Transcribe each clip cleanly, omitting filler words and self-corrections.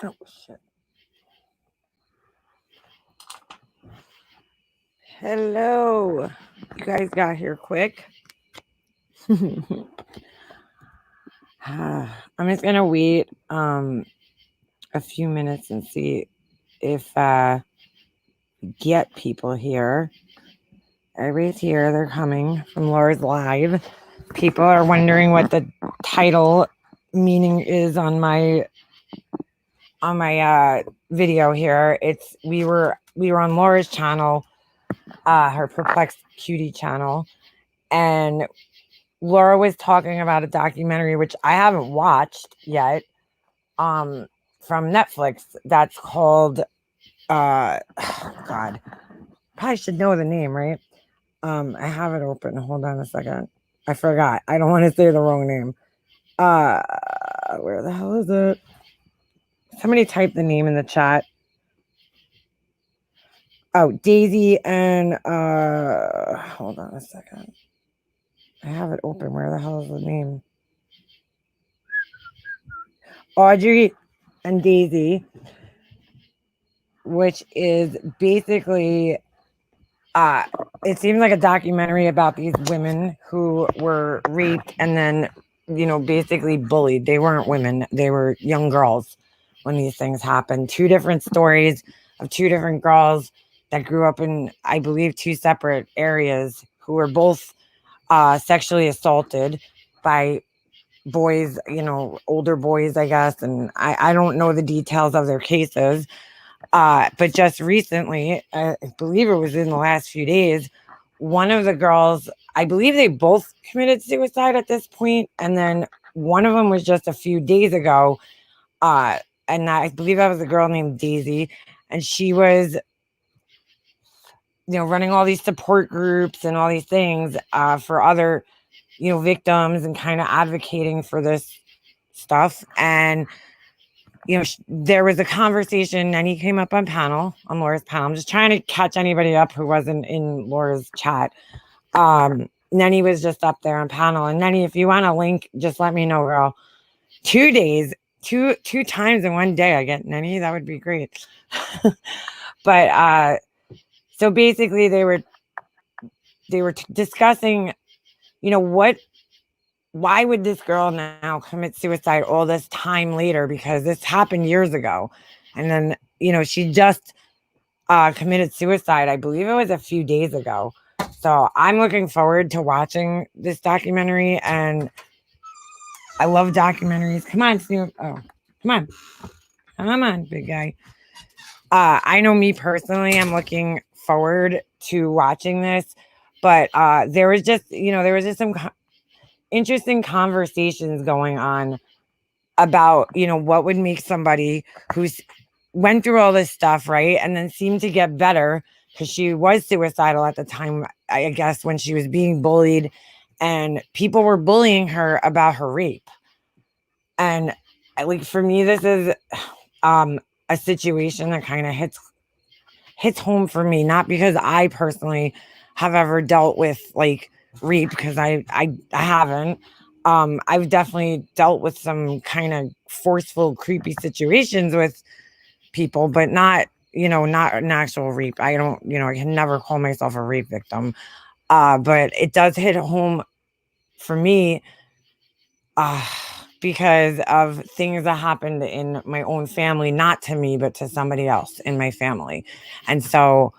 Oh, shit. Hello. You guys got here quick. I'm just going to wait a few minutes and see if get people here. Everybody's here. They're coming from Laura's Live. People are wondering what the title meaning is on my video here. It's we were on Laura's channel, her Perplexed Cutie channel, and Laura was talking about a documentary which I haven't watched yet, from Netflix. That's called God, probably should know the name, right? I have it open. Hold on a second. I forgot. I don't want to say the wrong name. Where the hell is it? Somebody type the name in the chat. Oh, Daisy and hold on a second. I have it open. Where the hell is the name? Audrey and Daisy, which is basically it seems like a documentary about these women who were raped and then, basically bullied. They weren't women, they were young girls when these things happened. Two different stories of two different girls that grew up in, I believe, two separate areas, who were both sexually assaulted by boys, older boys, I guess. And I don't know the details of their cases. But just recently, I believe it was in the last few days, one of the girls, I believe they both committed suicide at this point, and then one of them was just a few days ago, and I believe that was a girl named Daisy, and she was, running all these support groups and all these things for other, victims, and kind of advocating for this stuff. And there was a conversation, and he came up on Laura's panel. I'm just trying to catch anybody up who wasn't in Laura's chat. Nenny was just up there on panel. And Nenny, if you want a link, just let me know, girl. 2 days, two times in one day I get Nenny. That would be great. But so basically they were discussing, why would this girl now commit suicide all this time later? Because this happened years ago. And then, she just committed suicide. I believe it was a few days ago. So I'm looking forward to watching this documentary. And I love documentaries. Come on, Snoop. Oh, come on. Come on, big guy. I know me personally, I'm looking forward to watching this. But there was just some interesting conversations going on about, what would make somebody who's went through all this stuff, right, and then seemed to get better, because she was suicidal at the time, I guess, when she was being bullied, and people were bullying her about her rape. And like, for me, this is a situation that kind of hits home for me, not because I personally have ever dealt with like rape, because I haven't. I've definitely dealt with some kind of forceful, creepy situations with people, but not an actual rape. I don't, I can never call myself a rape victim. But it does hit home for me, because of things that happened in my own family, not to me, but to somebody else in my family. And so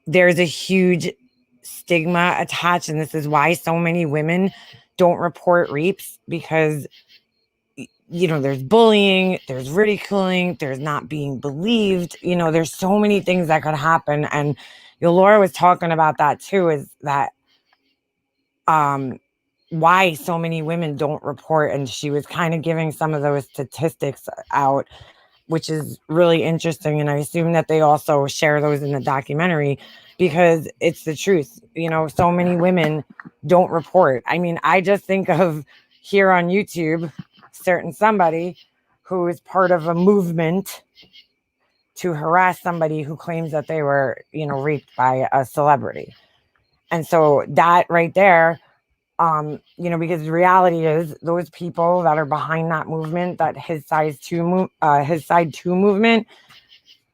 there's a huge stigma attached, and this is why so many women don't report rapes, because there's bullying, there's ridiculing, there's not being believed, there's so many things that could happen. And Laura was talking about that too, is that why so many women don't report, and she was kind of giving some of those statistics out, which is really interesting. And I assume that they also share those in the documentary, because it's the truth. So many women don't report. I mean, I just think of here on YouTube, certain somebody who is part of a movement to harass somebody who claims that they were, raped by a celebrity. And so that right there, Because the reality is those people that are behind that movement, that his side two movement,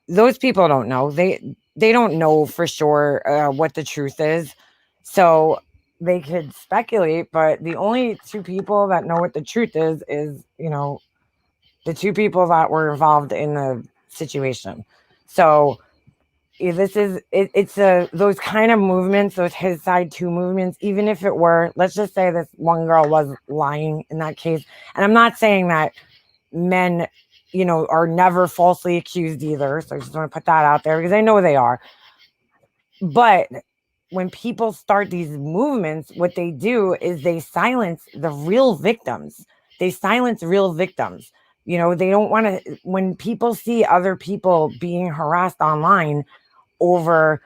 those people don't know. They don't know for sure what the truth is. So they could speculate, but the only two people that know what the truth is, the two people that were involved in the situation. So this is it's a those kind of movements, those his side two movements, even if it were, let's just say this one girl was lying in that case. And I'm not saying that men, are never falsely accused either. So I just want to put that out there because I know they are. But when people start these movements, what they do is they silence the real victims. They silence real victims. They don't want to, when people see other people being harassed online over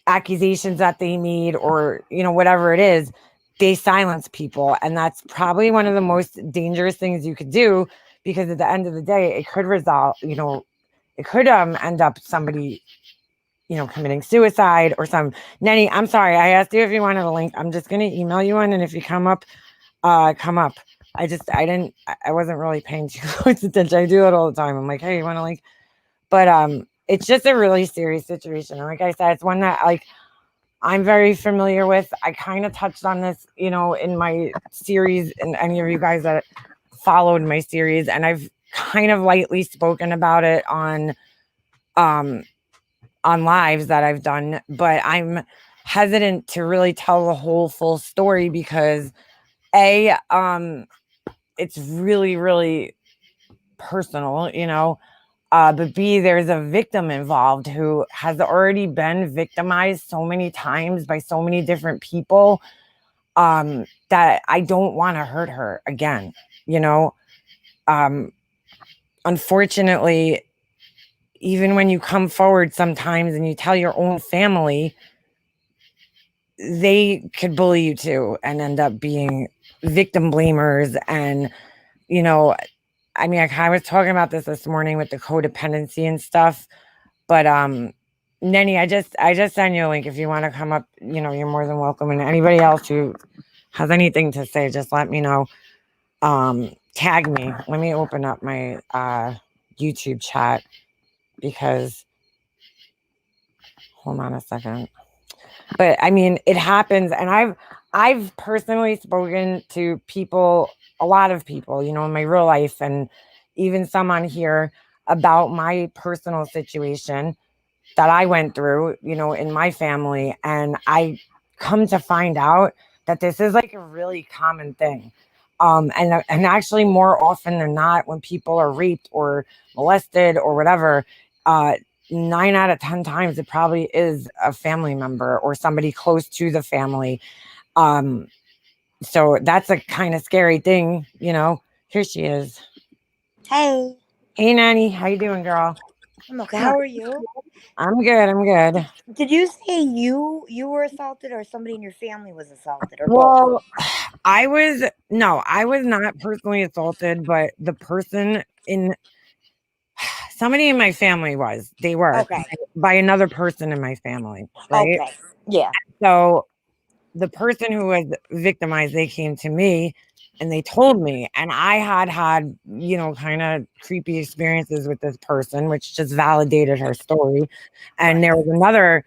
accusations that they made or, whatever it is, they silence people. And that's probably one of the most dangerous things you could do because at the end of the day, it could result, it could end up somebody committing suicide or some. Nenny, I'm sorry. I asked you if you wanted a link. I'm just going to email you one. And if you come up, come up. I wasn't really paying too close attention. I do it all the time. I'm like, hey, you want a link? But it's just a really serious situation. And like I said, it's one that like I'm very familiar with. I kind of touched on this, in my series and any of you guys that followed my series. And I've kind of lightly spoken about it um on lives that I've done, but I'm hesitant to really tell the whole full story because it's really, really personal, but B, there's a victim involved who has already been victimized so many times by so many different people that I don't want to hurt her again, you know. Unfortunately, even when you come forward sometimes and you tell your own family, they could bully you too and end up being victim blamers. And, I was talking about this morning with the codependency and stuff. But Nenny, I just sent you a link if you want to come up, you're more than welcome. And anybody else who has anything to say, just let me know. Tag me. Let me open up my YouTube chat because hold on a second. But it happens, and I've personally spoken to people, a lot of people, in my real life, and even some on here about my personal situation that I went through, in my family. And I come to find out that this is like a really common thing. And actually more often than not, when people are raped or molested or whatever, uh, 9 out of 10 times it probably is a family member or somebody close to the family. Um, so that's a kind of scary thing, Here she is. Hey, Hey, Nanny, how you doing, girl? I'm okay. How are you? I'm good. I'm good. Did you say you were assaulted, or somebody in your family was assaulted, or both? Well, I was not personally assaulted, but the person in somebody in my family was. They were Okay. by another person in my family, right? Okay. Yeah. So the person who was victimized, they came to me and they told me, and I had, kind of creepy experiences with this person, which just validated her story. And Right. there was another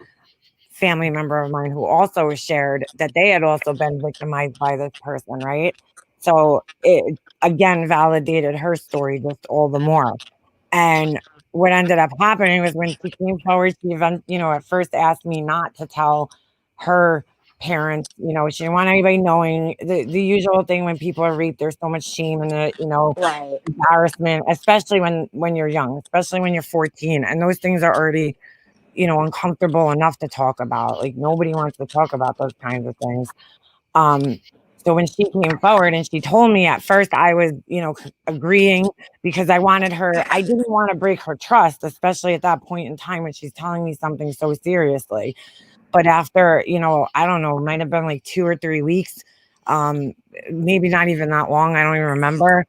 family member of mine who also shared that they had also been victimized by this person, right? So it again validated her story just all the more. And what ended up happening was when she came forward, at first asked me not to tell her parents, she didn't want anybody knowing the usual thing when people are raped, there's so much shame and Right. embarrassment, especially when you're young, especially when you're 14. And those things are already uncomfortable enough to talk about. Like nobody wants to talk about those kinds of things. Um, so when she came forward and she told me at first, I was, agreeing because I didn't want to break her trust, especially at that point in time when she's telling me something so seriously. But after, I don't know, might have been like 2 or 3 weeks, um, maybe not even that long. I don't even remember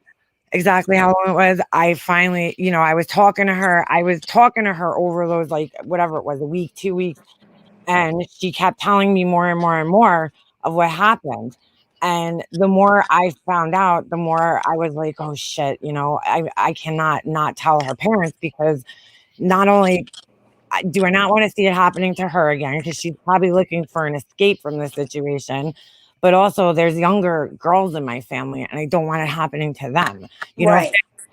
exactly how long it was. I finally, I was talking to her over those, like, whatever it was, a week, 2 weeks. And she kept telling me more and more and more of what happened. And the more I found out, the more I was like, oh shit, I cannot not tell her parents, because not only do I not want to see it happening to her again, because she's probably looking for an escape from this situation, but also there's younger girls in my family and I don't want it happening to them. If, Right.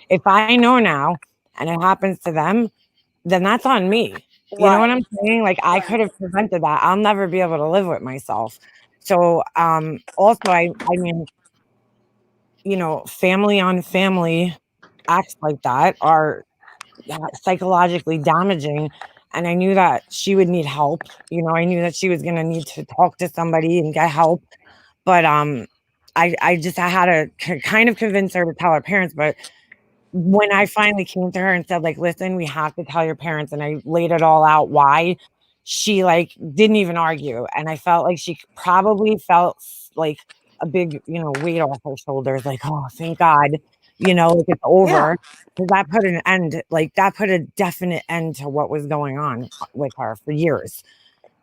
if I know now and it happens to them, then that's on me. You know what Right. I'm saying? Like, I could Right. have prevented that. I'll never be able to live with myself. So also I mean, family on family acts like that are psychologically damaging. And I knew that she would need help. I knew that she was going to need to talk to somebody and get help. But I had to kind of convince her to tell her parents. But when I finally came to her and said, like, listen, we have to tell your parents, and I laid it all out why, she like didn't even argue. And I felt like she probably felt like a big, weight off her shoulders, like, oh, thank God, like it's Yeah. over. Because that put a definite end to what was going on with her for years,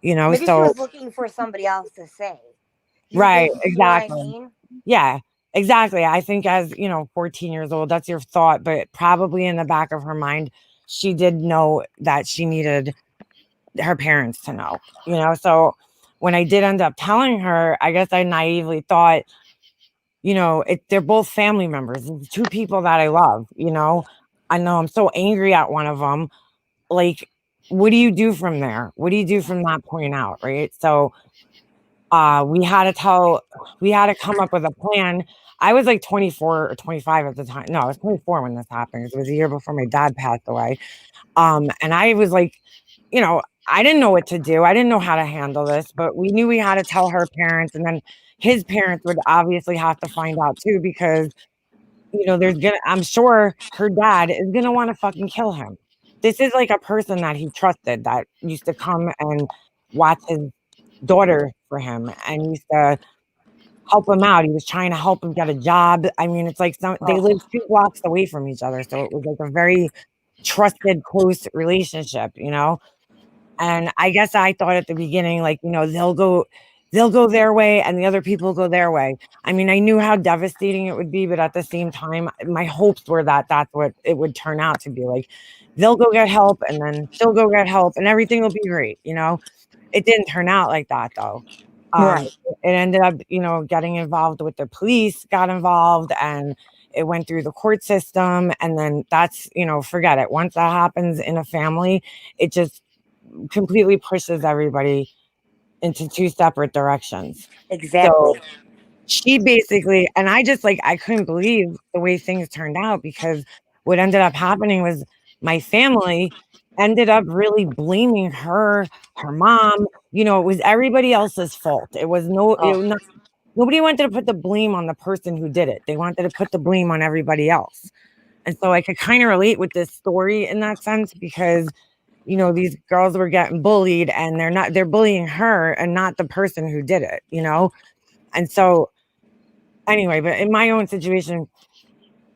Maybe she so was looking for somebody else to say. You right, think, you know what I exactly. mean? Yeah, exactly. I think as, 14 years old, that's your thought, but probably in the back of her mind, she did know that she needed her parents to know, So when I did end up telling her, I guess I naively thought, they're both family members. It's two people that I love. I know I'm so angry at one of them. Like, what do you do from there? What do you do from that point out? Right. So we had to come up with a plan. I was like 24 or 25 at the time. No, I was 24 when this happened. It was a year before my dad passed away. And I was like, I didn't know what to do. I didn't know how to handle this, but we knew we had to tell her parents, and then his parents would obviously have to find out too, because I'm sure her dad is gonna want to fucking kill him. This is like a person that he trusted, that used to come and watch his daughter for him and used to help him out. He was trying to help him get a job. I mean, it's like they live Oh, 2 blocks away from each other, so it was like a very trusted, close relationship. And I guess I thought at the beginning, like, they'll go their way and the other people go their way. I mean, I knew how devastating it would be, but at the same time, my hopes were that that's what it would turn out to be. Like, they'll go get help and then she'll go get help and everything will be great. It didn't turn out like that though. right. It ended up, getting involved with the police, got involved, and it went through the court system. And then that's, forget it. Once that happens in a family, it just completely pushes everybody into two separate directions. So Exactly. she basically, and I just like, I couldn't believe the way things turned out, because what ended up happening was my family ended up really blaming her mom. It was everybody else's fault. It was Oh, nobody wanted to put the blame on the person who did it. They wanted to put the blame on everybody else. And so I could kind of relate with this story in that sense, because these girls were getting bullied and they're bullying her and not the person who did it. And so anyway, but in my own situation,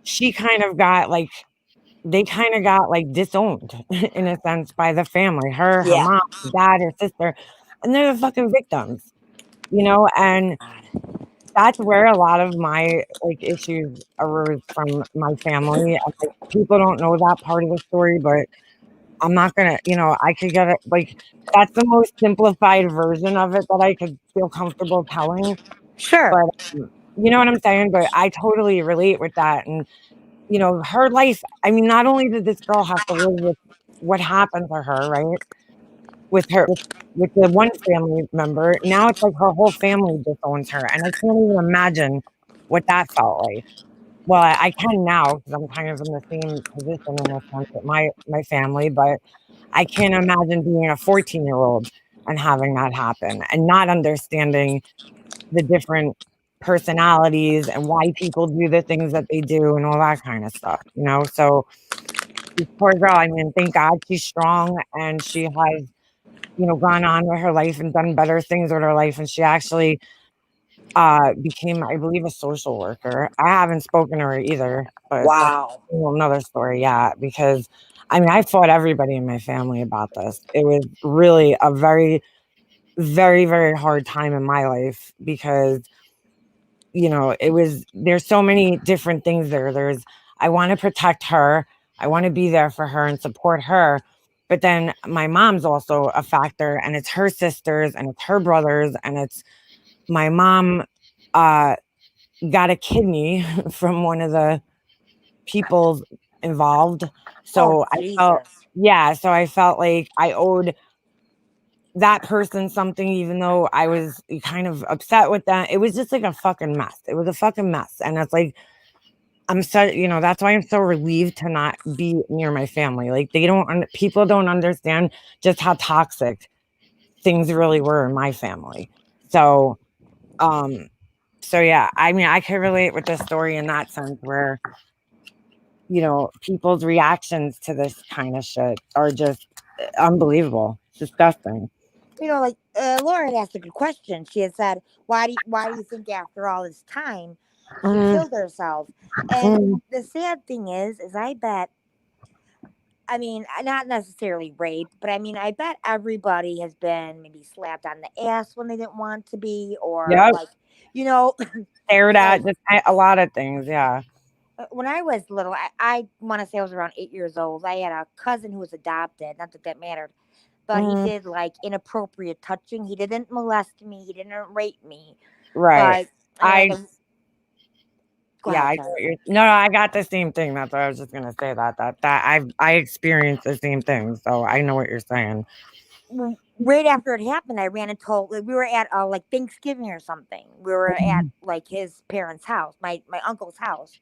she kind of got like they kind of got like disowned in a sense by the family, her yeah. mom, her dad, her sister, and they're the fucking victims. And that's where a lot of my like issues arose from my family. And, like, people don't know that part of the story, but I'm not gonna, I could get it like that's the most simplified version of it that I could feel comfortable telling. Sure. But you know what I'm saying? But I totally relate with that. And her life, I mean, not only did this girl have to live with what happened to her, right? With her with the one family member, now it's like her whole family disowns her. And I can't even imagine what that felt like. Well, I can now because I'm kind of in the same position in a sense with my family, but I can't imagine being a 14-year-old and having that happen and not understanding the different personalities and why people do the things that they do and all that kind of stuff. So this poor girl, I mean, thank God she's strong and she has, gone on with her life and done better things with her life. And she actually became, I believe, a social worker. I haven't spoken to her either, but that's Wow. another story. Yeah, because I mean, I fought everybody in my family about this. It was really a very, very, very hard time in my life because there's so many different things there. I want to protect her. I want to be there for her and support her. But then my mom's also a factor, and it's her sisters and it's her brothers, and it's my mom uh got a kidney from one of the people involved. Oh, So I felt Jesus. yeah, so I felt like I owed that person something, even though I was kind of upset with that. It was just like a fucking mess. It was a fucking mess. And it's like, that's why I'm so relieved to not be near my family. Like, people don't understand just how toxic things really were in my family. So, um, so yeah, I mean, I could relate with this story in that sense where, people's reactions to this kind of shit are just unbelievable. It's disgusting. Like Laura had asked a good question. She had said, "Why do you think after all this time she Mm, killed herself?" And mm, the sad thing is I bet. I mean, not necessarily raped, but I mean, I bet everybody has been maybe slapped on the ass when they didn't want to be, or yep. like, you know, Stared like at, just a lot of things, yeah. when I was little, I want to say I was around 8 years old. I had a cousin who was adopted. Not that that mattered, but he Mhm, did like inappropriate touching. He didn't molest me. He didn't rape me. right. But I go yeah, ahead, I know sorry. what you're no, I got the same thing, that's what I was just gonna say, that I experienced the same thing, so I know what you're saying. Right after it happened, I ran and told. Like, we were at like Thanksgiving or something. We were at Mhm, like his parents' house, my uncle's house,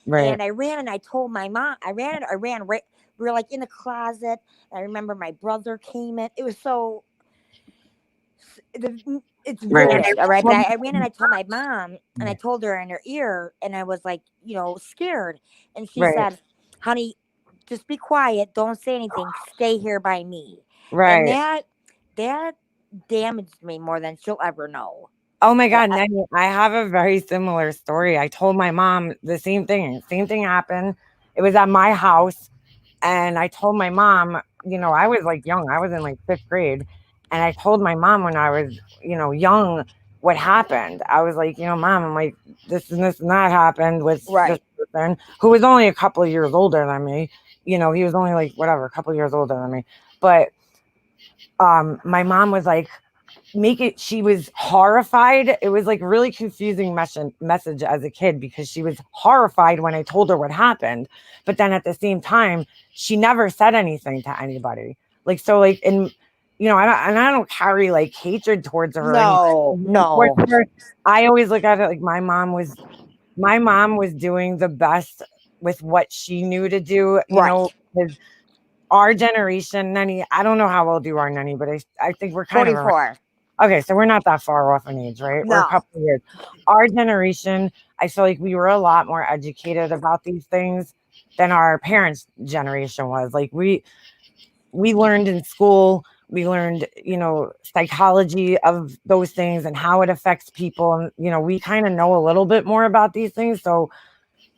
right. and I ran and I told my mom. I ran right. We were like in the closet. I remember my brother came in. It was so it's Right. vivid, all right. But I ran and I told my mom, and I told her in her ear, and I was like, scared. And she Right. said, "Honey, just be quiet. Don't say anything. Stay here by me." And Right. that damaged me more than she'll ever know. Oh my Uh, god, uh, Nenny, I have a very similar story. I told my mom the same thing. Same thing happened. It was at my house. And I told my mom, I was like young. I was in like fifth grade. And I told my mom when I was, young, what happened. I was like, mom, I'm like, this and that happened with this right. person who was only a couple of years older than me. He was only like whatever, a couple of years older than me. But my mom was like, she was horrified. It was like really confusing message as a kid because she was horrified when I told her what happened, but then at the same time she never said anything to anybody. Like, so like, and I don't carry like hatred towards her or No, anything towards no. her. I always look at it like my mom was doing the best with what she knew to do, Right. because our generation, Nenny, I don't know how old you are, Nenny, but I think we're kind of around. 44. Okay, so we're not that far off in age, right? We're a No. couple of years. Our generation, I feel like we were a lot more educated about these things than our parents' generation was. Like we learned in school, we learned, psychology of those things and how it affects people. And, we kind of know a little bit more about these things. So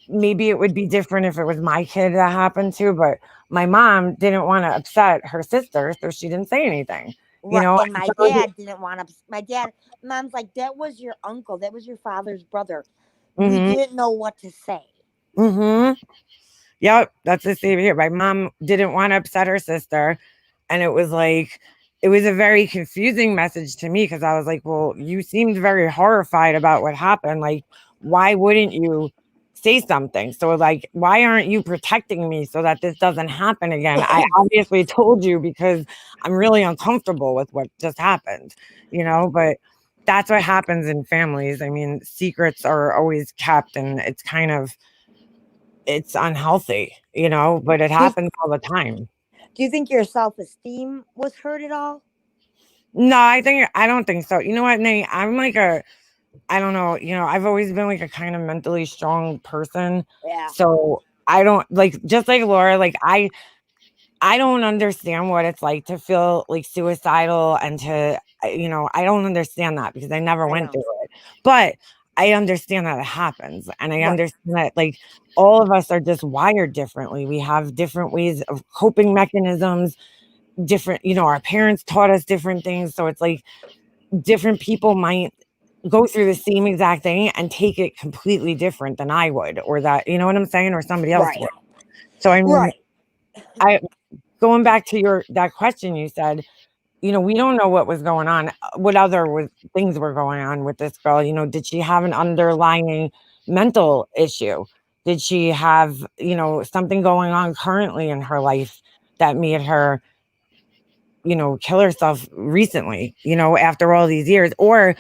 maybe it would be different if it was my kid that happened to, but my mom didn't want to upset her sister, so she didn't say anything. Right. And And my so dad didn't want to. Mom's like, that was your uncle. That was your father's brother. We mhm, didn't know what to say. mhm. Yep, that's the same here. My mom didn't want to upset her sister, and it was a very confusing message to me because I was like, "Well, you seemed very horrified about what happened. Like, why wouldn't you say something? So, like, why aren't you protecting me so that this doesn't happen again? I obviously told you because I'm really uncomfortable with what just happened, but that's what happens in families. I mean, secrets are always kept, and it's unhealthy, but it do, you, happens all the time. do you think your self esteem was hurt at all? No, I don't think so. You know what, Nate? I'm like I don't know, I've always been like a kind of mentally strong person. Yeah. So I don't like, just like Laura, like I don't understand what it's like to feel like suicidal and I don't understand that because I never I went know. through it. But I understand that it happens. And I Right. understand that like all of us are just wired differently. We have different ways of coping mechanisms, different, our parents taught us different things. So it's like different people might go through the same exact thing and take it completely different than I would, or that, you know what I'm saying, or somebody else Right. would. So I mean, Right. I going back to your that question you said, we don't know what was going on, what other things were going on with this girl. Did she have an underlying mental issue? Did she have, something going on currently in her life that made her, kill herself recently, after all these years? Or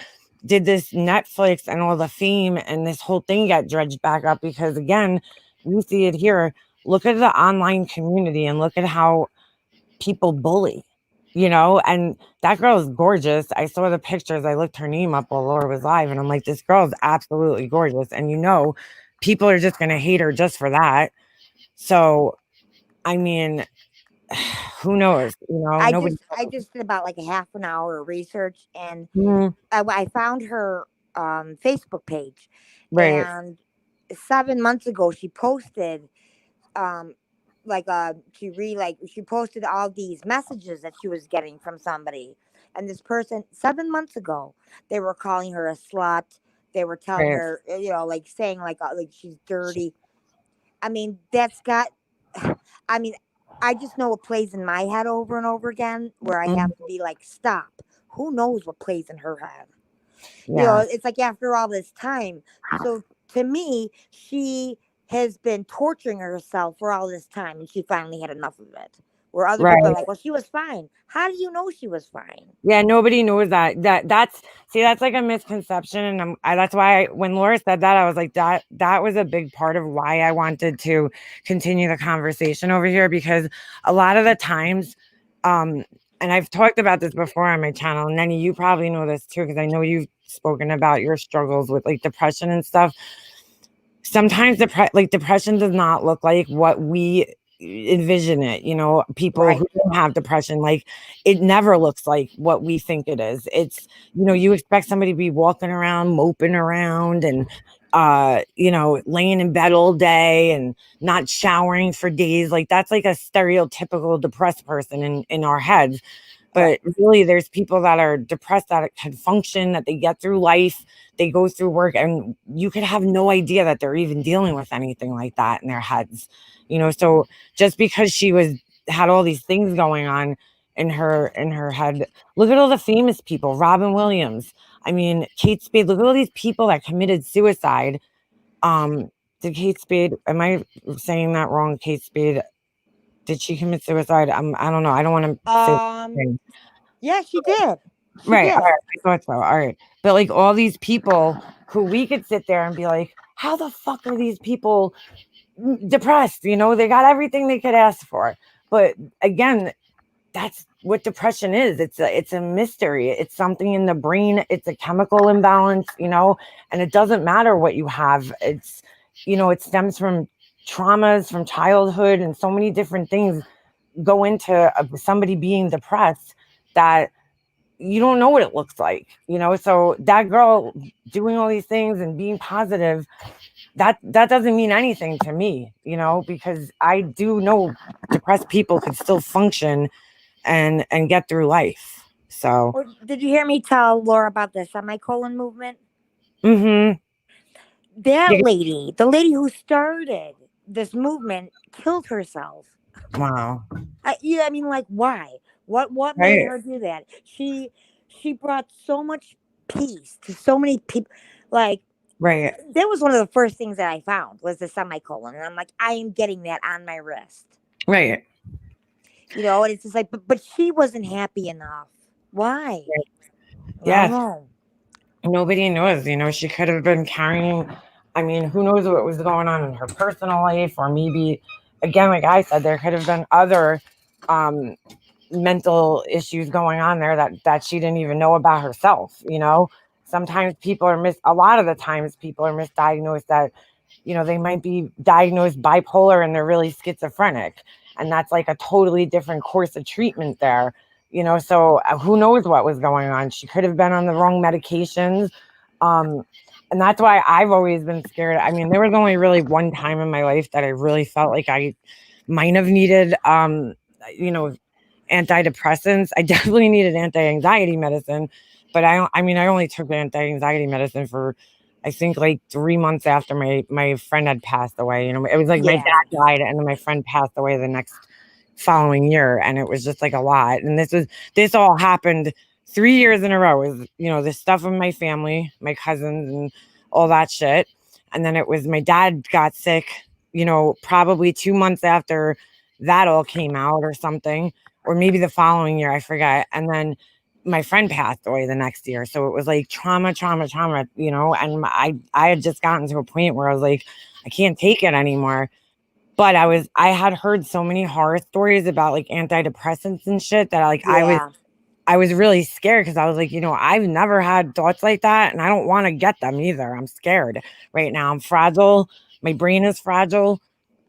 did this Netflix and all the fame and this whole thing get dredged back up? Because again, we see it here. Look at the online community and look at how people bully, and that girl is gorgeous. I saw the pictures. I looked her name up while Laura was live, and I'm like, this girl is absolutely gorgeous. And people are just going to hate her just for that. So, I mean, who knows? Nobody. I just did about like a half an hour of research, and Mhm. I found her Facebook page, Right, and 7 months ago she posted um she posted all these messages that she was getting from somebody, and this person 7 months ago they were calling her a slut. They were telling right. her, like saying like she's dirty. I mean, that's got. I mean, I just know it plays in my head over and over again, where I Mhm. have to be like, stop. Who knows what plays in her head? Yeah, It's like after all this time. So to me, she has been torturing herself for all this time, and she finally had enough of it. Where other people are right. like, well, she was fine. How do you know she was fine? Yeah, nobody knows that. That's see, that's like a misconception, and that's why when Laura said that, I was like, that was a big part of why I wanted to continue the conversation over here, because a lot of the times, um, and I've talked about this before on my channel, and Nenny, you probably know this too, because I know you've spoken about your struggles with like depression and stuff. Sometimes depression does not look like what we envision it. People Right. who don't have depression, like, it never looks like what we think it is. It's, you expect somebody to be walking around moping around and laying in bed all day and not showering for days. Like, that's like a stereotypical depressed person in our heads. But Right. really, there's people that are depressed that can function, that they get through life, they go through work, and you could have no idea that they're even dealing with anything like that in their heads. So just because she had all these things going on in her head, look at all the famous people, Robin Williams. I mean, Kate Spade. Look at all these people that committed suicide. Um, did Kate Spade? Am I saying that wrong? Kate Spade. Did she commit suicide? I don't know. I don't want to say. Um. Yeah, she did. She Right, did. alright, I thought so, alright. But, like, all these people who we could sit there and be like, "How the fuck are these people depressed?" They got everything they could ask for. But, again, that's what depression is. It's a mystery. It's something in the brain, it's a chemical imbalance, and it doesn't matter what you have. It stems from traumas from childhood, and so many different things go into, somebody being depressed, that you don't know what it looks like, so that girl doing all these things and being positive, that doesn't mean anything to me, because I do know depressed people could still function and get through life. So Or did you hear me tell Laura about the semicolon movement? mhm. That Yeah, lady, the lady who started this movement, killed herself. wow. Yeah, I mean, like, why? What made Right, her do that? She brought so much peace to so many people. Like, right, that was one of the first things that I found was the semicolon, and I'm like, I am getting that on my wrist. right, And it's just like, but she wasn't happy enough. Why? right. I don't Yes, know. nobody knows, she could have been carrying, I mean, who knows what was going on in her personal life, or maybe, again, like I said, there could have been other um mental issues going on there that she didn't even know about herself. Sometimes a lot of the times people are misdiagnosed, that they might be diagnosed bipolar and they're really schizophrenic, and that's like a totally different course of treatment there. So who knows what was going on? She could have been on the wrong medications. um and that's why I've always been scared. I mean, there was only really one time in my life that I really felt like I might have needed you know antidepressants. I definitely needed anti-anxiety medicine, but I mean, I only took anti-anxiety medicine for, I think, like 3 months after my friend had passed away. It was like my Yeah. dad died, and then my friend passed away the next following year, and it was just like a lot. And this all happened 3 years in a row. Is this stuff with my family, my cousins, and all that shit. And then it was my dad got sick. Probably 2 months after that all came out or something, or maybe the following year, I forget. And then my friend passed away the next year. So it was like trauma, trauma, trauma, and I had just gotten to a point where I was like, I can't take it anymore. But I had heard so many horror stories about like antidepressants and shit that like Yeah. I was really scared because I was like, I've never had thoughts like that, and I don't want to get them either. I'm scared right now. I'm fragile. My brain is fragile,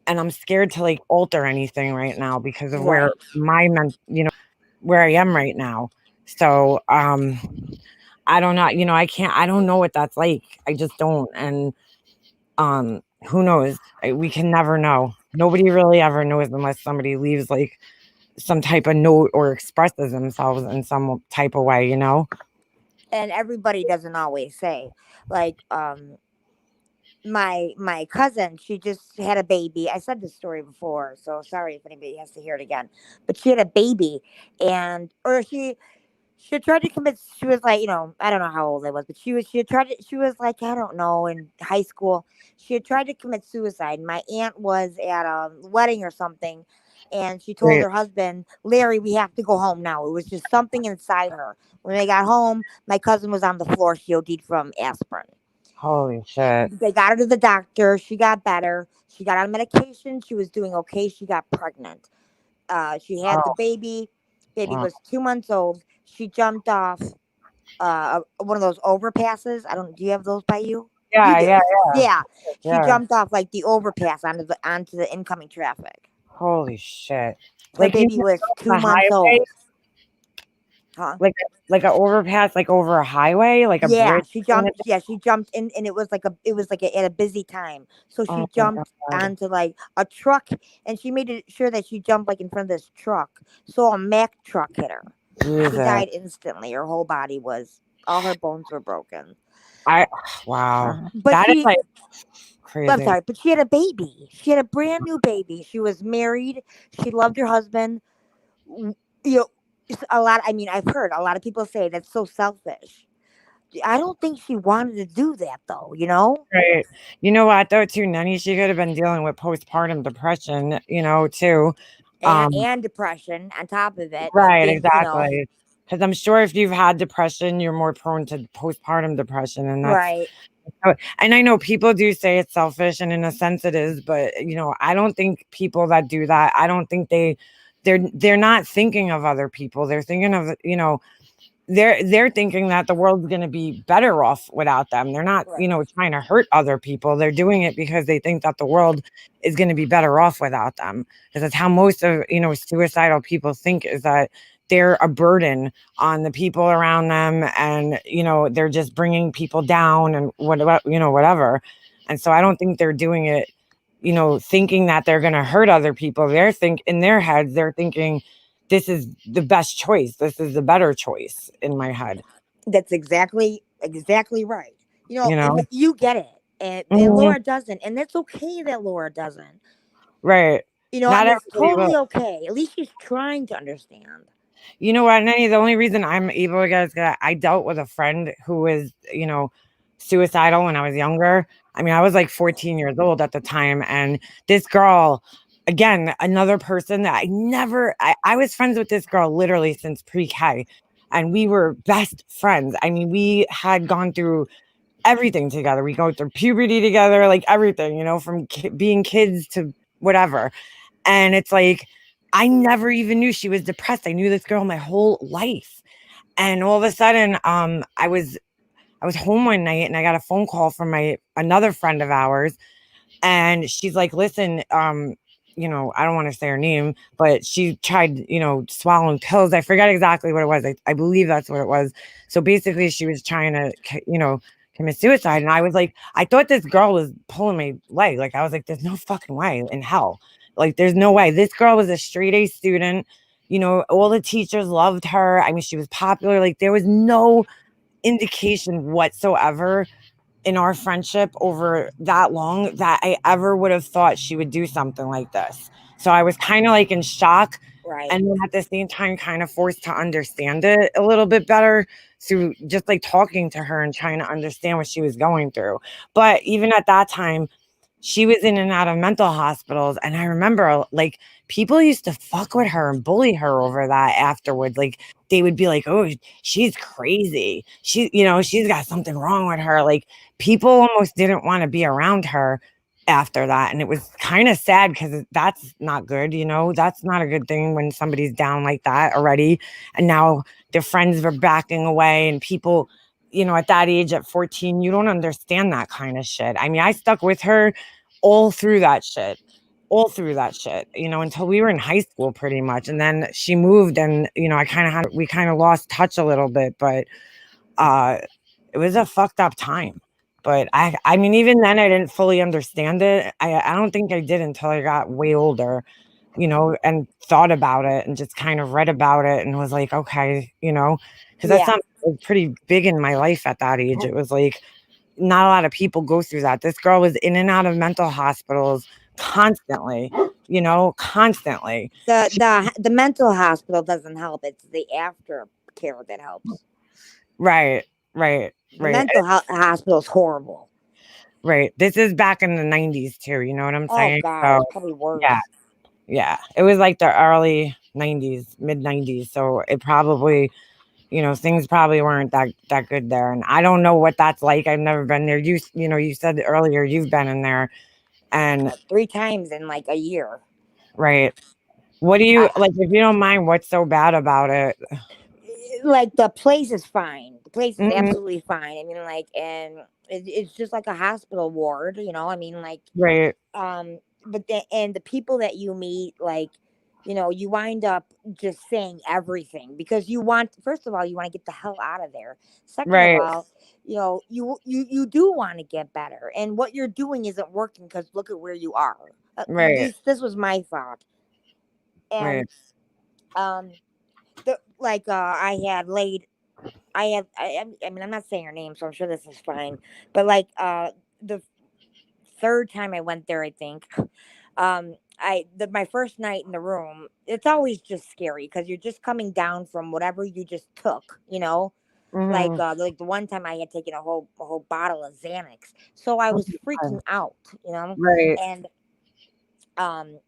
and I'm scared to like alter anything right now because of where Right. where I am right now. So, I don't know, I don't know what that's like. I just don't. And who knows? We can never know. Nobody really ever knows unless somebody leaves like some type of note or expresses themselves in some type of way. And everybody doesn't always say. Like, my cousin, she just had a baby. I said this story before, so sorry if anybody has to hear it again. But she had a baby, and or she had tried to commit. She was like, I don't know how old I was, but she had tried to. She was like, I don't know, in high school. She had tried to commit suicide. My aunt was at a wedding or something, and she told Right. her husband, Larry, we have to go home now. It was just something inside her. When they got home, my cousin was on the floor. She OD'd from aspirin. Holy shit. They got her to the doctor. She got better. She got on medication. She was doing okay. She got pregnant. She had the Oh, baby. Baby wow. was 2 months old. She jumped off one of those overpasses. I don't. Do you have those by you? You Yeah, do. yeah, Yeah. She yeah. jumped off like the overpass onto the incoming traffic. Holy shit. Her Like you baby was on two the months highway, old. Huh? like a overpass, like over a highway, like a Yeah, bridge she kind of jumped. Yeah, she jumped in, and it was like at a busy time. So thing? she Oh my jumped god. onto like a truck, and she made it sure that she jumped like in front of this truck. So a Mack truck hit her. She Jesus. died instantly. Her whole body was, all her bones were broken. I wow. But That is she, like I'm crazy. sorry, but she had a baby. She had a brand new baby. She was married. She loved her husband. W- You know, a lot. I mean, I've heard a lot of people say that's so selfish. I don't think she wanted to do that though. Right. You know what though too, Nenny, she could have been dealing with postpartum depression, too. and Um, and depression on top of it, and right, being. exactly. Because I'm sure if you've had depression, you're more prone to postpartum depression, and that's Right. and I know people do say it's selfish, and in a sense it is, but I don't think people that do that, I don't think they're not thinking of other people. They're thinking of, they're thinking that the world's going to be better off without them. They're not, Right. trying to hurt other people. They're doing it because they think that the world is going to be better off without them. Because that's how most of, suicidal people think, is that they're a burden on the people around them, and they're just bringing people down, and whatever. And so I don't think they're doing it, thinking that they're going to hurt other people. In their heads, they're thinking this is the best choice. This is the better choice in my head, That's exactly right. you And know? you get it, and Mhm. Laura doesn't, and that's okay that Laura doesn't. Right. Not And it's everybody will. totally okay. At least she's trying to understand. You know what, Nenny? The only reason I'm able to get is 'cause I dealt with a friend who was, suicidal when I was younger. I mean, I was like 14 years old at the time. And this girl, again, another person that I was friends with this girl literally since pre K. And we were best friends. I mean, we had gone through everything together. We go through puberty together, like everything, from being kids to whatever. And it's like, I never even knew she was depressed. I knew this girl my whole life. And all of a sudden, I was home one night, and I got a phone call from my another friend of ours, and she's like, listen, I don't want to say her name, but she tried, swallowing pills. I forget exactly what it was. I believe that's what it was. So basically she was trying to, commit suicide. And I was like, I thought this girl was pulling my leg. Like, I was like, there's no fucking way in hell. Like, there's no way. This girl was a straight A student. All the teachers loved her. I mean, she was popular. Like, there was no indication whatsoever in our friendship over that long that I ever would have thought she would do something like this. So I was kind of like in shock, Right. and then at the same time kind of forced to understand it a little bit better through just like talking to her and trying to understand what she was going through. But even at that time, she was in and out of mental hospitals, and I remember like people used to fuck with her and bully her over that afterwards. Like they would be like, "Oh, she's crazy. She's got something wrong with her." Like people almost didn't want to be around her after that, and it was kind of sad because that's not good. That's not a good thing when somebody's down like that already, and now their friends were backing away, and people. At that age, at 14, you don't understand that kind of shit. I mean, I stuck with her all through that shit, until we were in high school pretty much. And then she moved, and, we kind of lost touch a little bit, but uh, it was a fucked up time. But I mean, even then I didn't fully understand it. I don't think I did until I got way older, and thought about it and just kind of read about it and was like, okay, because that's Yeah. something that was pretty big in my life at that age. It was like, not a lot of people go through that. This girl was in and out of mental hospitals constantly, constantly. She, The mental hospital doesn't help. It's the aftercare that helps. right, right, The right, hospital is horrible. right. This is back in the 90s too, you know what I'm Oh saying? God, So, it's probably yeah, worse. yeah. It was like the early 90s, mid 90s. So it probably, things probably weren't that good there. And I don't know what that's like. I've never been there. You said earlier you've been in there, and 3 times in like a year. right. What do you I, like, if you don't mind, what's so bad about it? like the place is fine. The place is Mhm. absolutely fine. I mean, like, and it's just like a hospital ward. I mean, like, Right, and the people that you meet, like, you wind up just saying everything because you want. First of all, you want to get the hell out of there. Second of right, all, you do want to get better, and what you're doing isn't working because look at where you are. right, This was my thought, right. and um I had laid I mean, I'm not saying her name, so I'm sure this is fine. But like the third time I went there, I think, my first night in the room, it's always just scary because you're just coming down from whatever you just took, Mhm. like the one time I had taken a whole bottle of Xanax, so I Oh was my freaking God. out, Right, and um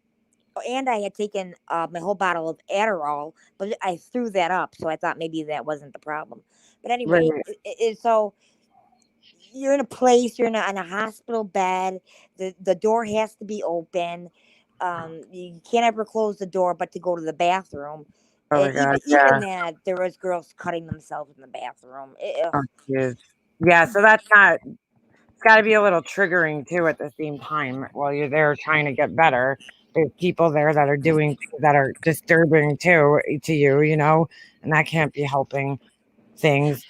and I had taken my whole bottle of Adderall, but I threw that up, so I thought maybe that wasn't the problem. But anyway, right, so you're in a place, you're in a hospital bed. The door has to be open. You can't ever close the door, but to go to the bathroom. oh And my God, even yeah. that, there was girls cutting themselves in the bathroom. Oh, jeez. Yeah, so that's not it's gotta be a little triggering too at the same time while you're there trying to get better. There's people there that are doing things that are disturbing too to you, and that can't be helping things.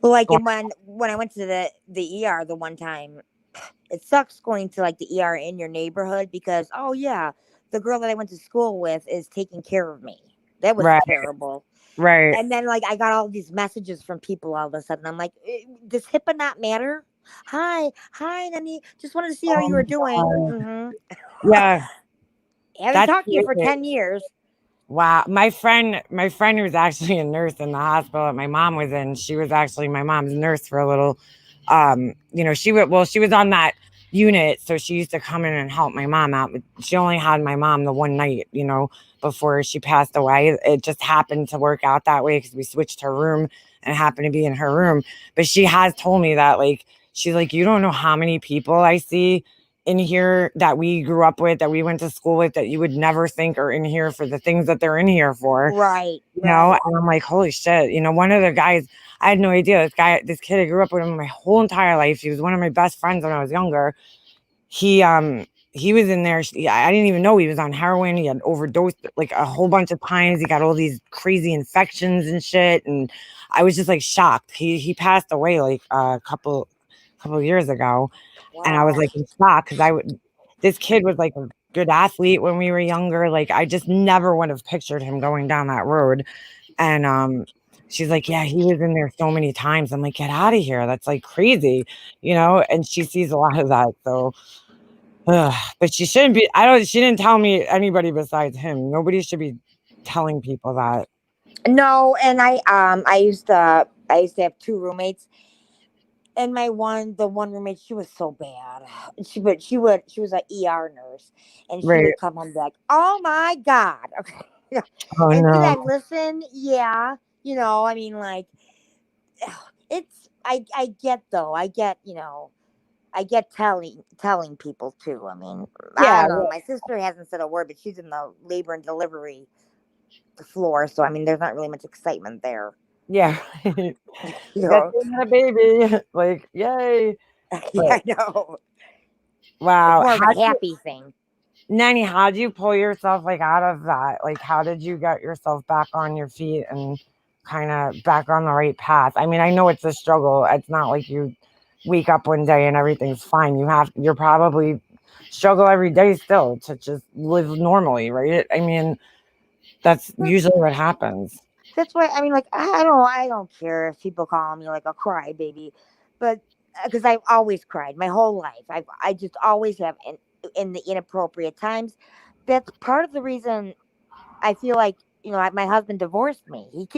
Like Going and when I went to the ER the one time, it sucks going to like the ER in your neighborhood because oh yeah, the girl that I went to school with is taking care of me. That was right, terrible. right, And then like I got all these messages from people all of a sudden. I'm like, does HIPAA not matter? Hi, Nani. Just wanted to see how oh you were doing. my God. Mm-hmm. Yeah, Haven't that's talked to you for crazy. 10 years. Wow, my friend who's actually a nurse in the hospital that my mom was in, she was actually my mom's nurse for a little. She was on that unit, so she used to come in and help my mom out. But she only had my mom the one night, before she passed away. It just happened to work out that way because we switched her room and it happened to be in her room. But she has told me that, like, she's like, you don't know how many people I see in here that we grew up with, that we went to school with, that you would never think are in here for the things that they're in here for. Right, right. And I'm like, holy shit. One of the guys, I had no idea. This kid I grew up with him my whole entire life. He was one of my best friends when I was younger. He was in there. I didn't even know he was on heroin. He had overdosed like a whole bunch of times. He got all these crazy infections and shit. And I was just like shocked. He passed away like a couple years ago, and I was Wow. like in shock because this kid was like a good athlete when we were younger. Like I just never would have pictured him going down that road. And She's like, "Yeah, he was in there so many times." I'm like, "Get out of here. That's like crazy." And she sees a lot of that. So, but she shouldn't be. She didn't tell me anybody besides him. Nobody should be telling people that. No, and I used to have two roommates, and the one roommate, she was so bad. She was a ER nurse, and she Right. would come home and be like, "Oh my god." Okay. Oh, And did no. I listen? Yeah. I mean, like, I get, though. I get telling people too. I mean, I Yeah, don't know. My sister hasn't said a word, but she's in the labor and delivery floor, so I mean, there's not really much excitement there. yeah. You Good know? thing had a baby. Like, yay. Yeah, But I know. It's wow. more of a happy thing. Nanny, how did you pull yourself like out of that? Like, how did you get yourself back on your feet and kind of back on the right path? I mean, I know it's a struggle. It's not like you wake up one day and everything's fine. You're probably struggle every day still to just live normally, right? I mean, that's usually what happens. That's why I mean, like, I don't care if people call me like a crybaby, but because I've always cried my whole life. I just always have, in the inappropriate times. That's part of the reason I feel like, my husband divorced me.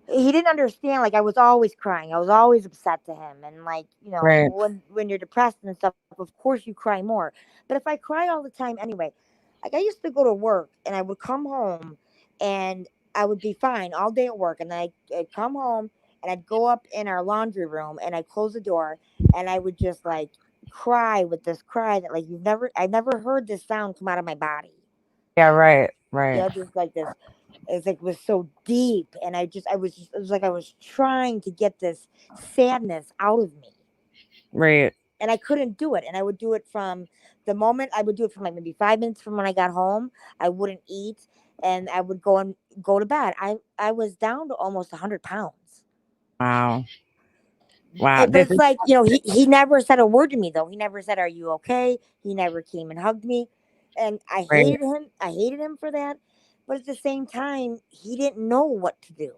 He didn't understand, like, I was always crying, I was always upset to him, and, like, Right. when you're depressed and stuff, of course you cry more. But if I cry all the time anyway, like, I used to go to work and I would come home, and I would be fine all day at work, and then I'd come home and I'd go up in our laundry room and I'd close the door, and I would just, like, cry with this cry that, like, I've never heard this sound come out of my body. Yeah, right. Right. Just like this. It's like, it was so deep, and it was like I was trying to get this sadness out of me, Right. and I couldn't do it. And I would do it from the moment I would do it from, like, maybe 5 minutes from when I got home. I wouldn't eat, and I would go to bed. I was down to almost 100 pounds. Wow. Wow. But This it's is like, he never said a word to me, though. He never said, "Are you okay?" He never came and hugged me, and I right. hated him. I hated him for that. But at the same time, he didn't know what to do.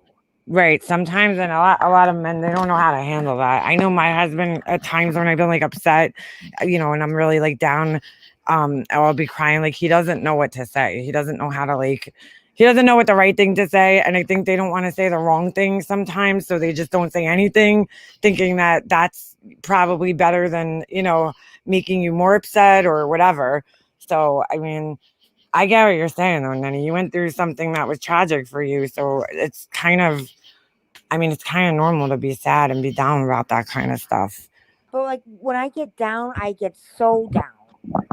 Right. Sometimes, and a lot of men, they don't know how to handle that. I know my husband at times when I've been like upset, and I'm really like down, I'll be crying. Like he doesn't know what to say. He doesn't know how to he doesn't know what the right thing to say. And I think they don't want to say the wrong thing sometimes. So they just don't say anything, thinking that that's probably better than, making you more upset or whatever. So, I mean, I get what you're saying though, Nenny. You went through something that was tragic for you. So it's kind of normal to be sad and be down about that kind of stuff. But, like, when I get down, I get so down.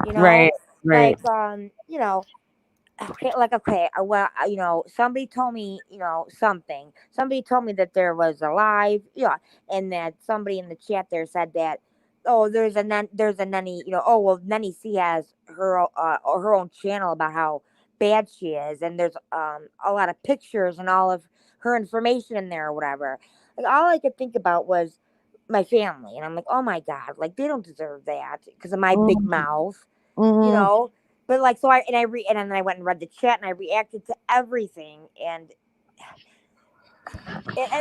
You know, Right, right. like, okay, like, okay, well, somebody told me, something. Somebody told me that there was a live, yeah, and that somebody in the chat there said that, oh, there's a nanny, oh, well, nanny C has her own channel about how bad she is, and there's a lot of pictures and all of her information in there or whatever. Like, all I could think about was my family, and I'm like, oh my god, like, they don't deserve that because of my big Mhm, mouth, you mhm. know. But, like, so and then I went and read the chat, and I reacted to everything, and yeah,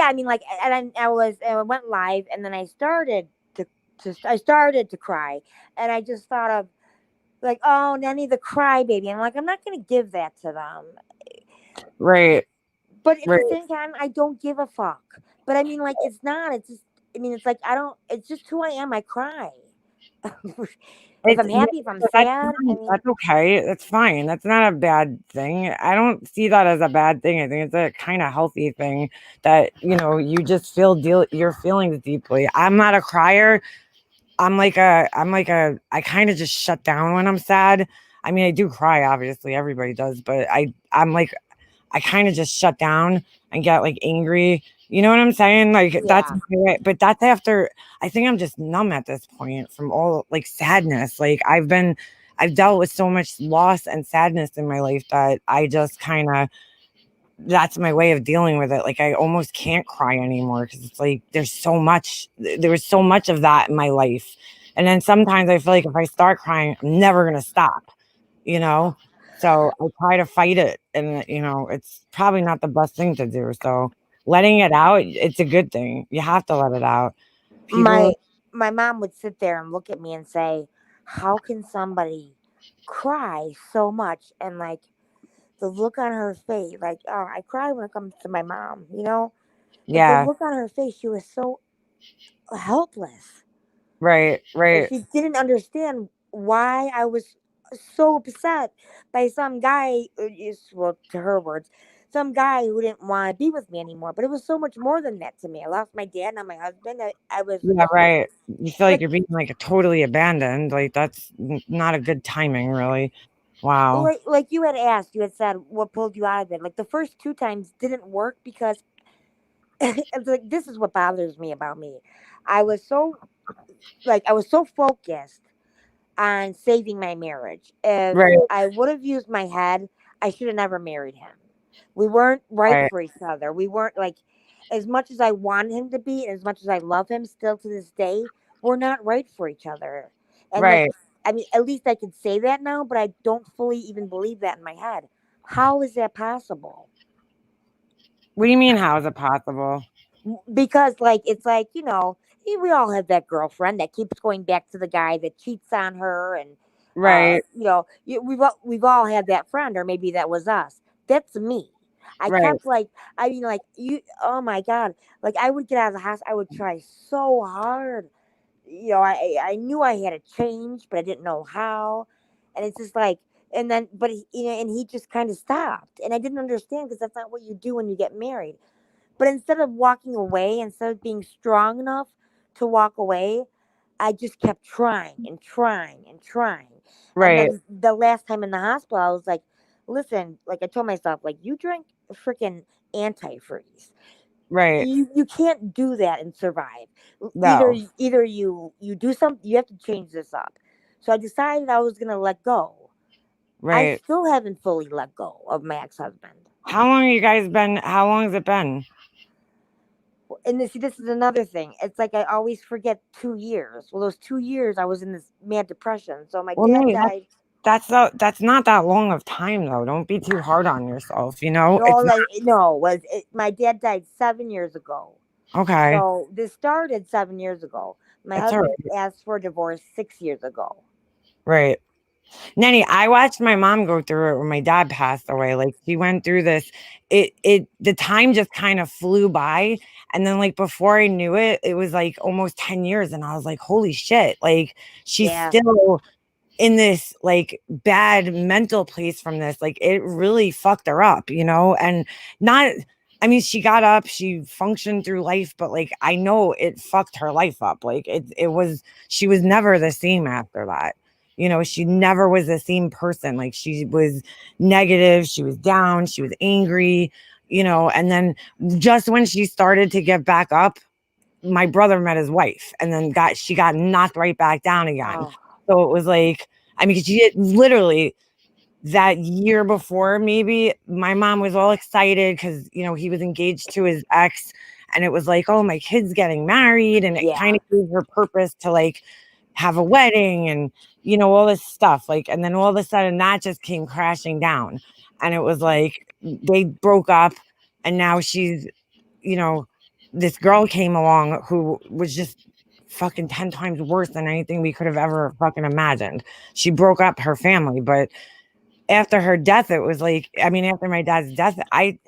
I mean, like, and I went live, and then I started to cry, and I just thought of, like, oh, Nanny the crybaby, and I'm like, I'm not gonna give that to them, Right, but at right. the same time, I don't give a fuck. But I mean, like, it's not. It's just. I mean, it's like, I don't. It's just who I am. I cry. If It's I'm yeah, happy, if I'm that's sad. I fine. mean, That's okay. That's fine. That's not a bad thing. I don't see that as a bad thing. I think it's a kind of healthy thing that you just feel your feelings deeply. I'm not a crier. I kind of just shut down when I'm sad. I mean, I do cry, obviously, everybody does, but I'm like I kind of just shut down and get like angry. You know what I'm saying? Like that's yeah. my way. But that's after I think I'm just numb at this point from all like sadness. Like I've dealt with so much loss and sadness in my life that I just kind of that's my way of dealing with it. Like I almost can't cry anymore because it's like there was so much of that in my life. And then sometimes I feel like if I start crying, I'm never gonna stop, you know? So I try to fight it and it's probably not the best thing to do. So letting it out, it's a good thing. You have to let it out. People, My my mom would sit there and look at me and say, "How can somebody cry so much?" And like the look on her face, like, oh, I cry when it comes to my mom, you know. But the yeah, look on her face, she was so helpless. right, And right. she didn't understand why I was so upset by some guy, well, to her words, some guy who didn't want to be with me anymore. But it was so much more than that to me. I lost my dad, now my husband. I was Yeah, right. You feel like like, you're being like totally abandoned. Like that's not a good timing, really. Wow. like you had asked, you had said what pulled you out of it. Like the first two times didn't work because it's like this is what bothers me about me. I was so I was so focused on saving my marriage. If Right, I would have used my head, I should have never married him. We weren't right right, for each other. We weren't like, as much as I want him to be, as much as I love him still to this day, we're not right for each other. And like, right. I mean, at least I can say that now, but I don't fully even believe that in my head. How is that possible? What do you mean? How is it possible? Because like it's like, you know, we all have that girlfriend that keeps going back to the guy that cheats on her, and Right, you know, we've all had that friend, or maybe that was us. That's me. I right, kept like, I mean, like you, oh my god, like I would get out of the house, I would try so hard, you know, I knew I had to change, but I didn't know how. And it's just like, and then but you know, and he just kind of stopped, and I didn't understand because that's not what you do when you get married. But instead of walking away, instead of being strong enough to walk away, I just kept trying and trying and trying. And right, then the last time in the hospital, I was like, listen, like I told myself, like, you drink freaking antifreeze. right. You can't do that and survive. Either No, either you do something, you have to change this up. So I decided I was gonna let go. I right. still haven't fully let go of my ex-husband. How long you guys been? How long has it been? And this is another thing. It's like I always forget 2 years. Well, those 2 years I was in this mad depression. So my Well, dad maybe died. that's not that long of time though. Don't be too hard on yourself. You know, No, it's not like no, my dad died 7 years ago. okay. So this started 7 years ago. My It's all husband right. asked for a divorce 6 years ago. Right. Nanny, I watched my mom go through it when my dad passed away. Like she went through this. The time just kind of flew by. And then like before I knew it, it was like almost 10 years. And I was like, holy shit. Like she's Yeah, still in this like bad mental place from this. Like it really fucked her up, you know? And not I mean, she got up, she functioned through life, but like I know it fucked her life up. Like it was she was never the same after that. You know, she never was the same person. Like she was negative, she was down, she was angry, you know, and then just when she started to get back up, my brother met his wife and then she got knocked right back down again. oh So it was like, I mean, she had literally that year before, maybe my mom was all excited because, you know, he was engaged to his ex. And it was like, oh, my kid's getting married. And it kind yeah, of gave her purpose to like have a wedding and, you know, all this stuff. Like, and then all of a sudden that just came crashing down. And it was like they broke up and now she's, you know, this girl came along who was just fucking 10 times worse than anything we could have ever fucking imagined. She broke up her family, but after her death, it was like, I mean, after my dad's death, I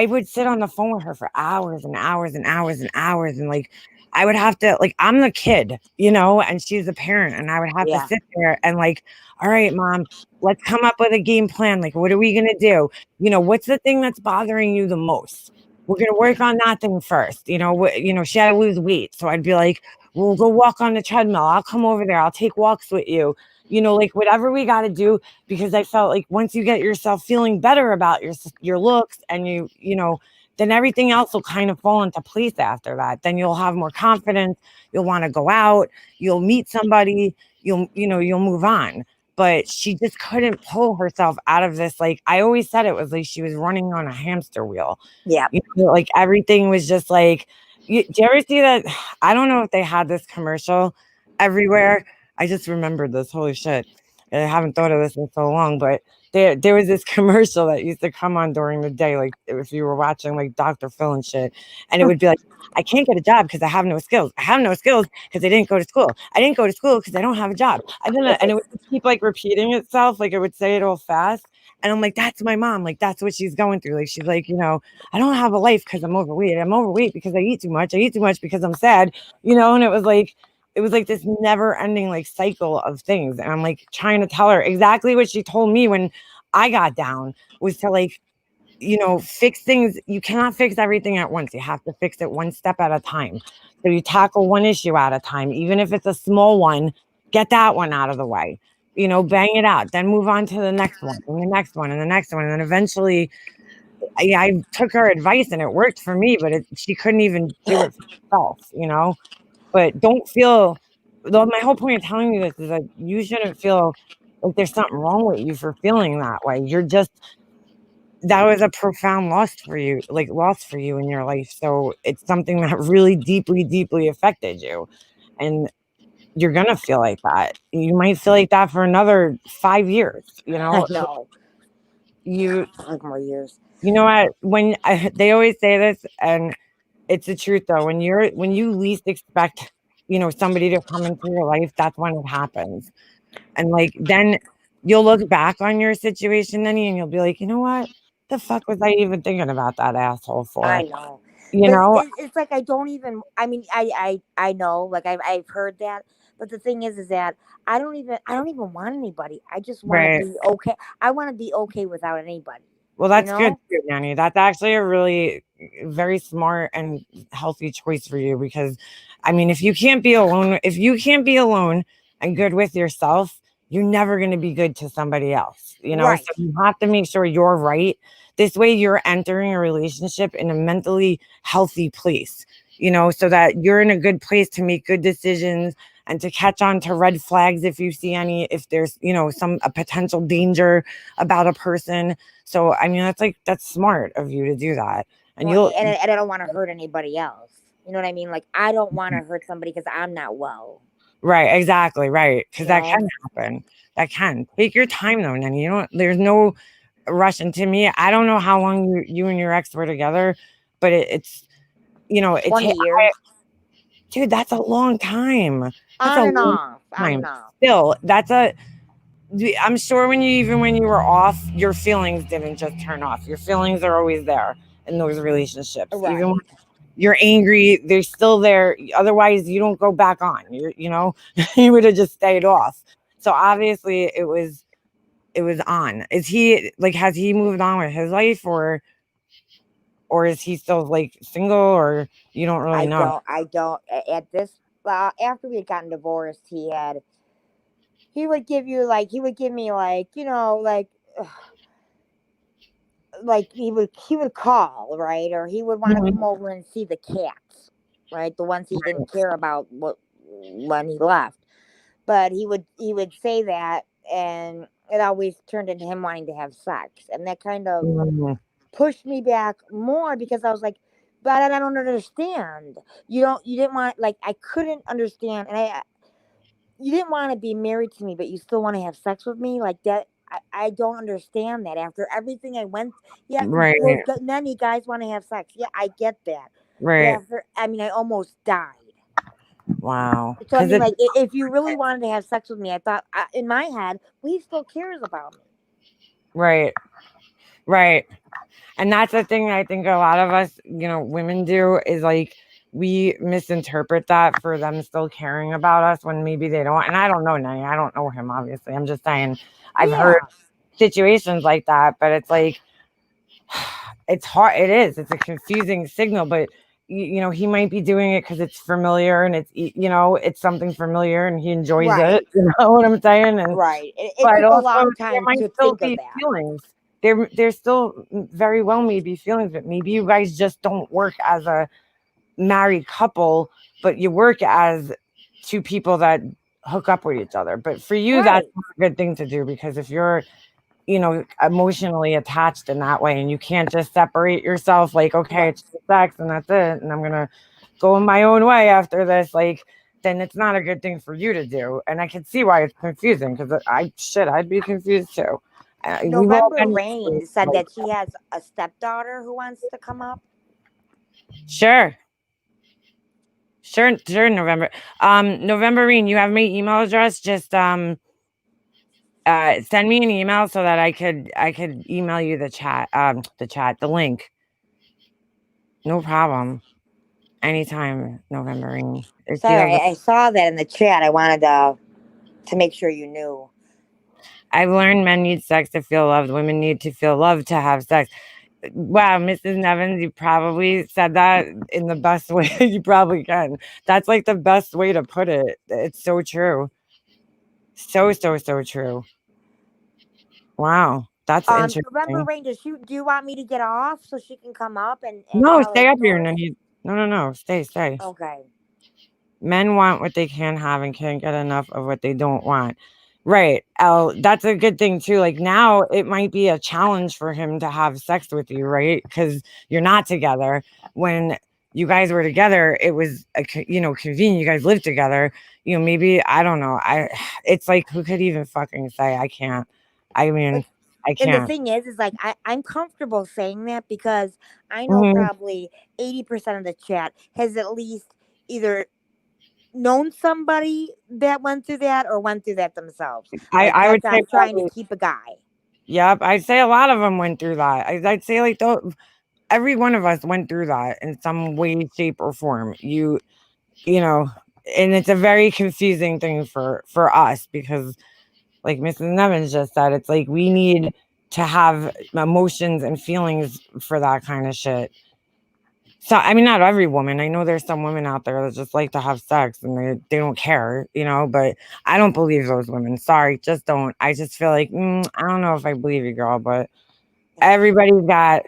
would sit on the phone with her for hours and hours and hours and hours. And like, I would have to, like, I'm the kid, you know, and she's the parent. And I would have to yeah, sit there and, like, all right, mom, let's come up with a game plan. Like, what are we going to do? You know, what's the thing that's bothering you the most? We're going to work on that thing first. You know, she had to lose weight. So I'd be like, we'll go walk on the treadmill. I'll come over there. I'll take walks with you. You know, like whatever we got to do because I felt like once you get yourself feeling better about your looks and you know, then everything else will kind of fall into place after that. Then you'll have more confidence, you'll want to go out, you'll meet somebody, you'll move on. But she just couldn't pull herself out of this. Like I always said, it was like she was running on a hamster wheel. yeah. You know, like everything was just like, do you ever see that? I don't know if they had this commercial everywhere. I just remembered this. Holy shit. I haven't thought of this in so long, but there was this commercial that used to come on during the day, like if you were watching like Dr. Phil and shit, and it would be like, I can't get a job because I have no skills. I have no skills because I didn't go to school. I didn't go to school because I don't have a job. I didn't, and it would just keep like repeating itself, like it would say it all fast. And I'm like, that's my mom. Like that's what she's going through. Like she's like, I don't have a life because I'm overweight. I'm overweight because I eat too much. I eat too much because I'm sad. And it was like this never ending like cycle of things. And I'm like trying to tell her exactly what she told me when I got down was to like, fix things. You cannot fix everything at once. You have to fix it one step at a time. So you tackle one issue at a time, even if it's a small one, get that one out of the way. Bang it out, then move on to the next one and the next one and the next one. And then eventually I took her advice and it worked for me, but she couldn't even do it for herself. But don't feel, though, my whole point of telling you this is that you shouldn't feel like there's something wrong with you for feeling that way. That was a profound loss for you in your life. So it's something that really deeply, deeply affected you. And you're going to feel like that. You might feel like that for another 5 years, I know. you, 5 more years. you know what, they always say this, and it's the truth though. When you least expect, somebody to come into your life, that's when it happens. And like then you'll look back on your situation, then, and you'll be like, you know what? The fuck was I even thinking about that asshole I for? know. You But know? it's like I don't even. I mean, I know. Like I've heard that. But the thing is that I don't even want anybody. I just want to Right. be okay. I want to be okay without anybody. Well, You that's good know? too, Nanny. That's actually a really very smart and healthy choice for you because, I mean, if you can't be alone and good with yourself, you're never going to be good to somebody else. So Right. you have to make sure you're right. This way, you're entering a relationship in a mentally healthy place, so that you're in a good place to make good decisions and to catch on to red flags if you see any, if there's, a potential danger about a person. So, I mean, that's smart of you to do that. And Well, you'll and I don't want to hurt anybody else. You know what I mean? Like I don't want to hurt somebody because I'm not well. right, exactly, right, because You that know? can happen. That can. Take your time though, and there's no rush. And to me, I don't know how long you and your ex were together, but it's 20 years. dude, that's a long time. That's a On and long off. On time. and off. Still, I'm sure when you were off, your feelings didn't just turn off. Your feelings are always there in those relationships. Even when Right. you're angry, they're still there. Otherwise, you don't go back on. You would have just stayed off. So obviously, it was on. Is he like? Has he moved on with his life, or is he still like single, or you don't really know? I don't. At this, after we had gotten divorced, he would give you like he would give me like like he would call, right, or he would want to Mhm. come over and see the cats, right, the ones he didn't care about when he left. But he would say that, and it always turned into him wanting to have sex, and that kind of Mhm. pushed me back more because I was like, but I don't understand. You didn't want, like, I couldn't understand, and you didn't want to be married to me, but you still want to have sex with me, like that. I don't understand that after everything I went. Yeah, Right, well, many guys want to have sex. Yeah, I get that. But right. after, I mean, I almost died. Wow. So I Because mean, it like, if you really wanted to have sex with me, I thought, in my head, well, he still cares about me. right, right. And that's the thing I think a lot of us, women do is like we misinterpret that for them still caring about us when maybe they don't. And I don't know, Nanny. I don't know him, obviously. I'm just saying I've heard Yeah, situations like that, but it's like it's hard. It is. It's a confusing signal, but he might be doing it because it's familiar and it's something familiar and he enjoys it. right, You know what I'm saying? And right. It but took a also, long there time might to still think of be that. feelings. There still very well may be feelings, but maybe you guys just don't work as a married couple, but you work as two people that hook up with each other. But for you, that's Right, not a good thing to do because if you're, emotionally attached in that way and you can't just separate yourself like, okay, right, it's just sex and that's it, and I'm gonna go in my own way after this, like then it's not a good thing for you to do. And I can see why it's confusing because I'd be confused too. We've all November been Rain said that she has a stepdaughter who wants to come up. sure. Sure, November. November Reen, you have my email address. Just send me an email so that I could email you the link. No problem. Anytime, November Reen. If you have Sorry, I saw that in the chat. I wanted to make sure you knew. I've learned men need sex to feel loved, women need to feel loved to have sex. Wow, Mrs. Nevins, you probably said that in the best way you probably can. That's like the best way to put it. It's so true. So true. Wow, that's November interesting. Rain, do you want me to get off so she can come up and No, tell her stay up here. story? No. Stay. Okay. Men want what they can have and can't get enough of what they don't want. Right. That's a good thing too. Like now it might be a challenge for him to have sex with you, right? Because you're not together. When you guys were together, it was convenient. You guys lived together. Maybe I don't know. It's like who could even fucking say I can't. I mean, But I and the can't. thing is like I'm comfortable saying that because I know Mhm. probably 80% of the chat has at least either known somebody that went through that or went through that themselves. Like I would that's say I'm trying to probably. keep a guy. Yep, I'd say a lot of them went through that. I'd say like every one of us went through that in some way, shape, or form. You know, and it's a very confusing thing for us because, like Mrs. Nevins just said, it's like we need to have emotions and feelings for that kind of shit. So I mean, not every woman. I know there's some women out there that just like to have sex and they don't care, but I don't believe those women. Sorry, just don't. I just feel like I don't know if I believe you, girl, but everybody's got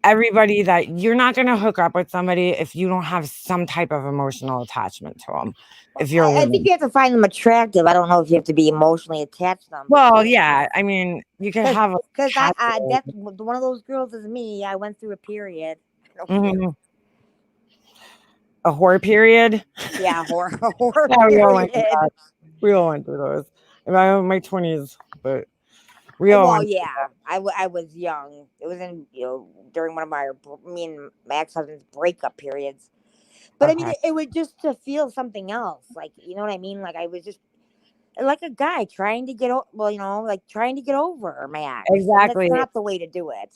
everybody that you're not going to hook up with somebody if you don't have some type of emotional attachment to them. If you're a I think woman. you have to find them attractive. I don't know if you have to be emotionally attached to them Well, because yeah. I mean, you could have a I casual. that's one of those girls is me. I went through a period. I don't care. Mhm. A whore period. Yeah, horror Yeah, we all went through period. that. We all went through those. In my 20s, but we all Well, went through yeah, I was young. It was in during one of me and my ex husband's breakup periods. But that. I mean, Okay. it was just to feel something else. Like you know what I mean? Like I was just like a guy trying to like trying to get over my ex, and that's Exactly. not the way to do it.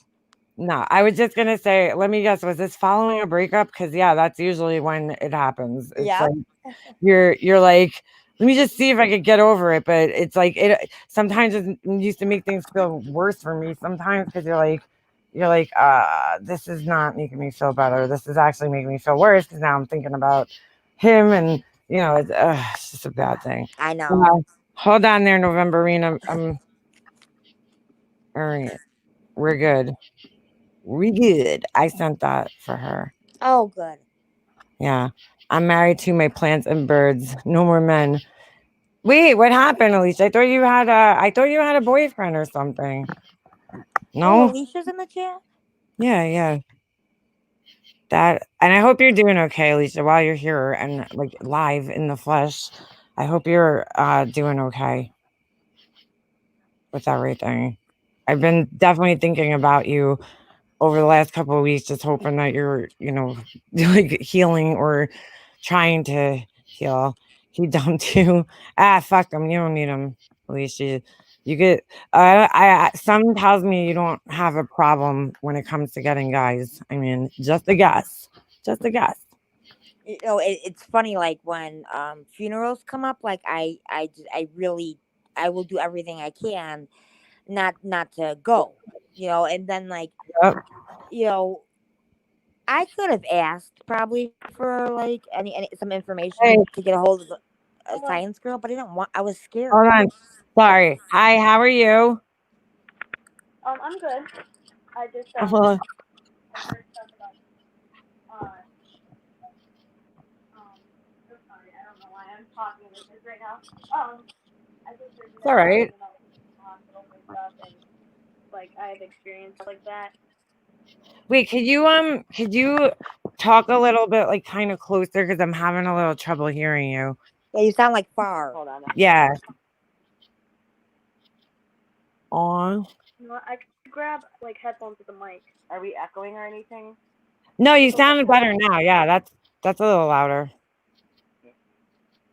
No, I was just gonna say, let me guess, was this following a breakup? Because yeah, that's usually when it happens. It's Yep. like you're like, let me just see if I could get over it. But it's like it sometimes it used to make things feel worse for me sometimes because you're like, this is not making me feel better. This is actually making me feel worse because now I'm thinking about him and it's just a bad thing. I know. Hold on there, Novemberine. I'm all right. We're good. We good. I sent that for her. Oh, good. Yeah. I'm married to my plants and birds. No more men. Wait, what happened, Alicia? I thought you had a boyfriend or something. Oh, No? Alicia's in the chat. Yeah. That and I hope you're doing okay, Alicia, while you're here and like live in the flesh. I hope you're doing okay with everything. I've been definitely thinking about you over the last couple of weeks, just hoping that you're, like healing or trying to heal. He dumped you. Fuck him. You don't need him. At least you get. Some tells me you don't have a problem when it comes to getting guys. I mean, just a guess. Just a guess. It's funny. Like when funerals come up, like I really I will do everything I can not to go. And then like Yep. you know I could have asked probably for like any some information Hey, to get a hold of a science girl, but I didn't want. I was hold scared. on. Sorry. Hi. How are you? I'm good. I just Uh, I heard stuff about um so sorry, I don't know why I'm talking like this right now. I just heard you it's guys all right. talking about hospitals and stuff and like I have experience like that. Wait, could you talk a little bit like kind of closer because I'm having a little trouble hearing you. Yeah, you sound like far. Hold on. Yeah. On. You know what? I could grab like headphones with the mic. Are we echoing or anything? No, you It's a little sound better now. Yeah, that's a little louder.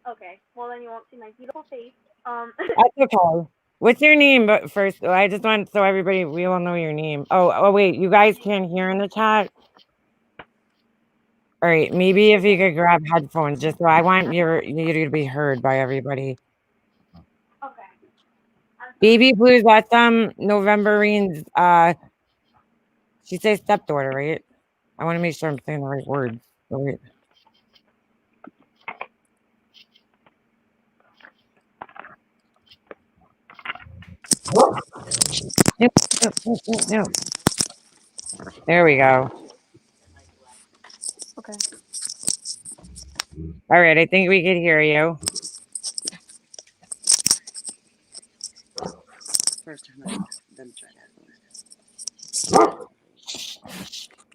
okay. Well, then you won't see my beautiful face. That's okay. What's your name? But first, I just want so everybody we all know your name. Oh wait, you guys can't hear in the chat. All right, maybe if you could grab headphones, just so I want you to be heard by everybody. Okay. I'm sorry. Baby Blues, that's Novemberine's she says stepdaughter, right? I want to make sure I'm saying the right words. Right. Yep, yep. There we go. Okay. All right, I think we could hear you. First turn on, then try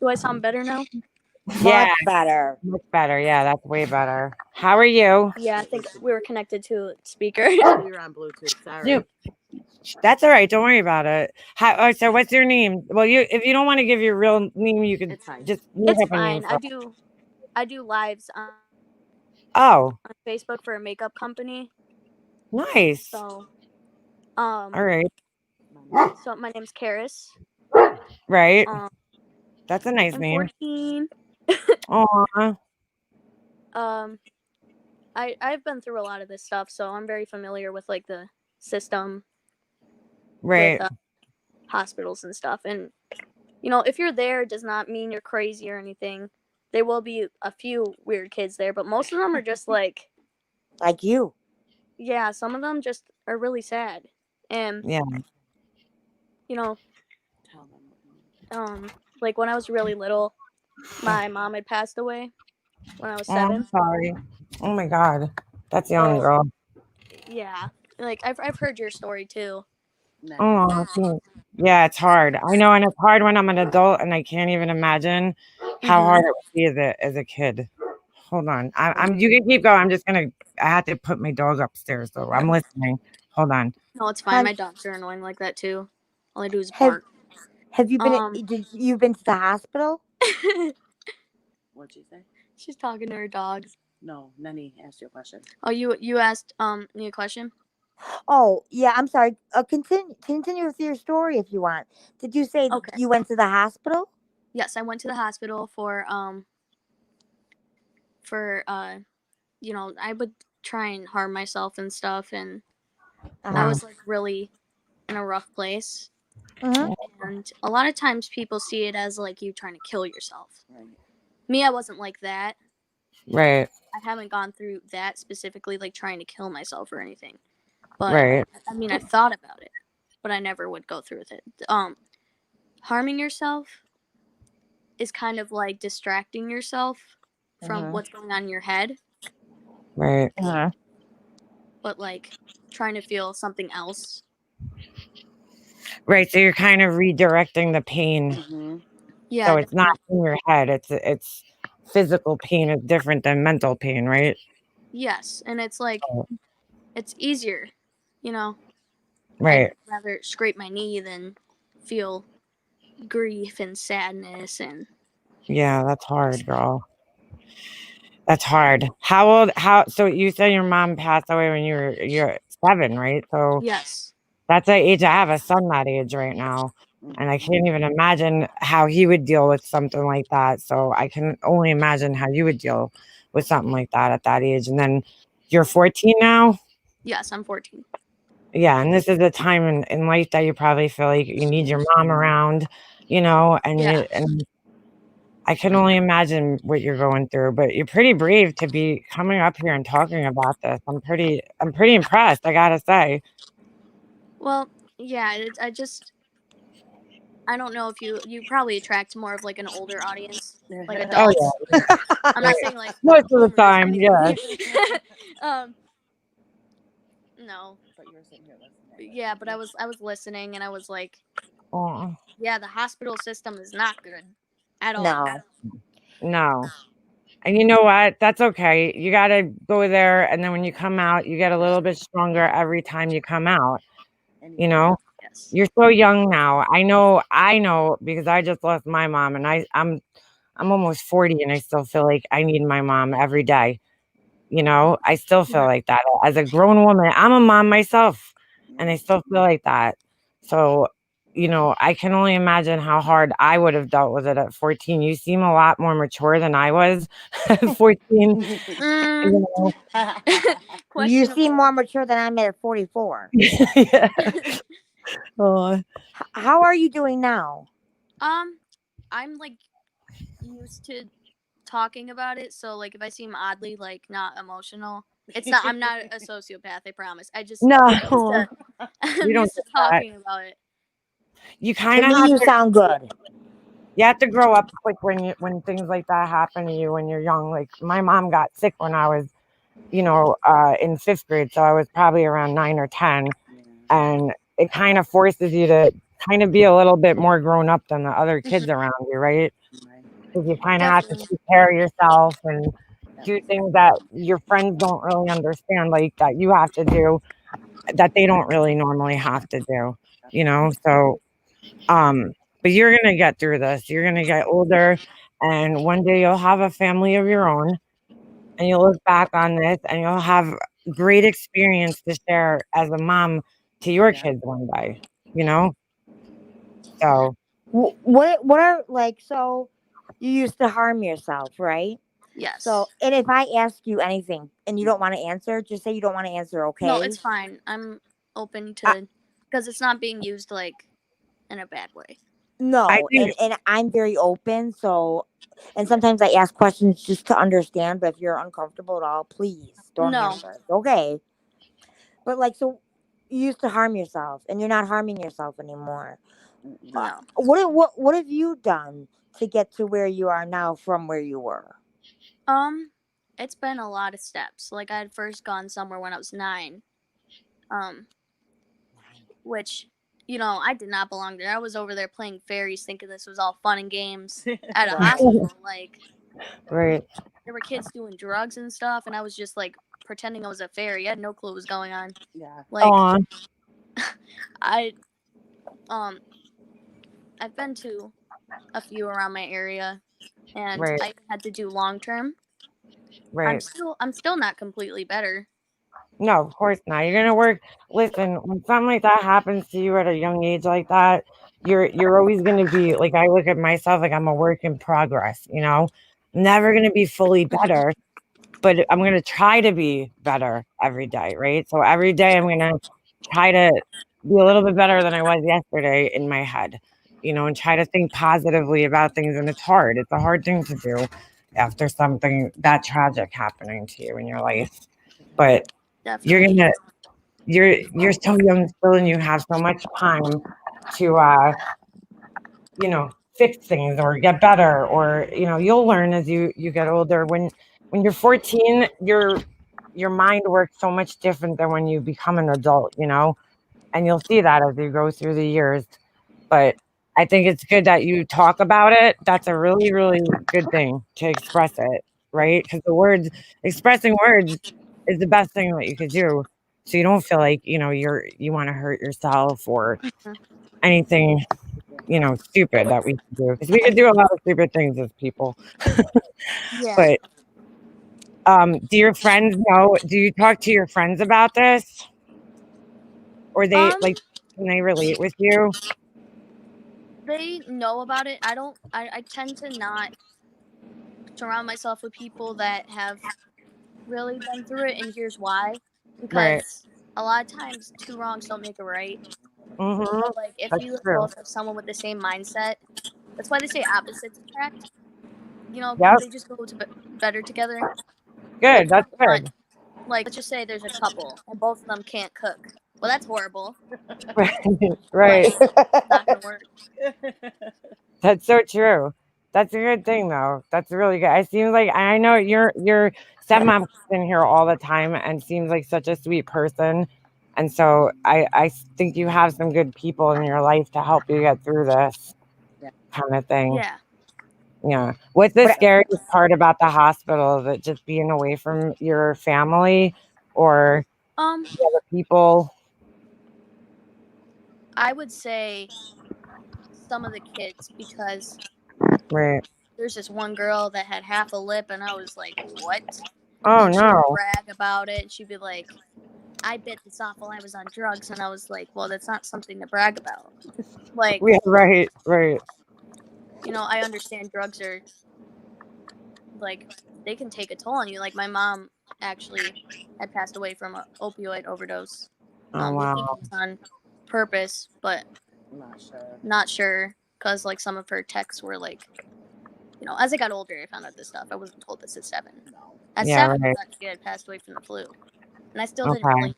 Do I sound better now? Yeah, Much better. much better. Yeah, that's way better. How are you? Yeah, I think we were connected to a speaker. that. We were on Bluetooth. Sorry. Yeah. That's all right. Don't worry about it. So what's your name? Well, if you don't want to give your real name, you could It's fine. just make It's up a name fine. for. I do lives on Oh, Facebook for a makeup company. nice. So All right, so my name's Karis. right. Um That's a nice I'm name. 14. Aw, Um I've been through a lot of this stuff, so I'm very familiar with like the system with right, hospitals and stuff. And you know, if you're there, it does not mean you're crazy or anything. There will be a few weird kids there, but most of them are just like, Like you. yeah, some of them just are really sad. And yeah. you know, Tell them. like when I was really little, my mom had passed away when I was Oh, I'm 7. sorry. Oh my God, that's young So girl. yeah, like I've heard your story too. Nice. Oh, yeah, it's hard. I know, and it's hard when I'm an adult, and I can't even imagine how Mm-hmm. hard it would be as a kid. Hold on, I'm. You can keep going. I'm just gonna. I had to put my dog upstairs, so I'm listening. Hold on. No, it's fine. Hun, My dogs are annoying like that too. All I do is have bark. have you been? Um, Did you've been to the hospital? What'd you say? she's talking to her dogs. No, Nenny asked you a question. Oh, you asked me a question. Oh yeah, I'm sorry. Continue with your story if you want. Did you say Okay. you went to the hospital? Yes, I went to the hospital for you know, I would try and harm myself and stuff, and I Uh Wow. was like really in a rough place. huh. And a lot of times people see it as like you trying to kill yourself. Right. Me, I wasn't like that. Right, I haven't gone through that specifically, like trying to kill myself or anything. But right, I mean, I thought about it, but I never would go through with it. Harming yourself is kind of like distracting yourself from Uh what's going on in your head, right, huh. but like trying to feel something else. right. So you're kind of redirecting the pain, Mm-hmm. Yeah, so it's not definitely. in your head. It's physical pain is different than mental pain, right? Yes, and it's like it's easier, you know. I'd Right. rather scrape my knee than feel grief and sadness and Yeah, that's hard, girl. That's hard. How old? How? So you said your mom passed away when you're 7, right? So yes. that's the age. I have a son that age right now, and I Mm-hmm. can't even imagine how he would deal with something like that. So I can only imagine how you would deal with something like that at that age. And then you're 14 now. Yes, I'm 14. Yeah, and this is a time in life that you probably feel like you need your mom around, and Yeah. I can only imagine what you're going through, but you're pretty brave to be coming up here and talking about this. I'm pretty impressed, I gotta say. Well, yeah, I don't know if you probably attract more of like an older audience, like Oh adults. yeah, I'm right. not saying like Most of the boomers or time, yeah. anything. um no. But you were sitting here listening. Yeah, but I was listening and I was like, Oh, yeah, the hospital system is not good at all. No. no. And you know what? That's okay. You gotta go there, and then when you come out, you get a little bit stronger every time you come out. And You know, Yes. You're so young now. I know because I just lost my mom and I'm almost 40 and I still feel like I need my mom every day. I still feel Yeah. like that as a grown woman. I'm a mom myself and I still feel like that. So, I can only imagine how hard I would have dealt with it at 14. You seem a lot more mature than I was at 14. Mm, You know? You seem questionable. more mature than I'm at 44. Yeah. Oh, How are you doing now? I'm like used to talking about it, so like if I seem oddly like not emotional, it's not. I'm not a sociopath. I promise. I'm used no, to. I'm we don't used to get that. talking about it. You To kind of me, have you to. sound good. You have to grow up quick when things like that happen to you when you're young. Like my mom got sick when I was, in fifth grade, so I was probably around 9 or 10, and it kind of forces you to kind of be a little bit more grown up than the other kids Mhm. around you, right? Right. Because you kind of have to Definitely. take care of yourself and Yep. do things that your friends don't really understand, like that you have to do that they don't really normally have to do, So, um, but you're gonna get through this. You're gonna get older, and one day you'll have a family of your own, and you'll look back on this, and you'll have great experience to share as a mom to your Yeah. kids one day. You know, so What are like so? You used to harm yourself, right? So, Yes. and if I ask you anything and you don't want to answer, just say you don't want to answer, No, okay? it's fine. I'm open I, to because it's not being used like in a bad way. I no, think and I'm very open. So, and sometimes I ask questions just to understand. But if you're uncomfortable at all, please don't No, answer. It's okay. But like, so you used to harm yourself, and you're not harming yourself anymore. Mm-mm. no. What have you done to get to where you are now from where you were? Um, it's been a lot of steps. Like I had first gone somewhere when I was 9. Um, which I did not belong there. I was over there playing fairies, thinking this was all fun and games at a Right. hospital. Like right. there were kids doing drugs and stuff, and I was just like pretending I was a fairy. I had no clue what was going on. Yeah. Like Oh, I um I've been to a few around my area, and right, I had to do long term. I'm right. still I'm still not completely better. No, of course not. You're gonna work. Listen, when something like that happens to you at a young age like that, you're always gonna be like I look at myself like I'm a work in progress. Never gonna be fully better, but I'm gonna try to be better every day, right? So every day I'm gonna try to be a little bit better than I was yesterday in my head, and try to think positively about things. And it's hard. It's a hard thing to do after something that tragic happening to you in your life, but you're Definitely. gonna you're so young still and you have so much time to fix things or get better or you'll learn as you get older. When you're 14, your mind works so much different than when you become an adult, and you'll see that as you go through the years. But I think it's good that you talk about it. That's a really, really good thing to express it, right? Because expressing words is the best thing that you could do. So you don't feel like, you want to hurt yourself or Mhm. anything, stupid that we could do. Because we could do a lot of stupid things as people. Yeah. But do your friends know? Do you talk to your friends about this? Or they Um, like, can they relate with you? they know about it. I don't. I tend to not surround myself with people that have really been through it, and here's why. Right. Because a lot of times, two wrongs don't make a right. Mm-hmm. So, like, if That's you true. both have someone with the same mindset, that's why they say opposites attract. Yep. They just go to better together. Like, Good. for That's one, good. like, let's just say there's a couple and both of them can't cook. Well, that's horrible. Right. Right. Like, not gonna work. That's so true. That's a good thing though. That's really good. It seems like I know your stepmom comes in here all the time and seems like such a sweet person. And so I think you have some good people in your life to help you get through this Yeah. kind of thing. Yeah. Yeah. What's the But scariest part about the hospital? Is it just being away from your family or Um, the other people? I would say some of the kids, because Right. there's this one girl that had half a lip, and I was like, what? Oh And she would no. brag about it. She'd be like, I bit this off while I was on drugs. And I was like, well, that's not something to brag about. Like, Yeah, right, right. I understand drugs are, like, they can take a toll on you. Like, my mom actually had passed away from an opioid overdose. Oh We think wow. it was on purpose, but I'm not sure. not sure, because, like, some of her texts were, like, as I got older, I found out this stuff. I wasn't told this at 7. No. At Yeah, 7, I right. thought she had passed away from the flu. And I still didn't Okay. really,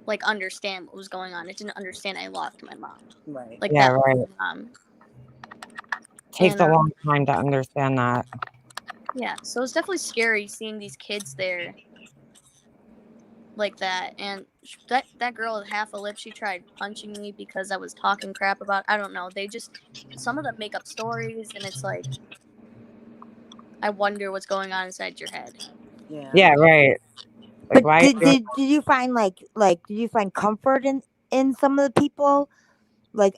like, understand what was going on. I didn't understand I lost my mom. Right. Like, Yeah, that right. was my mom. Takes And, a long time to understand that. yeah, so it's definitely scary seeing these kids there like that. And that girl with half a lip, she tried punching me because I was talking crap about, I don't know. Some of them make up stories, and it's like, I wonder what's going on inside your head. Yeah. Yeah, right. Like But why did you find did you find comfort in some of the people? Like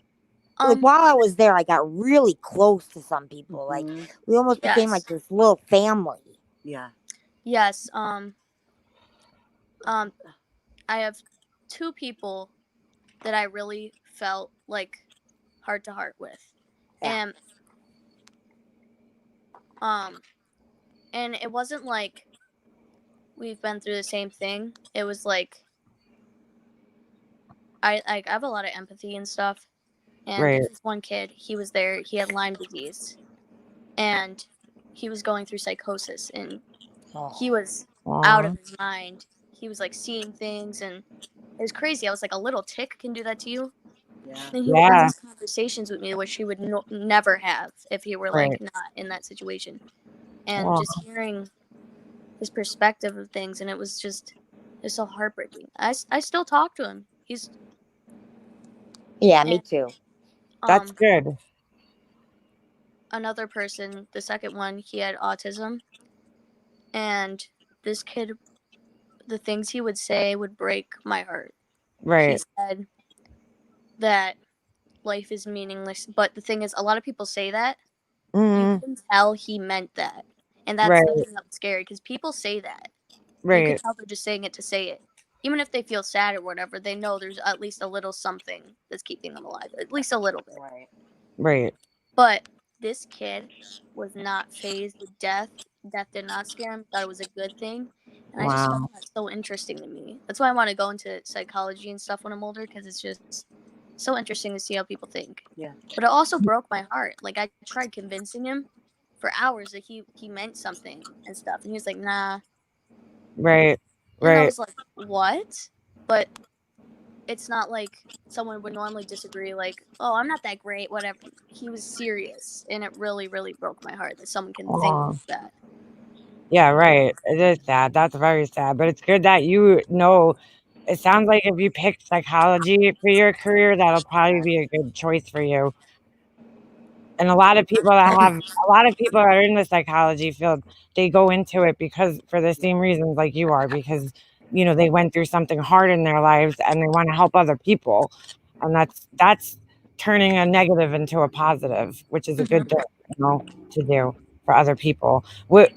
Um, while I was there, I got really close to some people. Like Mhm. we almost became like yes. this little family. Yeah. Yes. Um, I have 2 people that I really felt like heart to heart with. Yeah. And um and it wasn't like we've been through the same thing. It was like I have a lot of empathy and stuff. And right. there's this one kid, he was there, he had Lyme disease, and he was going through psychosis, and he Oh. was out Aw. of his mind. He was like seeing things, and it was crazy. I was like, a little tick can do that to you. Yeah. And he would have Yeah, these conversations with me, which he would never have if he were like right. not in that situation. And Aw. just hearing his perspective of things, and it's so heartbreaking. I still talk to him. Yeah, me And too. That's um good. another person, the second one, he had autism, and this kid, the things he would say would break my heart. He Right. said that life is meaningless, but the thing is, a lot of people say that. You Mm, can tell he meant that, and that's right, the thing that was scary, because people say that. You could right. tell they're just saying it to say it. Even if they feel sad or whatever, they know there's at least a little something that's keeping them alive, at least a little bit. Right. Right. But this kid was not phased with death. Death did not scare him. Thought it was a good thing, and I just found Wow. that so interesting to me. That's why I want to go into psychology and stuff when I'm older, because it's just so interesting to see how people think. Yeah. But it also broke my heart. Like, I tried convincing him for hours that he meant something and stuff, and he was like, nah. Right. And I Right. was like, what? But it's not like someone would normally disagree, like, oh, I'm not that great, whatever. He was serious, and it really, really broke my heart that someone can think Aw. like that. Yeah, right. It is sad. That's very sad. But it's good that you know. It sounds like if you picked psychology for your career, that'll probably be a good choice for you. And a lot of people that have a lot of people that are in the psychology field, they go into it because for the same reasons like you are, because they went through something hard in their lives and they want to help other people. And that's turning a negative into a positive, which is a good Hmm. thing, to do for other people. What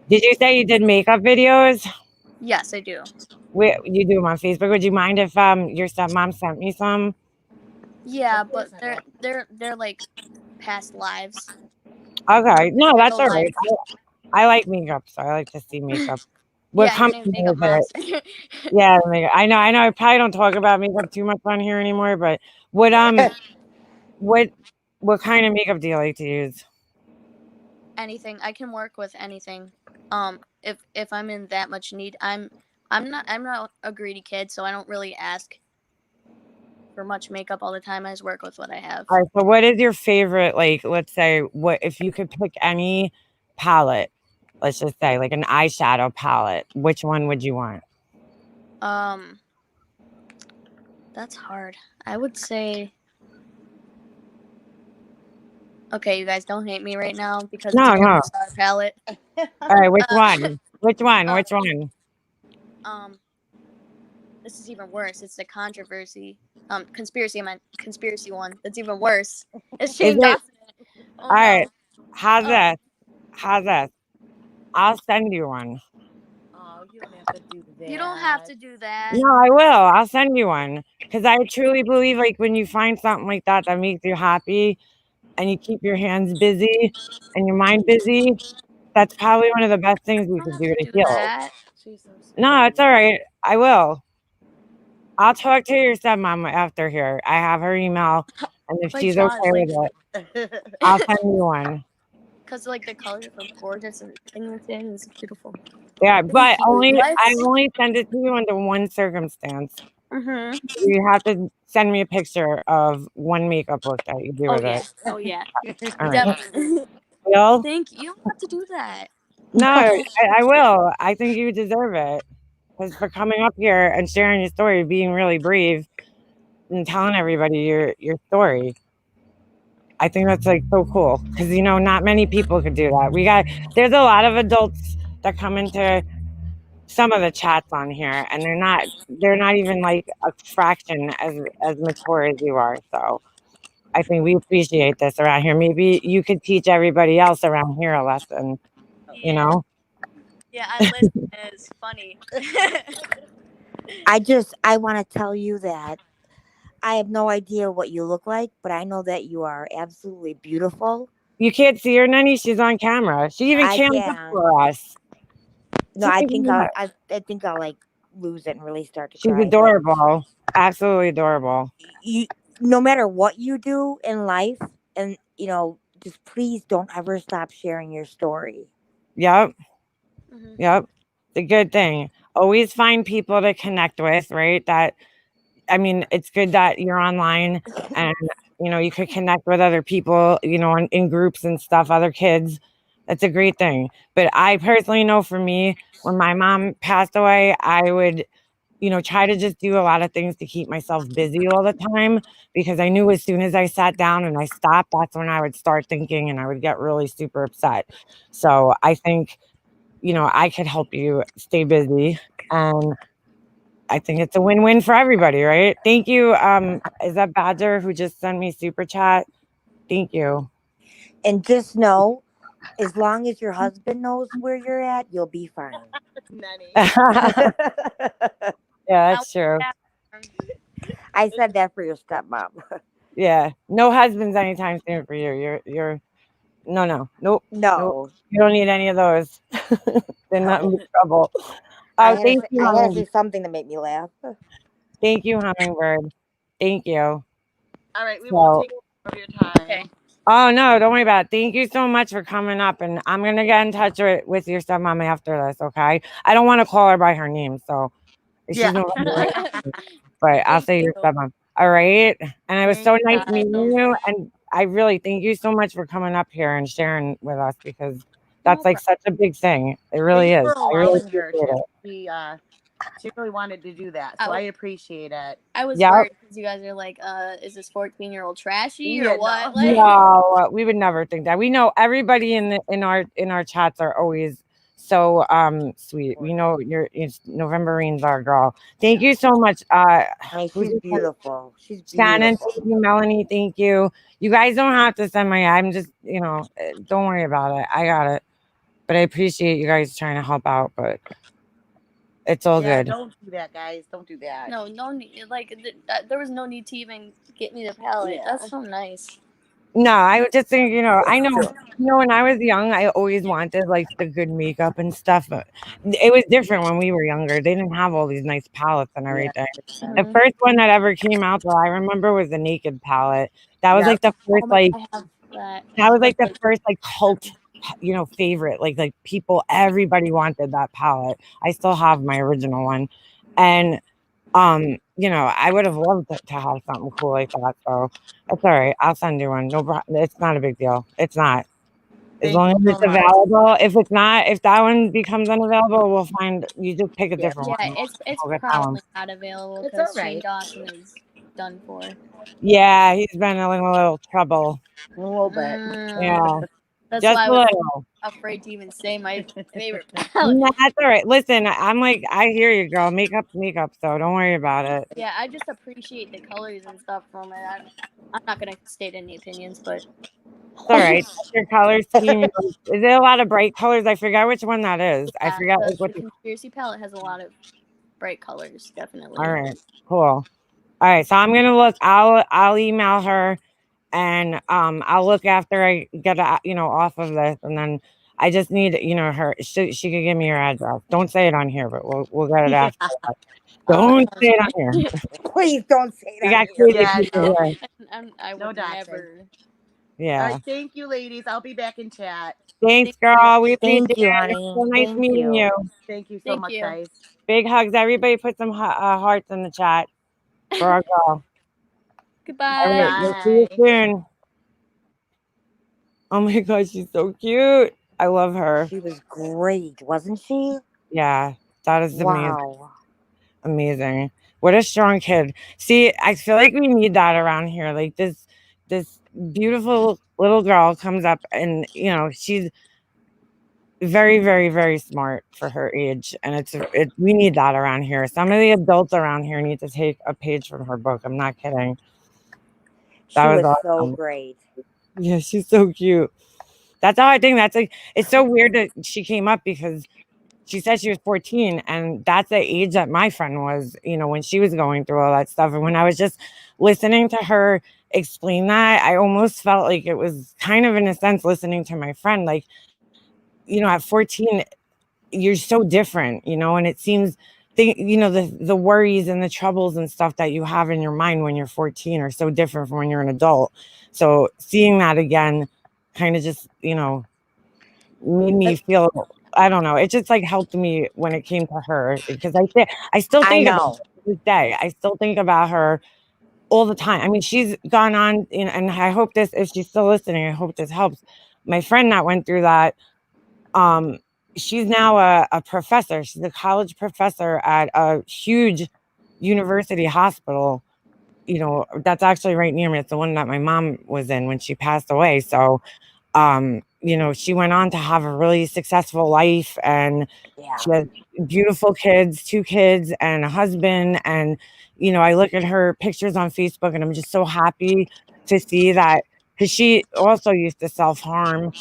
did you say you did makeup videos? Yes, I do. You do them on Facebook. Would you mind if your stepmom sent me some? Yeah, Of but course I they're will. they're like past lives. Okay. No, They're that's no all right. live. I like makeup, so I like to see makeup. What Yeah, your company name's Makeup is it? Monster. Yeah, makeup. I know. I probably don't talk about makeup too much on here anymore, but what what what kind of makeup do you like to use? Anything. I can work with anything. If I'm in that much need, I'm not a greedy kid, so I don't really ask for much makeup all the time. I just work with what I have. All right, so what is your favorite, like, let's say, what if you could pick any palette, let's just say, like an eyeshadow palette, which one would you want? Um, that's hard. I would say, okay, you guys don't hate me right now because it's a No, no. Golden Star palette. All right, which Uh, one? Which one? uh, Which one? um, this is even worse. It's the controversy, conspiracy. I meant conspiracy one. That's even worse. It's Is Shane it? Dawson. Oh All right. no. How's Oh, this? How's this? I'll send you one. Oh, you don't have to do that. you don't have to do that. No, I will. I'll send you one because I truly believe, like, when you find something like that makes you happy, and you keep your hands busy and your mind busy, that's probably one of the best things You we don't could have do to to do heal. that. She's so sweet. No, it's all right. I will. I'll talk to your stepmom after here. I have her email, and if Like she's Sean, okay with it, I'll send you one. because like the colors are gorgeous and everything is beautiful. Yeah, Thank but you. I Let's. only send it to you under one circumstance. Mhm. You have to send me a picture of one makeup look that you do Oh with yeah. it. Oh yeah. All right. Definitely. Deal? Thank you. You don't have to do that. No, I will. I think you deserve it. Because for coming up here and sharing your story, being really brave and telling everybody your story. I think that's like so cool. Because not many people could do that. There's a lot of adults that come into some of the chats on here, and they're not even like a fraction as mature as you are. So I think we appreciate this around here. Maybe you could teach everybody else around here a lesson, you Yeah. know? Yeah. I listen. It's funny. I want to tell you that I have no idea what you look like, but I know that you are absolutely beautiful. You can't see her, Nenny. She's on camera. She even I cammed up can. for us. No, Just even that. I think I'll like lose it and really start to She's cry. But adorable. Absolutely adorable. you, no matter what you do in life, and just please don't ever stop sharing your story. Yep. Mhm. Yep. The good thing. Always find people to connect with, right? It's good that you're online and you could connect with other people, in groups and stuff, other kids. That's a great thing. But I personally know for me, when my mom passed away, I would try to just do a lot of things to keep myself busy all the time because I knew as soon as I sat down and I stopped, that's when I would start thinking and I would get really super upset. So I think, I could help you stay busy, and I think it's a win-win for everybody, right? Thank you. Is that Badger who just sent me super chat? Thank you. And just know, as long as your husband knows where you're at, you'll be fine. Nanny. Yeah, I that's want true. that. I said that for your stepmom. Yeah. No husbands anytime soon for you. You're no. Nope. Nope. No, You don't need any of those. They're not in no. trouble. Oh, thank you, I had to say Hummingbird. something to make me laugh. Thank you, Hummingbird. Thank you. All right, we won't So, take more of your time. Okay. oh no, don't worry about it. Thank you so much for coming up, and I'm gonna get in touch with your stepmom after this. Okay, I don't want to call her by her name, so she's Yeah. no longer, but I'll Thank say you. your stepmom. All right, and it was Thank so nice Got you. it. meeting you, and I really thank you so much for coming up here and sharing with us because No that's like problem. such a big thing. It Thank really you is. for I really allowing her appreciate to. it. She really wanted to do that, so I, I appreciate it. I was Yep. worried because you guys are like, is this 14-year-old trashy Yeah, or what? no. Like, No, we would never think that. We know everybody in our chats are always so sweet. We know it's Novemberine's our girl. Thank you so much. I mean, Who she's just said- beautiful. She's Shannon, beautiful. thank you, Melanie, thank you. You guys don't have to send my I'm just, don't worry about it. I got it. But I appreciate you guys trying to help out, but it's all Yeah, good. don't do that, guys. Don't do that. no need. Like, there was no need to even get me the palette. Yeah. That's so nice. No, I would just think, I know, when I was young, I always wanted like the good makeup and stuff. But it was different when we were younger. They didn't have all these nice palettes and Yeah. everything. The Mhm. first one that ever came out that I remember was the Naked palette. That was Yeah. like the Oh first my, I have that. But like, cult, favorite. Like people, everybody wanted that palette. I still have my original one, and I would have loved to have something cool like that. So it's all right. I'll send you one. No problem. It's not a big deal. It's not. As Thank long you as so it's much. available. If it's not, if that one becomes unavailable, we'll find you just pick a Yeah. different yeah, one. it's We'll get that one. probably not available It's all because Shane right. Dawson is done for. Yeah, he's been in a little trouble. A little bit. Mm, Yeah. That's Just why I a was little. afraid to even say my favorite palette. No, that's all right. Listen, I'm like, I hear you, girl. Makeup's makeup, so don't worry about it. Yeah, I just appreciate the colors and stuff from it. I'm not gonna state any opinions, but It's all right. That's your color scheme. Is there a lot of bright colors? I forgot which one that is. I yeah, forgot the, like what. the conspiracy palette has a lot of bright colors, definitely. All right, cool. All right, so I'm gonna look. I'll email her, and I'll look after I get off of this, and then I just need her. She could give me her address. Don't say it on here, but we'll get it Yeah. after. Don't say it on here. Please don't say We that got here. crazy Yeah, people no. here. I No would doxing. never. All Yeah. right, thank you, ladies. I'll be back in chat. Thanks, Thank you. girl. We appreciate Thank you, it. It honey. was so nice Thank meeting you. you. Thank you so Thank much, you. guys. Big hugs. Everybody put some hearts in the chat for our girl. All right. Goodbye. We'll see you Bye. soon. Oh my gosh, she's so cute. I love her. She was great, wasn't she? Yeah, that is amazing. Wow. Amazing. What a strong kid. See, I feel like we need that around here. Like this beautiful little girl comes up and she's very, very, very smart for her age. And we need that around here. Some of the adults around here need to take a page from her book. I'm not kidding. That She was was so awesome. great. Yeah, she's so cute. That's how I think that's like it's so weird that she came up because she said she was 14 and that's the age that my friend was, when she was going through all that stuff. And when I was just listening to her explain that, I almost felt like it was kind of in a sense listening to my friend. Like, at 14, you're so different, and it seems the worries and the troubles and stuff that you have in your mind when you're 14 are so different from when you're an adult. So seeing that again kind of just, made me feel I don't know. It just like helped me when it came to her because I still I think about know. her to this day. I still think about her all the time. I mean, she's gone on, and I hope this if she's still listening, I hope this helps. My friend that went through that, um, she's now a professor. She's a college professor at a huge university hospital. That's actually right near me. It's the one that my mom was in when she passed away. So she went on to have a really successful life and Yeah. she has beautiful kids, 2 kids and a husband. And, I look at her pictures on Facebook and I'm just so happy to see that because she also used to self-harm.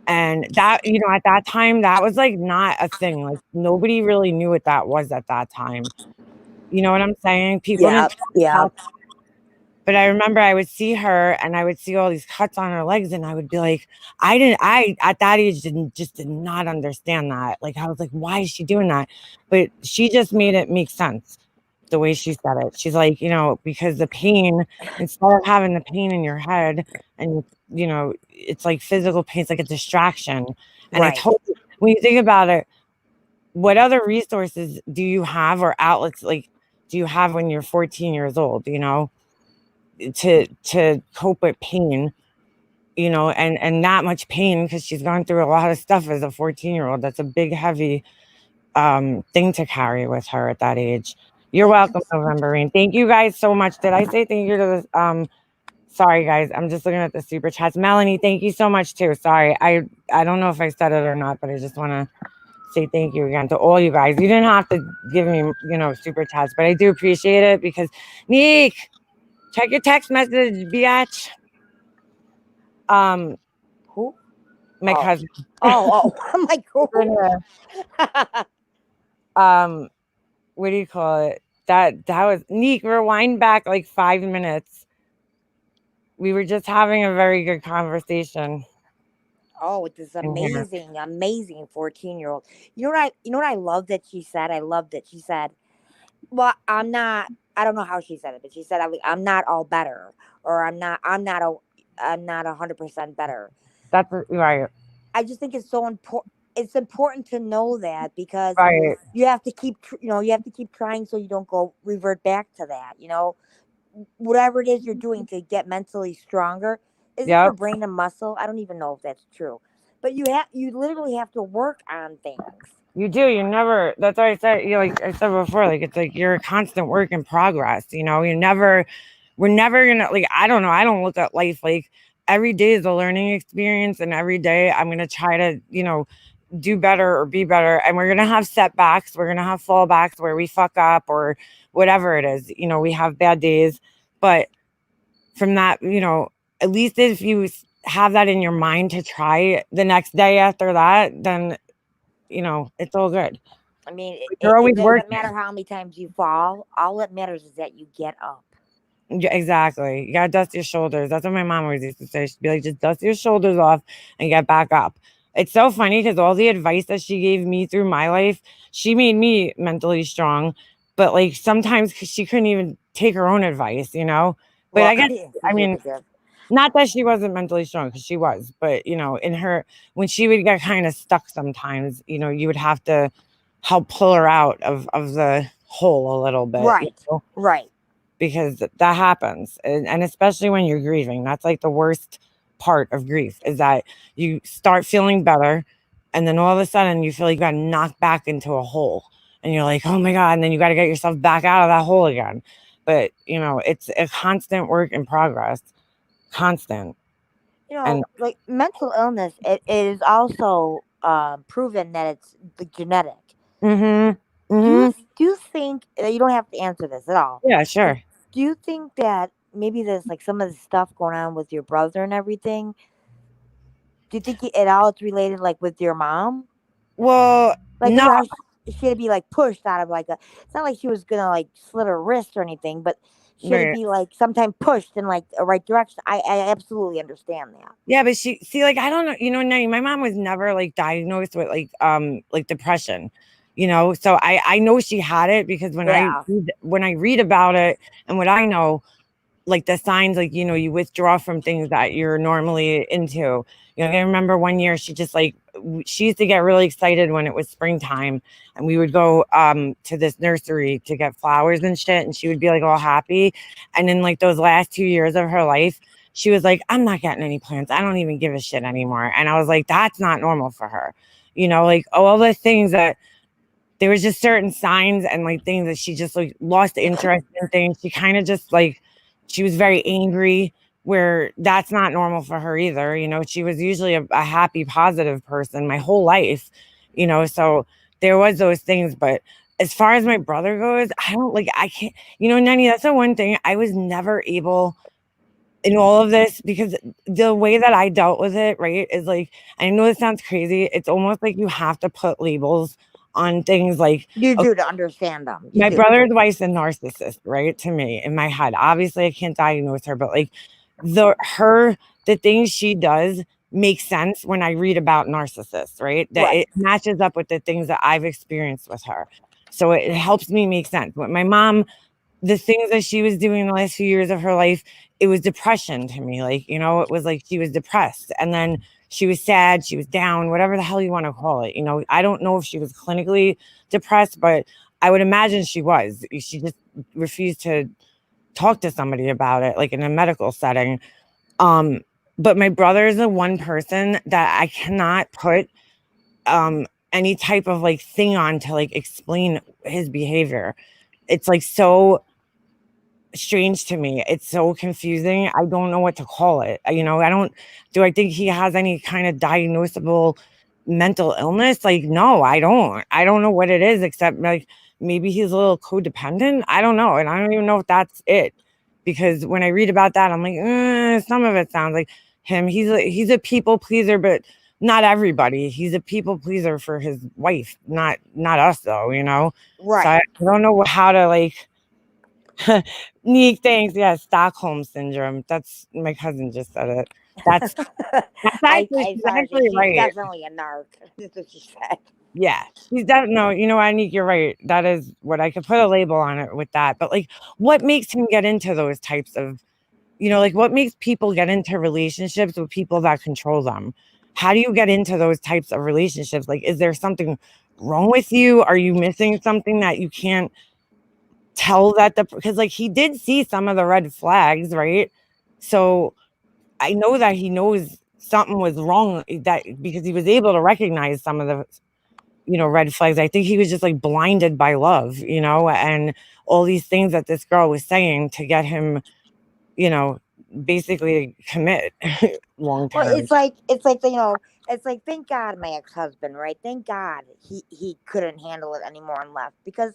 And that, at that time, that was like not a thing. Like nobody really knew what that was at that time. You know what I'm saying? People didn't Yep. Yep. but I remember I would see her and I would see all these cuts on her legs and I would be like, I at that age did not understand that. Like I was like, why is she doing that? But she just made it make sense the way she said it. She's like, because the pain, instead of having the pain in your head and it's like physical pain, it's like a distraction. And I Right. told you, when you think about it, what other resources do you have or outlets like do you have when you're 14 years old, to cope with pain, and that much pain because she's gone through a lot of stuff as a 14-year-old. That's a big, heavy thing to carry with her at that age. You're welcome, November Rain. Thank you guys so much. Did I say thank you to the sorry guys, I'm just looking at the super chats. Melanie, thank you so much too. Sorry, I don't know if I said it or not, but I just want to say thank you again to all you guys. You didn't have to give me, super chats, but I do appreciate it because Neek, check your text message, biatch. Who? My Oh. cousin. Oh. I'm like, who? What do you call it? That was Neek. Rewind back like 5 minutes. We were just having a very good conversation Oh, this in here. amazing 14-year-old. You know what I love that she said? I love that she said, well, I don't know how she said it, but she said I'm not all better or I'm not 100% better. That's right. I just think it's so important. It's important to know that because Right. you have to you have to keep trying so you don't go revert back to that. Whatever it is you're doing to get mentally stronger. Isn't your Yep. brain a muscle? I don't even know if that's true, but you literally have to work on things. You do. You never. That's why I said. Like I said before. Like it's like you're a constant work in progress. You never. We're never gonna like. I don't know. I don't look at life like every day is a learning experience, and every day I'm going to try to, do better or be better. And we're going to have setbacks. We're going to have fallbacks where we fuck up or whatever it is. We have bad days. But from that, at least if you have that in your mind to try the next day after that, then, it's all good. I mean, You're it always doesn't working. matter how many times you fall. All that matters is that you get up. Yeah, exactly. You gotta dust your shoulders. That's what my mom always used to say. She'd be like, just dust your shoulders off and get back up. It's so funny because all the advice that she gave me through my life, she made me mentally strong. But like sometimes she couldn't even take her own advice. But Well, I guess, she I really mean, did. not that she wasn't mentally strong because she was, but in her, when she would get kind of stuck sometimes, you would have to help pull her out of the hole a little bit. Right, right. Because that happens, and especially when you're grieving, that's like the worst part of grief, is that you start feeling better, and then all of a sudden you feel like you got knocked back into a hole, and you're like, oh my god, and then you got to get yourself back out of that hole again. But it's a constant work in progress, constant. And Like mental illness, it is also proven that it's the genetic. mm-hmm, Do you mm-hmm, do you think you don't have to answer this at all? yeah, But sure. do you think that maybe there's like some of the stuff going on with your brother and everything? Do you think it all it's related like with your mom? Well, Like no. remember how she had to be like pushed out of like a. It's not like she was gonna like slit her wrist or anything, but she had to Right. be like sometime pushed in like a right direction. I absolutely understand that. Yeah, but she see, like, I don't know, Nelly, my mom was never like diagnosed with like depression, so I know she had it because Yeah. when I read about it and what I know, like the signs, like, you withdraw from things that you're normally into. I remember one year she just like she used to get really excited when it was springtime, and we would go to this nursery to get flowers and shit, and she would be like all happy. And in like those last 2 years of her life, she was like, I'm not getting any plants. I don't even give a shit anymore. And I was like, that's not normal for her. Like all the things that there was just certain signs and like things that she just like lost interest in things. She kind of just like she was very angry, where that's not normal for her either. She was usually a happy, positive person my whole life, so there was those things. But as far as my brother goes, I can't, Nanny, that's the one thing I was never able in all of this, because the way that I dealt with it, right, is like, I know this sounds crazy. It's almost like you have to put labels on things like, You okay, do to understand them. You my do. brother's wife's a narcissist, right? To me, in my head. Obviously, I can't diagnose her, but like the things she does make sense when I read about narcissists, right? That Right. it matches up with the things that I've experienced with her. So it helps me make sense. With my mom, the things that she was doing the last few years of her life, it was depression to me. Like, it was like she was depressed, and then she was sad, she was down, whatever the hell you want to call it. I don't know if she was clinically depressed, but I would imagine she was. She just refused to talk to somebody about it, like in a medical setting. Um, but my brother is the one person that I cannot put any type of like thing on to like explain his behavior. It's like so strange to me. It's so confusing. I don't know what to call it. I don't do I think he has any kind of diagnosable mental illness? Like, no, I don't. I don't know what it is, except like maybe he's a little codependent. I don't know. And I don't even know if that's it. Because when I read about that, I'm like, some of it sounds like him. He's a people pleaser, but not everybody. He's a people pleaser for his wife, not us though. So I Right. don't know how to like neat things. Yeah, Stockholm syndrome. That's my cousin just said it. That's that's actually I she's saw her say actually she's right. definitely a narc. That's what she said. Yeah, she's definitely no. Anique, you're right. That is what I could put a label on it with that. But like, what makes him get into those types of, like what makes people get into relationships with people that control them? How do you get into those types of relationships? Like, is there something wrong with you? Are you missing something that you can't tell that because like he did see some of the red flags, right? So I know that he knows something was wrong, that because he was able to recognize some of the red flags. I think he was just like blinded by love, and all these things that this girl was saying to get him, you know basically commit long Well, term. it's like it's like thank God my ex husband, right? Thank God he couldn't handle it anymore and left because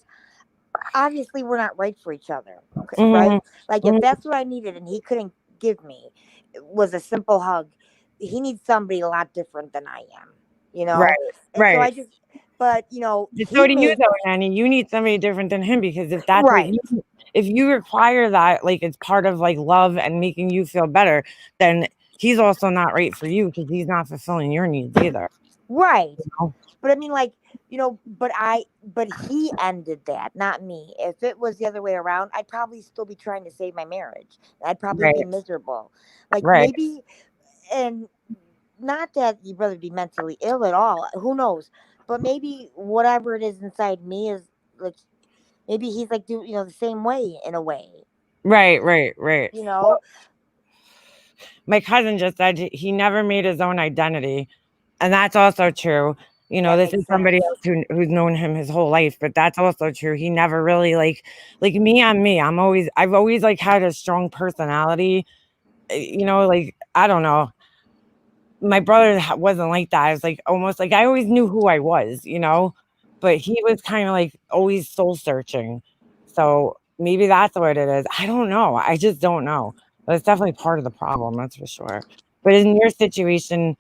obviously we're not right for each other, okay, Hmm. right? Like if that's what I needed and he couldn't give me was a simple hug, he needs somebody a lot different than I am, you Right, know. And so right. I just, but So he do you made though, Nanny. You need somebody different than him because if that's what right, you if you require that, like it's part of like love and making you feel better, then he's also not right for you because he's not fulfilling your needs either. right. You know? But I mean, like, but he ended that, not me. If it was the other way around, I'd probably still be trying to save my marriage. I'd probably be Right, miserable. Like right, maybe, and not that you'd rather be mentally ill at all. Who knows? But maybe whatever it is inside me is like, maybe he's like, the same way in a way, right, right, right. you know? My cousin just said he never made his own identity, and that's also true. That This makes is somebody sense. else who's known him his whole life, but that's also true. He never really like me. I'm me. I've always like had a strong personality. Like I don't know. My brother wasn't like that. I was like almost like I always knew who I was, but he was kind of like always soul searching. So maybe that's what it is. I don't know. I just don't know. But it's definitely part of the problem, that's for sure. But in your situation,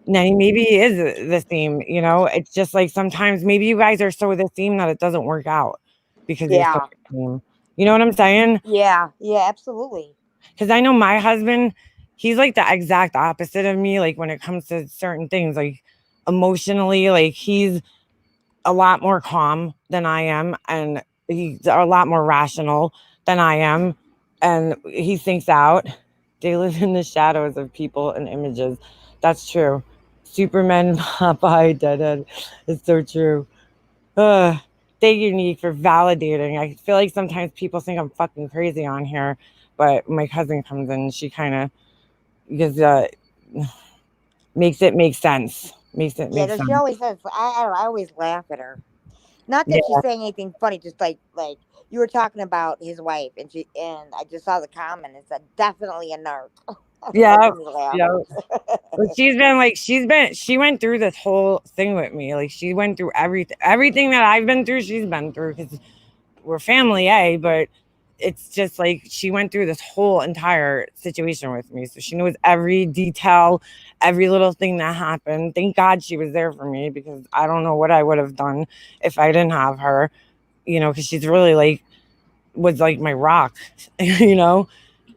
Nenny, maybe it is the theme. It's just like sometimes maybe you guys are so the theme that it doesn't work out because you're so Yeah. the theme. You know what I'm saying? Yeah. Yeah, absolutely. Because I know my husband, he's like the exact opposite of me. Like when it comes to certain things, like emotionally, like he's a lot more calm than I am, and he's a lot more rational than I am, and he thinks out. They live in the shadows of people and images. That's true. Superman, Popeye, Deadhead. It's so true. Ugh. Thank you, Nick, for validating. I feel like sometimes people think I'm fucking crazy on here, but my cousin comes in, she kind of because makes it make sense. Makes it Yeah, make no, she sense. always says. I don't know. I always laugh at her. Not that Yeah, she's saying anything funny, just like you were talking about his wife, and I just saw the comment. It said definitely a narc. That yeah, made me laugh. yeah. But she went through this whole thing with me. Like she went through everything that I've been through. She's been through because we're family, but it's just like she went through this whole entire situation with me. So she knows every detail, every little thing that happened. Thank God she was there for me because I don't know what I would have done if I didn't have her, because she's really like, was like my rock, you know?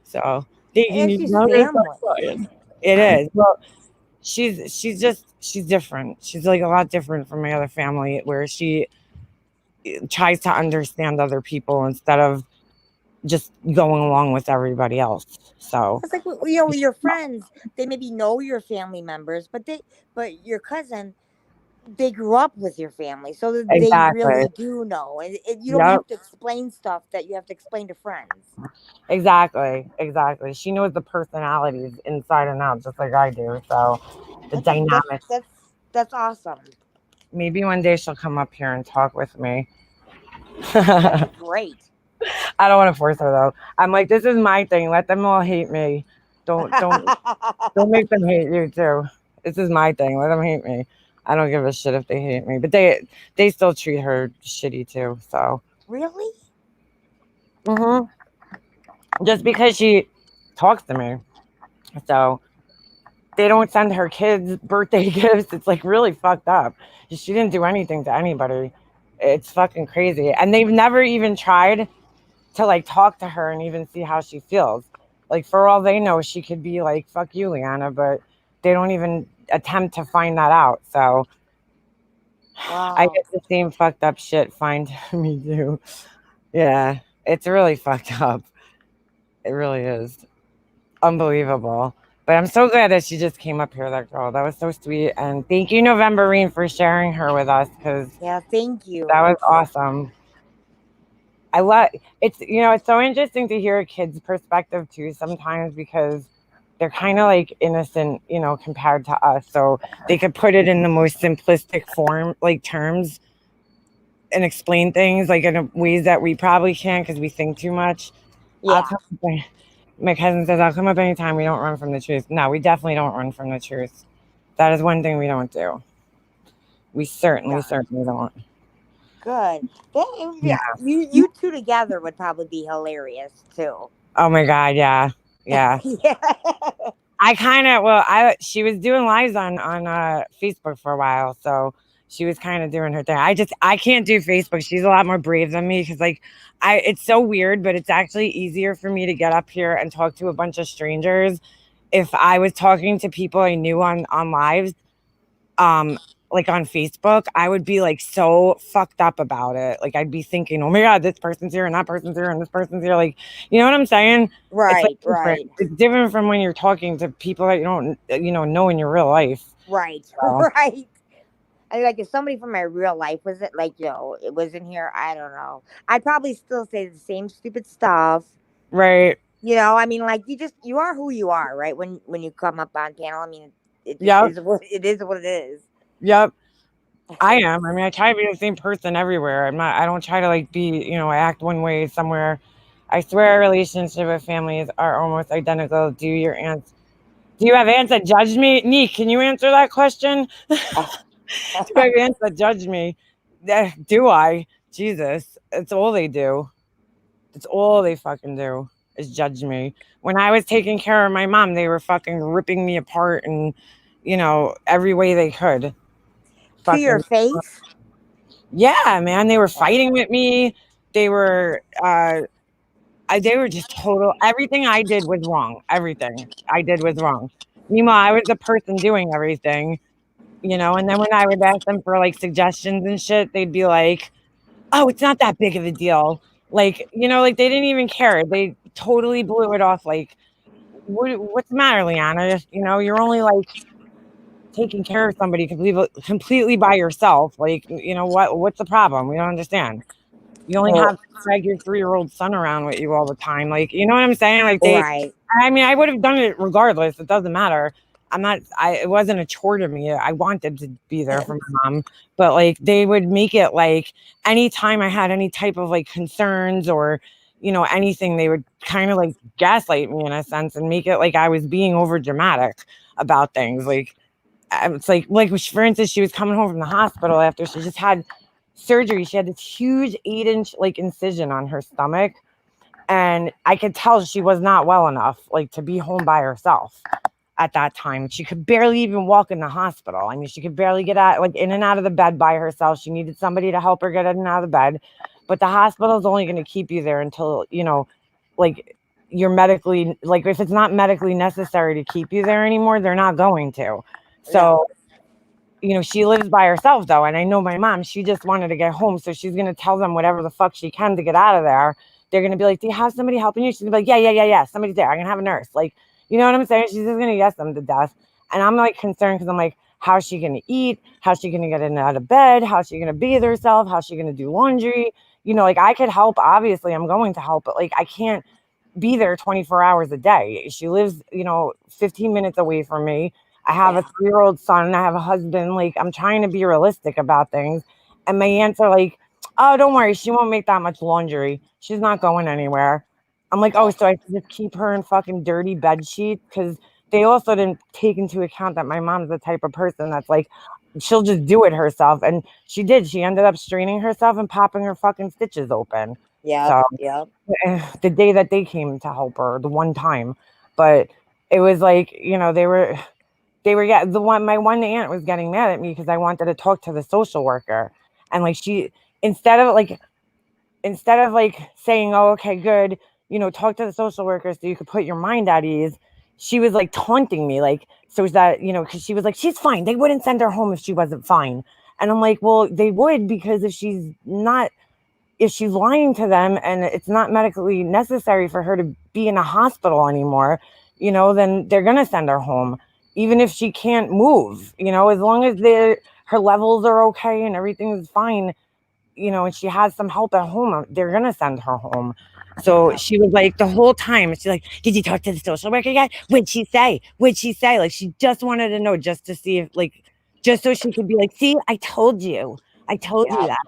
So thinking And you she's know there's so family. quiet. It is. Well, she's different. She's like a lot different from my other family where she tries to understand other people instead of just going along with everybody else. So It's like with your friends, they maybe know your family members, but your cousin, they grew up with your family, so they exactly. really do know, and you don't Yep. have to explain stuff that you have to explain to friends. Exactly. Exactly. She knows the personalities inside and out just like I do. So the That's a, that's dynamics. that's that's awesome. Maybe one day she'll come up here and talk with me. That'd be I great. don't want to force her though. I'm like, this is my thing. Let them all hate me. Don't don't don't make them hate you too. This is my thing. Let them hate me. I don't give a shit if they hate me, but they still treat her shitty too. So Really? mhm. Just because she talks to me, so they don't send her kids birthday gifts. It's like really fucked up. She didn't do anything to anybody. It's fucking crazy, and they've never even tried to like talk to her and even see how she feels. Like for all they know, she could be like, "Fuck you, Leanna," but they don't even attempt to find that out. So I Wow. get the same fucked up shit find me too. Yeah, it's really fucked up. It really is unbelievable. But I'm so glad that she just came up here, that girl. That was so sweet. And thank you, Novemberine, for sharing her with us because Yeah, thank that you. was awesome. I love it's so interesting to hear a kid's perspective too sometimes because they're kind of like innocent, compared to us. So they could put it in the most simplistic form, like terms, and explain things like in ways that we probably can't because we think too much. I'll Yeah. tell you. My cousin says, I'll come up anytime. We don't run from the truth. No, we definitely don't run from the truth. That is one thing we don't do. We Done. certainly don't. Good. That, it would Yeah. you two together would probably be hilarious too. Oh my God. Yeah. Yeah. Yeah. I kind of, well, she was doing lives on Facebook for a while. So she was kind of doing her thing. I can't do Facebook. She's a lot more brave than me because, like, it's so weird, but it's actually easier for me to get up here and talk to a bunch of strangers if I was talking to people I knew on lives, um, like on Facebook, I would be like so fucked up about it. Like I'd be thinking, oh my God, this person's here and that person's here and this person's here. Like, you know what I'm saying? It's like Right. different. Right. It's different from when you're talking to people that you don't, know in your real life. Right. So, Right. I mean, like if somebody from my real life was it like it was in here, I don't know. I'd probably still say the same stupid stuff. right. I mean, like you are who you are, right? When you come up on panel, I mean, it just Yep. is what it is. What it is. Yep. I am. I mean, I try to be the same person everywhere. I don't try to like be, I act one way somewhere. I swear relationship with families are almost identical. Do you have aunts that judge me? Neek, can you answer that question? Do I have aunts that judge me? Do I? Jesus. It's all they do. It's all they fucking do is judge me. When I was taking care of my mom, they were fucking ripping me apart and, every way they could. To your Fucking, face. yeah, man. They were Yeah. fighting with me. They were, they were just total. Everything I did was wrong. Everything I did was wrong. Meanwhile, I was the person doing everything. And then when I would ask them for like suggestions and shit, they'd be like, "Oh, it's not that big of a deal." Like, like they didn't even care. They totally blew it off. Like, what's the matter, Liana? You're only like taking care of somebody completely by yourself. Like, what's the problem? We don't understand. You only Well, have to drag your 3-year-old son around with you all the time. Like, you know what I'm saying? Like right. I mean, I would have done it regardless. It doesn't matter. It wasn't a chore to me. I wanted to be there for my mom, but like they would make it like anytime I had any type of like concerns or, anything, they would kind of like gaslight me in a sense and make it like I was being over dramatic about things. Like, it's like for instance, she was coming home from the hospital after she just had surgery. She had this huge 8-inch like incision on her stomach, and I could tell she was not well enough like to be home by herself at that time. She could barely even walk in the hospital. I mean, she could barely get out, like in and out of the bed by herself. She needed somebody to help her get in and out of the bed. But the hospital is only going to keep you there until, like you're medically, like if it's not medically necessary to keep you there anymore, they're not going to. Yeah. So, she lives by herself though. And I know my mom, she just wanted to get home. So she's going to tell them whatever the fuck she can to get out of there. They're going to be like, do you have somebody helping you? She's going to be like, yeah. Somebody's there. I'm going to have a nurse. Like, you know what I'm saying? She's just going to yes them to death. And I'm like concerned because I'm like, how's she going to eat? How's she going to get in and out of bed? How's she going to bathe herself? How's she going to do laundry? Like I could help. Obviously, I'm going to help, but like I can't be there 24 hours a day. She lives, 15 minutes away from me. I have a Yeah. 3-year-old son. I have a husband. Like, I'm trying to be realistic about things. And my aunts are like, oh, don't worry. She won't make that much laundry. She's not going anywhere. I'm like, oh, so I should just keep her in fucking dirty bed sheets? Because they also didn't take into account that my mom's the type of person that's like, she'll just do it herself. And she did. She ended up straining herself and popping her fucking stitches open. Yep. So Yep. the day that they came to help her, the one time. But it was like, they were yeah, the one my one aunt was getting mad at me because I wanted to talk to the social worker. And like she instead of like saying, oh, okay, good, talk to the social worker so you could put your mind at ease, she was like taunting me, like, so is that, because she was like, she's fine. They wouldn't send her home if she wasn't fine. And I'm like, well, they would, because if she's lying to them and it's not medically necessary for her to be in a hospital anymore, then they're going to send her home, even if she can't move, as long as her levels are okay and everything is fine, and she has some help at home, they're going to send her home. So Yep. she was like, the whole time, she's like, did you talk to the social worker yet? What'd she say? What'd she say? Like, she just wanted to know just to see if, like, just so she could be like, see, I told you. I told you Yep. that.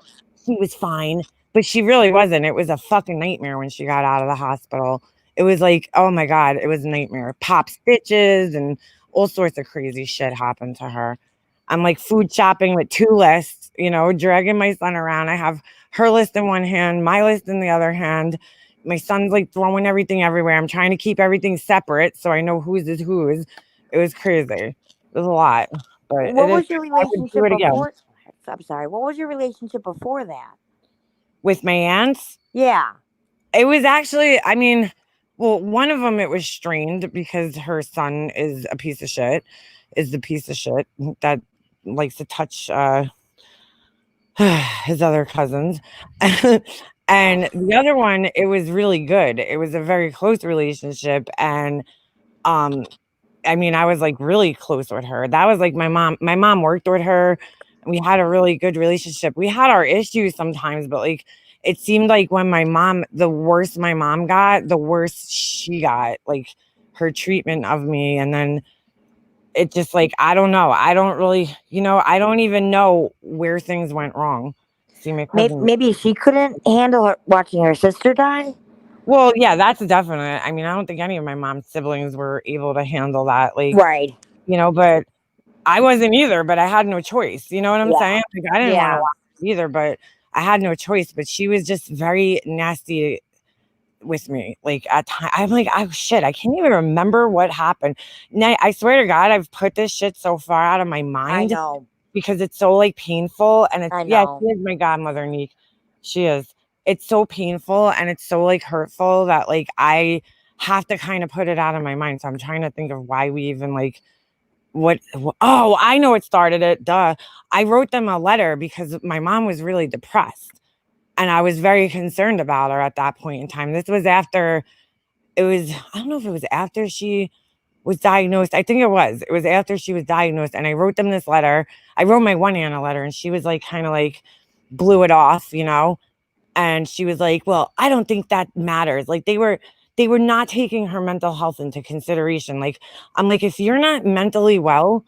She was fine. But she really wasn't. It was a fucking nightmare when she got out of the hospital. It was like, oh my God, it was a nightmare. Pop stitches and all sorts of crazy shit happened to her. I'm like food shopping with two lists, dragging my son around. I have her list in one hand, my list in the other hand. My son's like throwing everything everywhere. I'm trying to keep everything separate so I know whose is whose. It was crazy. It was a lot, but What it is. was your I would do relationship it again before? I'm sorry. What was your relationship before that? with my aunts. Yeah. It was actually, I mean, well, one of them it was strained because her son is a piece of shit, is the piece of shit that likes to touch his other cousins. And the other one, it was really good. It was a very close relationship. And um, I mean, I was like really close with her. That was like my mom. My mom worked with her. And we had a really good relationship. We had our issues sometimes, but like it seemed like when the worse my mom got, the worse she got. Like her treatment of me, and then it just like I don't know. I don't really, I don't even know where things went wrong. See my cousin. Maybe she couldn't handle watching her sister die. Well, yeah, that's definite. I mean, I don't think any of my mom's siblings were able to handle that. Like, Right. but I wasn't either, but I had no choice. You know what I'm Yeah. saying? Like, I didn't want to Yeah. watch it either, but I had no choice. But she was just very nasty with me. Like at time, I'm like, oh shit, I can't even remember what happened. Now, I swear to God, I've put this shit so far out of my I mind know. because it's so like painful. And it's I yeah, know. she is my godmother, Neek. She is. It's so painful and it's so like hurtful that like I have to kind of put it out of my mind. So I'm trying to think of why we even like oh, I know what started it. Duh. I wrote them a letter because my mom was really depressed and I was very concerned about her at that point in time. This was after I don't know if it was after she was diagnosed. I think it was. It was after she was diagnosed. And I wrote them this letter. I wrote my one aunt a letter and she was like kind of like blew it off, and she was like, well, I don't think that matters. Like they were not taking her mental health into consideration. Like I'm like, if you're not mentally well,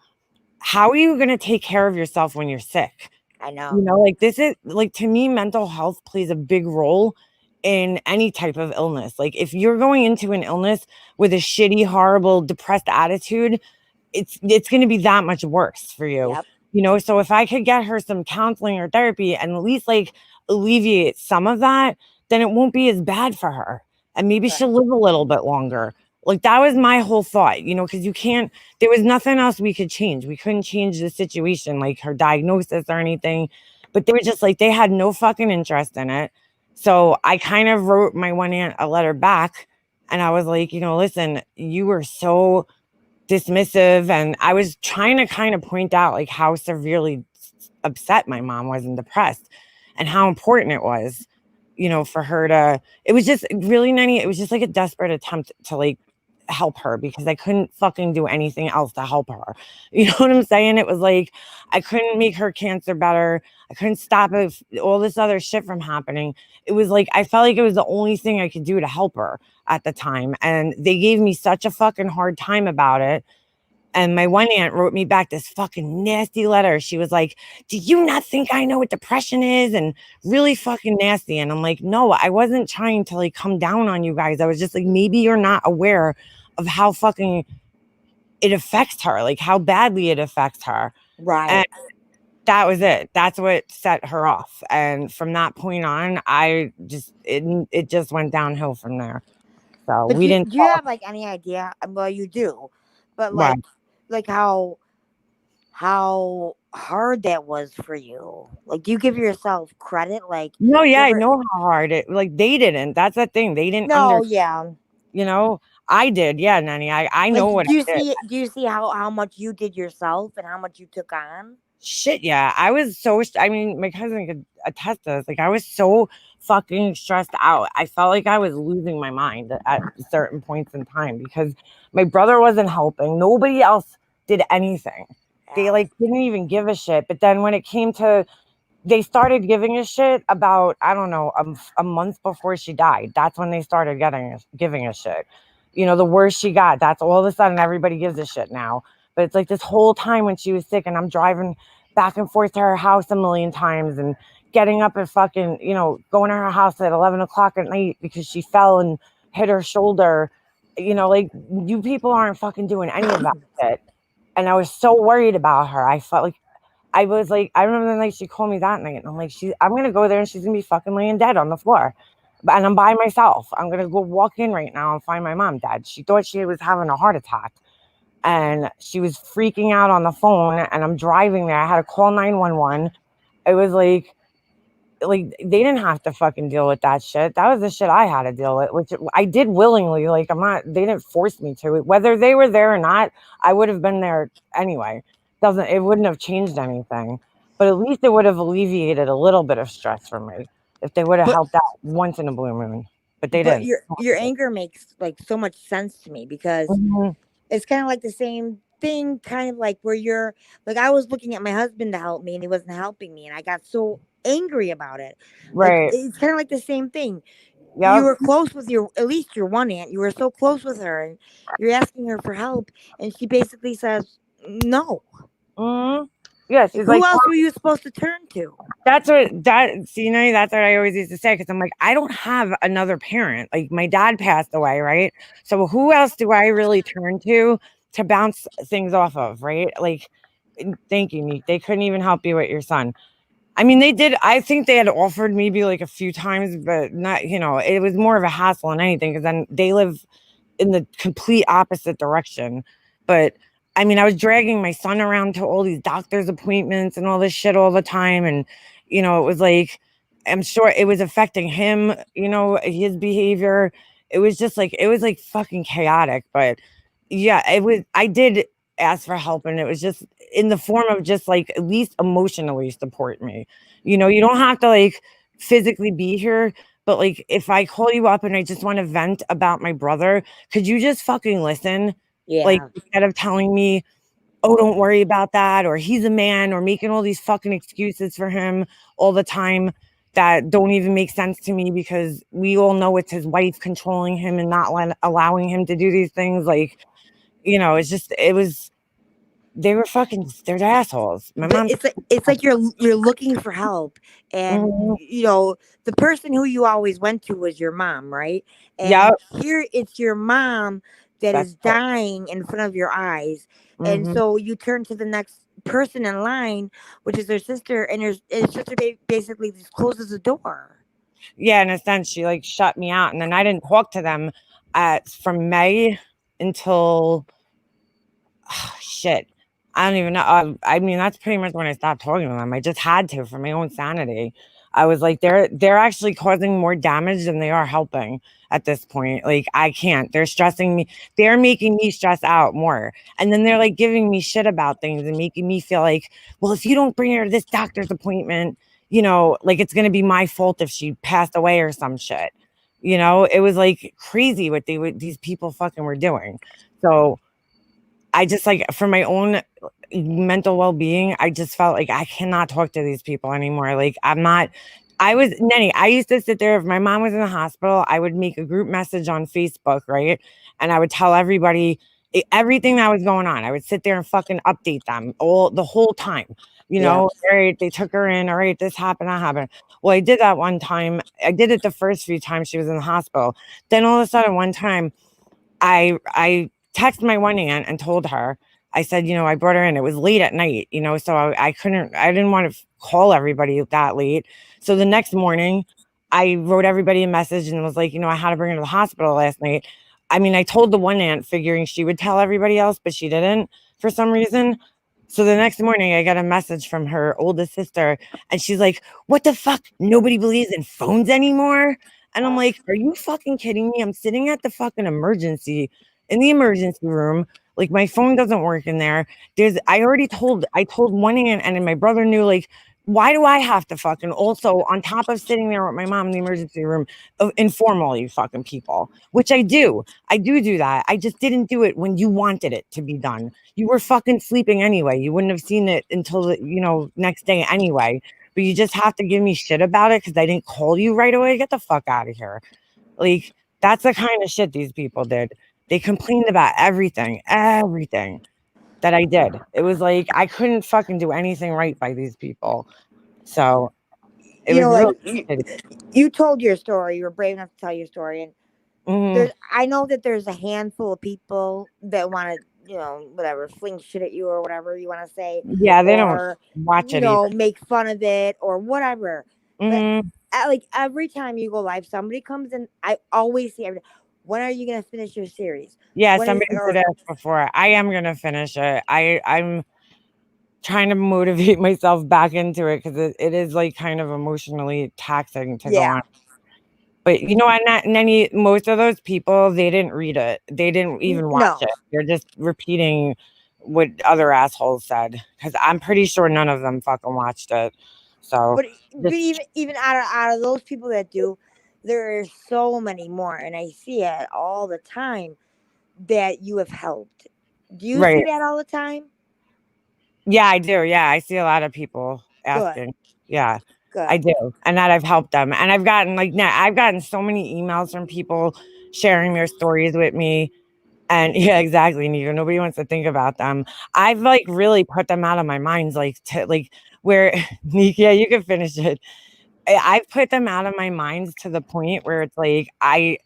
how are you going to take care of yourself when you're sick? I know. Like this is like to me, mental health plays a big role in any type of illness. Like if you're going into an illness with a shitty, horrible, depressed attitude, it's going to be that much worse for you. Yep. So if I could get her some counseling or therapy and at least like alleviate some of that, then it won't be as bad for her. And maybe Right. she'll live a little bit longer. Like that was my whole thought, because you can't, there was nothing else we could change. We couldn't change the situation, like her diagnosis or anything. But they were just like, they had no fucking interest in it. So I kind of wrote my one aunt a letter back and I was like, listen, you were so dismissive. And I was trying to kind of point out like how severely upset my mom was and depressed and how important it was, for her to, it was just really it was just like a desperate attempt to like help her because I couldn't fucking do anything else to help her. You know what I'm saying? It was like I couldn't make her cancer better. I couldn't stop all this other shit from happening. It was like I felt like it was the only thing I could do to help her at the time. And they gave me such a fucking hard time about it. And my one aunt wrote me back this fucking nasty letter. She was like, do you not think I know what depression is? And really fucking nasty. And I'm like, no, I wasn't trying to like come down on you guys. I was just like, maybe you're not aware of how fucking it affects her, like how badly it affects her. Right. And that was it. That's what set her off. And from that point on, it just went downhill from there. So But we didn't do you talk. have like any idea? Well, you do, but Why? like how hard that was for you. Like, do you give yourself credit? Like, No, you yeah, I ever? know how hard it like they didn't. That's the thing. They didn't No, yeah. you know, I did. Yeah, Nanny. I Like, know what I did. do you see how much you did yourself and how much you took on? Shit, yeah. I was so I mean, my cousin could attest to this. Like I was so fucking stressed out. I felt like I was losing my mind at certain points in time because my brother wasn't helping. Nobody else did anything. They Yeah. like didn't even give a shit. But then when it came to they started giving a shit about I don't know a month before she died. That's when they started giving a shit. The worse she got, that's all of a sudden everybody gives a shit now. But it's like this whole time when she was sick, and I'm driving back and forth to her house a million times, and getting up and fucking going to her house at 11 o'clock at night because she fell and hit her shoulder. Like, you people aren't fucking doing any of that shit. And I was so worried about her. I felt like I was like, I remember the night she called me that night, and I'm like, I'm gonna go there and she's gonna be fucking laying dead on the floor. And I'm by myself. I'm gonna go walk in right now and find my mom dead. She thought she was having a heart attack, and she was freaking out on the phone. And I'm driving there. I had to call 911. It was like they didn't have to fucking deal with that shit. That was the shit I had to deal with, which I did willingly. Like, I'm not. They didn't force me to. Whether they were there or not, I would have been there anyway. Doesn't It wouldn't have changed anything, but at least it would have alleviated a little bit of stress for me if they would have But helped out once in a blue moon. But they but didn't. your anger makes like so much sense to me because Mhm. it's kind of like the same thing, kind of like where you're like I was looking at my husband to help me and he wasn't helping me and I got so angry about it. Like Right. it's kind of like the same thing. You Yep. were close with your at least your one aunt. You were so close with her and you're asking her for help and she basically says no. Hmm. Yeah, Like she's who like, else were you supposed to turn to? that's what I always used to say, because I'm like, I don't have another parent. Like, my dad passed away, right? So who else do I really turn to bounce things off of, right? Like, thank you, Nick. They couldn't even help you with your son. I mean, they did. I think they had offered maybe like a few times, but not, it was more of a hassle than anything, because then they live in the complete opposite direction. But I mean, I was dragging my son around to all these doctor's appointments and all this shit all the time. And, it was like, I'm sure it was affecting him, his behavior. It was like fucking chaotic. But yeah, I did ask for help, and it was just in the form of just like at least emotionally support me. You don't have to like physically be here, but like if I call you up and I just want to vent about my brother, could you just fucking listen? Like, Yeah. instead of telling me, "Oh, don't worry about that," or "He's a man," or making all these fucking excuses for him all the time that don't even make sense to me, because we all know it's his wife controlling him and not allowing him to do these things. Like, it was they're assholes. My But mom's it's like you're looking for help and Mhm. the person who you always went to was your mom, right? And Yep, here it's your mom that that's is it. dying in front of your eyes, and Mhm. so you turn to the next person in line, which is their sister, and your sister basically just closes the door. Yeah, in a sense, she like shut me out, and then I didn't talk to them from May until shit. I don't even know. I mean, that's pretty much when I stopped talking to them. I just had to for my own sanity. I was like, they're actually causing more damage than they are helping at this point. Like, I can't. They're stressing me. They're making me stress out more, and then they're like giving me shit about things and making me feel like, well, if you don't bring her to this doctor's appointment, like it's gonna be my fault if she passed away or some shit. It was like crazy what these people fucking were doing. So I just like, for my own mental well-being, I just felt like I cannot talk to these people anymore. Like, I'm not. I was Nenny. I used to sit there if my mom was in the hospital. I would make a group message on Facebook, right, and I would tell everybody everything that was going on. I would sit there and fucking update them all the whole time. Yeah. All right, they took her in. All right, this happened, that happened. Well, I did that one time. I did it the first few times she was in the hospital. Then all of a sudden, one time, I texted my one aunt and told her, I said, I brought her in. It was late at night, so I didn't want to call everybody that late. So the next morning, I wrote everybody a message and was like, I had to bring her to the hospital last night. I mean, I told the one aunt figuring she would tell everybody else, but she didn't for some reason. So the next morning, I got a message from her oldest sister, and she's like, "What the fuck? Nobody believes in phones anymore?" And I'm like, "Are you fucking kidding me? I'm sitting at the fucking in the emergency room. Like, my phone doesn't work in there. I told one aunt, and then my brother knew, like, why do I have to fucking also, on top of sitting there with my mom in the emergency room, informal you fucking people, which I do. I do that. I just didn't do it when you wanted it to be done. You were fucking sleeping anyway. You wouldn't have seen it until the, next day anyway. But you just have to give me shit about it because I didn't call you right away. Get the fuck out of here. Like, that's the kind of shit these people did. They complained about everything that I did. It was like I couldn't fucking do anything right by these people. So it was Like really shitty. you told your story. You were brave enough to tell your story, and Mhm. I know that there's a handful of people that want to, whatever, fling shit at you or whatever you want to say, Yeah, they don't or watch it either. make fun of it or whatever. But Mhm. like every time you go live, somebody comes in. I always see when are you gonna finish your series? Yeah, When is somebody did or ask before. I am gonna finish it. I'm trying to motivate myself back into it because it is like kind of emotionally taxing to go on. yeah, But you know, and then most of those people, they didn't read it. They didn't even watch no. it. They're just repeating what other assholes said. Because I'm pretty sure none of them fucking watched it. So But just even out of those people that do, there are so many more, and I see it all the time that you have helped. Do you right. see that all the time? Yeah, I do. Yeah, I see a lot of people Good, asking. Yeah, I good. do. And that I've helped them. And I've gotten like now I've gotten so many emails from people sharing their stories with me. And yeah, exactly, Nika. Nobody wants to think about them. I've like really put them out of my minds, like to like where Nika, yeah, you can finish it. I've put them out of my minds to the point where it's like I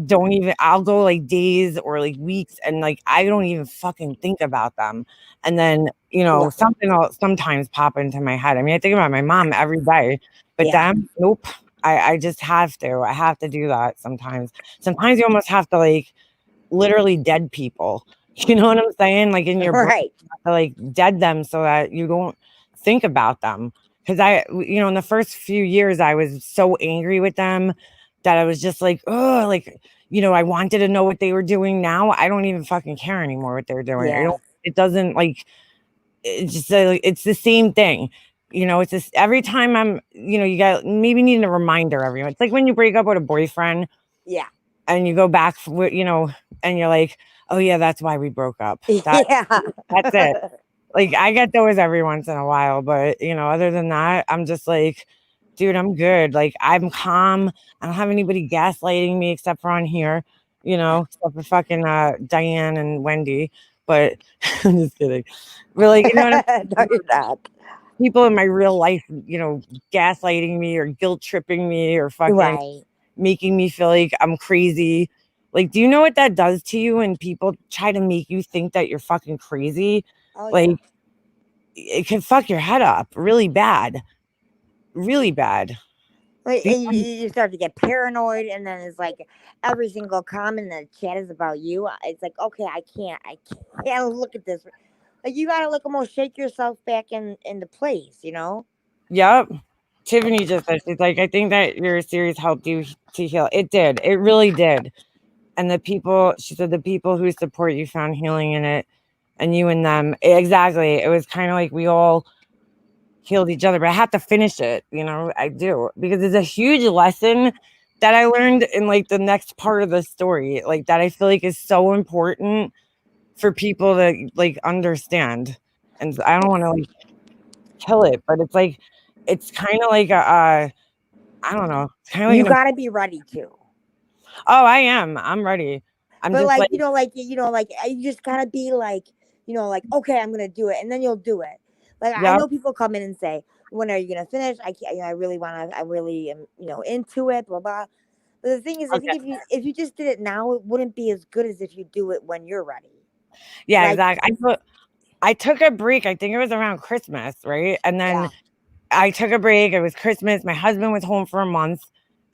don't even I'll go like days or like weeks and like I don't even fucking think about them. And then, Yeah, something will sometimes pop into my head. I mean, I think about my mom every day, but yeah, them, nope. I just have to. I have to do that sometimes. Sometimes you almost have to like literally dead people. You know what I'm saying? Like in your brain, right. you have to like dead them so that you don't think about them. Because in the first few years, I was so angry with them that I was just like, oh, like, I wanted to know what they were doing. Now I don't even fucking care anymore what they're doing. Yeah, It doesn't like, it's just like, it's the same thing. It's just every time you got maybe needing a reminder everyone. It's like when you break up with a boyfriend yeah, and you go back and you're like, "Oh yeah, that's why we broke up." yeah. That's it. Like I get those every once in a while, but other than that, I'm just like, dude, I'm good. Like I'm calm. I don't have anybody gaslighting me except for on here, except for fucking Diane and Wendy. But I'm just kidding. But like, you know what I No, mean? you're not. People in my real life, gaslighting me or guilt tripping me or fucking Right. making me feel like I'm crazy. Like, do you know what that does to you when people try to make you think that you're fucking crazy? Oh yeah. Like, it can fuck your head up really bad, really bad. Like, Be- and you start to get paranoid, and then it's like every single comment in the chat is about you. It's like, okay, I can't look at this. Like you gotta like almost shake yourself back into place, you know? Yep. Tiffany just said, she's like, I think that your series helped you to heal. It did. It really did. And she said, the people who support you found healing in it and you and them. Exactly. It was kind of like we all healed each other, but I have to finish it. I do because it's a huge lesson that I learned in like the next part of the story, like that I feel like is so important for people to like understand. And I don't want to like kill it, but it's like it's kind of like I don't know. It's kind of like You an gotta be ready to. oh, I am. I'm ready. I'm But just like you just gotta be like, like okay, I'm gonna do it, and then you'll do it. Like I yeah, know people come in and say, "When are you gonna finish?" I can't. I really want to. I really am. Into it. Blah blah. But the thing is, I think okay. if you just did it now, it wouldn't be as good as if you do it when you're ready. Yeah, Like exactly. I took a break. I think it was around Christmas, right? And then yeah, I took a break. It was Christmas. My husband was home for a month.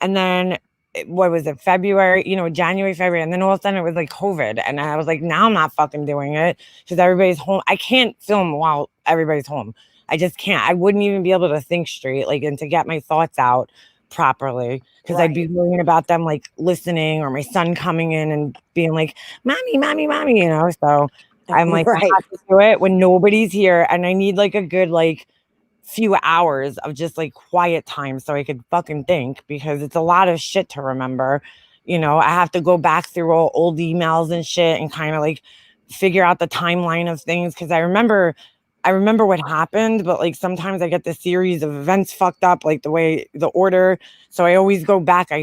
And then what was it, February, January, February. And then all of a sudden it was like COVID. And I was like, now I'm not fucking doing it because everybody's home. I can't film while everybody's home. I just can't. I wouldn't even be able to think straight, like, and to get my thoughts out properly because I'd be right, worrying about them like listening or my son coming in and being like, mommy, mommy, mommy, So I'm like, I right, have to do it when nobody's here. And I need like a good, like, few hours of just like quiet time so I could fucking think because it's a lot of shit to remember. I have to go back through all old emails and shit and kind of like figure out the timeline of things because I remember what happened, but like sometimes I get the series of events fucked up, like the order. So I always go back. I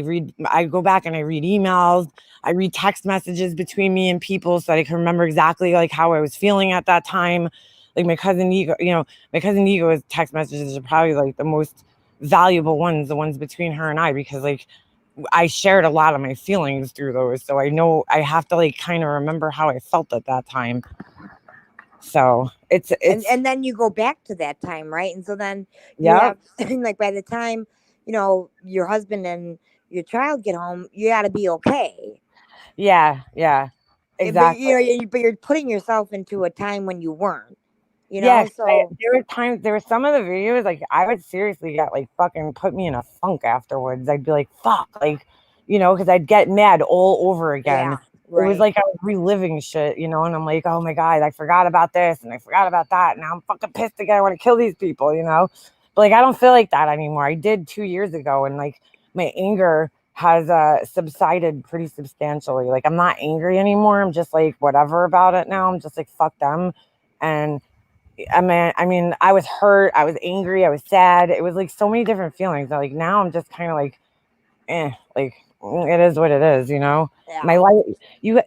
go back and I read emails. I read text messages between me and people so that I can remember exactly like how I was feeling at that time. Like my cousin Nico's text messages are probably like the most valuable ones, the ones between her and I, because like I shared a lot of my feelings through those, so I know I have to like kind of remember how I felt at that time. So it's and then you go back to that time, right? And so then you yep, have like by the time your husband and your child get home, you got to be okay. yeah, But exactly. but you're putting yourself into a time when you weren't, Yes, so there were times there were some of the videos, like, I would seriously get, like, fucking put me in a funk afterwards. I'd be like, "Fuck," like, because I'd get mad all over again. yeah, It was right, like I was reliving shit, and I'm like, "Oh my god, I forgot about this, and I forgot about that, now I'm fucking pissed again, I wanna kill these people," you know? But, like, I don't feel like that anymore. I did 2 years ago, and, like, my anger has, subsided pretty substantially. Like, I'm not angry anymore, I'm just like, whatever about it now. I'm just like, "Fuck them," and I mean, I was hurt, I was angry, I was sad. It was like so many different feelings. Like now I'm just kind of like, like it is what it is. yeah, My life, you,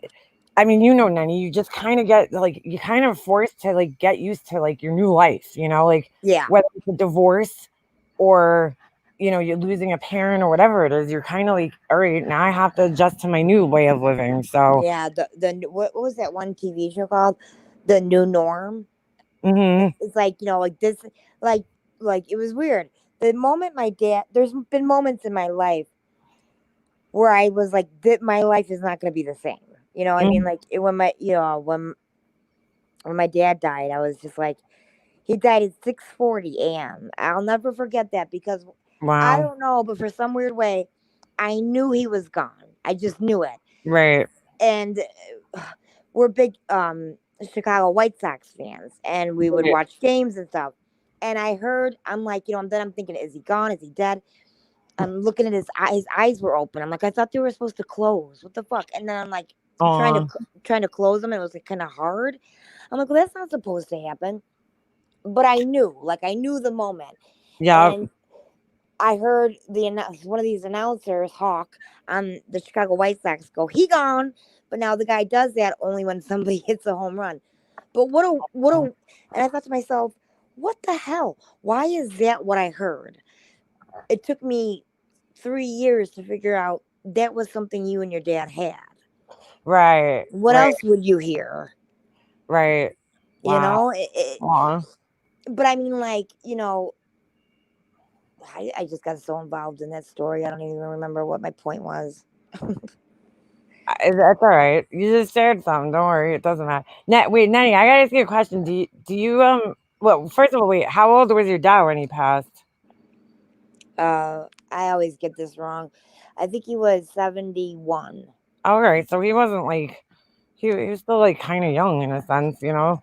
I mean, Nenny, you just kind of get like, you kind of forced to like get used to like your new life, like yeah, whether it's a divorce or, you're losing a parent or whatever it is, you're kind of like, all right, now I have to adjust to my new way of living. So, yeah. What was that one TV show called? The New Norm. hmm It's like like this, like it was weird. The moment my dad, there's been moments in my life where I was like, my life is not going to be the same. I mean, like when when my dad died, I was just like, he died at 6:40 a.m. I'll never forget that because I wow, don't know, but for some weird way, I knew he was gone. I just knew it. right, And we're big Chicago White Sox fans, and we would right. watch games and stuff. And I heard, I'm like, then I'm thinking, is he gone? Is he dead? I'm looking at his eyes. His eyes were open. I'm like, I thought they were supposed to close. What the fuck? And then I'm like, Oh, trying to close them. And it was like kind of hard. I'm like, well, that's not supposed to happen. But I knew the moment. yeah, And I heard one of these announcers, Hawk, on the Chicago White Sox, go, he gone. But now the guy does that only when somebody hits a home run. But and I thought to myself, what the hell? Why is that what I heard? It took me 3 years to figure out that was something you and your dad had. right, What right, else would you hear? right. You Wow. know, Aw. but I mean, like, I just got so involved in that story. I don't even remember what my point was. That's all right. You just shared some. Don't worry. It doesn't matter. Wait, Nanny, I gotta ask you a question. Well, first of all, wait, how old was your dad when he passed? I always get this wrong. I think he was 71. All right. So he wasn't like, he was still like kind of young in a sense. Yeah,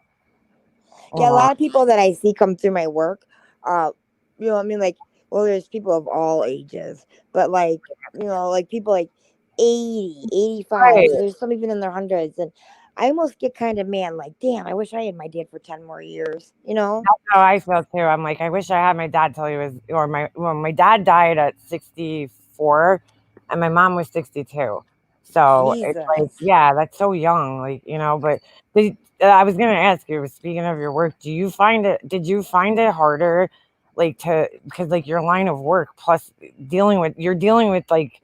a Aw. lot of people that I see come through my work, uh, I mean, like, well, there's people of all ages, but like, like people like 80, 85. Right. So there's some even in their hundreds. And I almost get kind of mad, like, damn, I wish I had my dad for 10 more years. That's how I feel too. I'm like, I wish I had my dad till he was, or my dad died at 64, and my mom was 62. So it's like, Jesus. yeah, that's so young, like But I was gonna ask you, speaking of your work, Did you find it harder, like because like your line of work plus you're dealing with like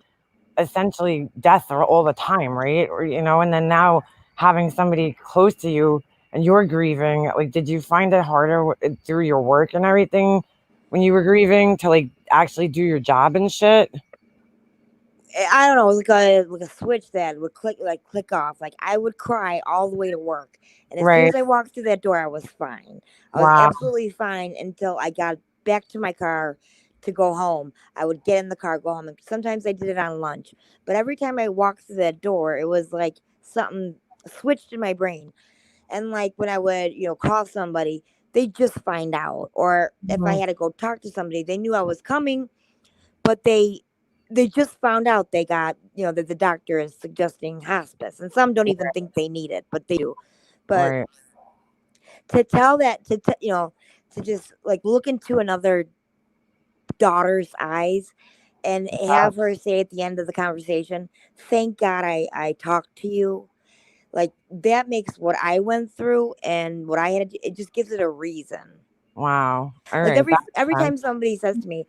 essentially death all the time, right? Or and then now having somebody close to you and you're grieving, like, did you find it harder through your work and everything when you were grieving to like actually do your job and shit? I don't know. It was like a switch that would click off. Like I would cry all the way to work, and as soon Right. as I walked through that door, I was fine. I was Wow. absolutely fine until I got back to my car to go home. I would get in the car, go home, and sometimes I did it on lunch. But every time I walked through that door, it was like something switched in my brain. And like when I would, call somebody, they just find out. Or if I Mhm. had to go talk to somebody, they knew I was coming, but they just found out they got that the doctor is suggesting hospice, and some don't even think they need it, but they do. But Right. to tell that to just like look into another daughter's eyes and have her say at the end of the conversation, thank god I talked to you, like that makes what I went through and what I had to do, it just gives it a reason. Wow. All Like right. That every makes sense. time somebody says to me,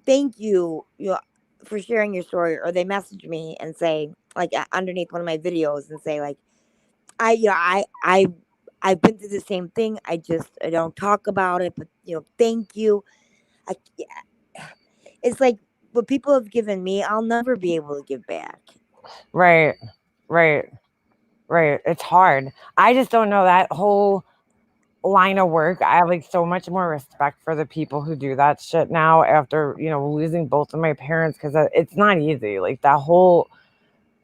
thank you, for sharing your story, or they message me and say like underneath one of my videos and say like I've been through the same thing. I don't talk about it, but thank you. I it's like what people have given me, I'll never be able to give back. Right. Right. Right. It's hard. I just don't know that whole line of work. I have like so much more respect for the people who do that shit now after, losing both of my parents because it's not easy. Like that whole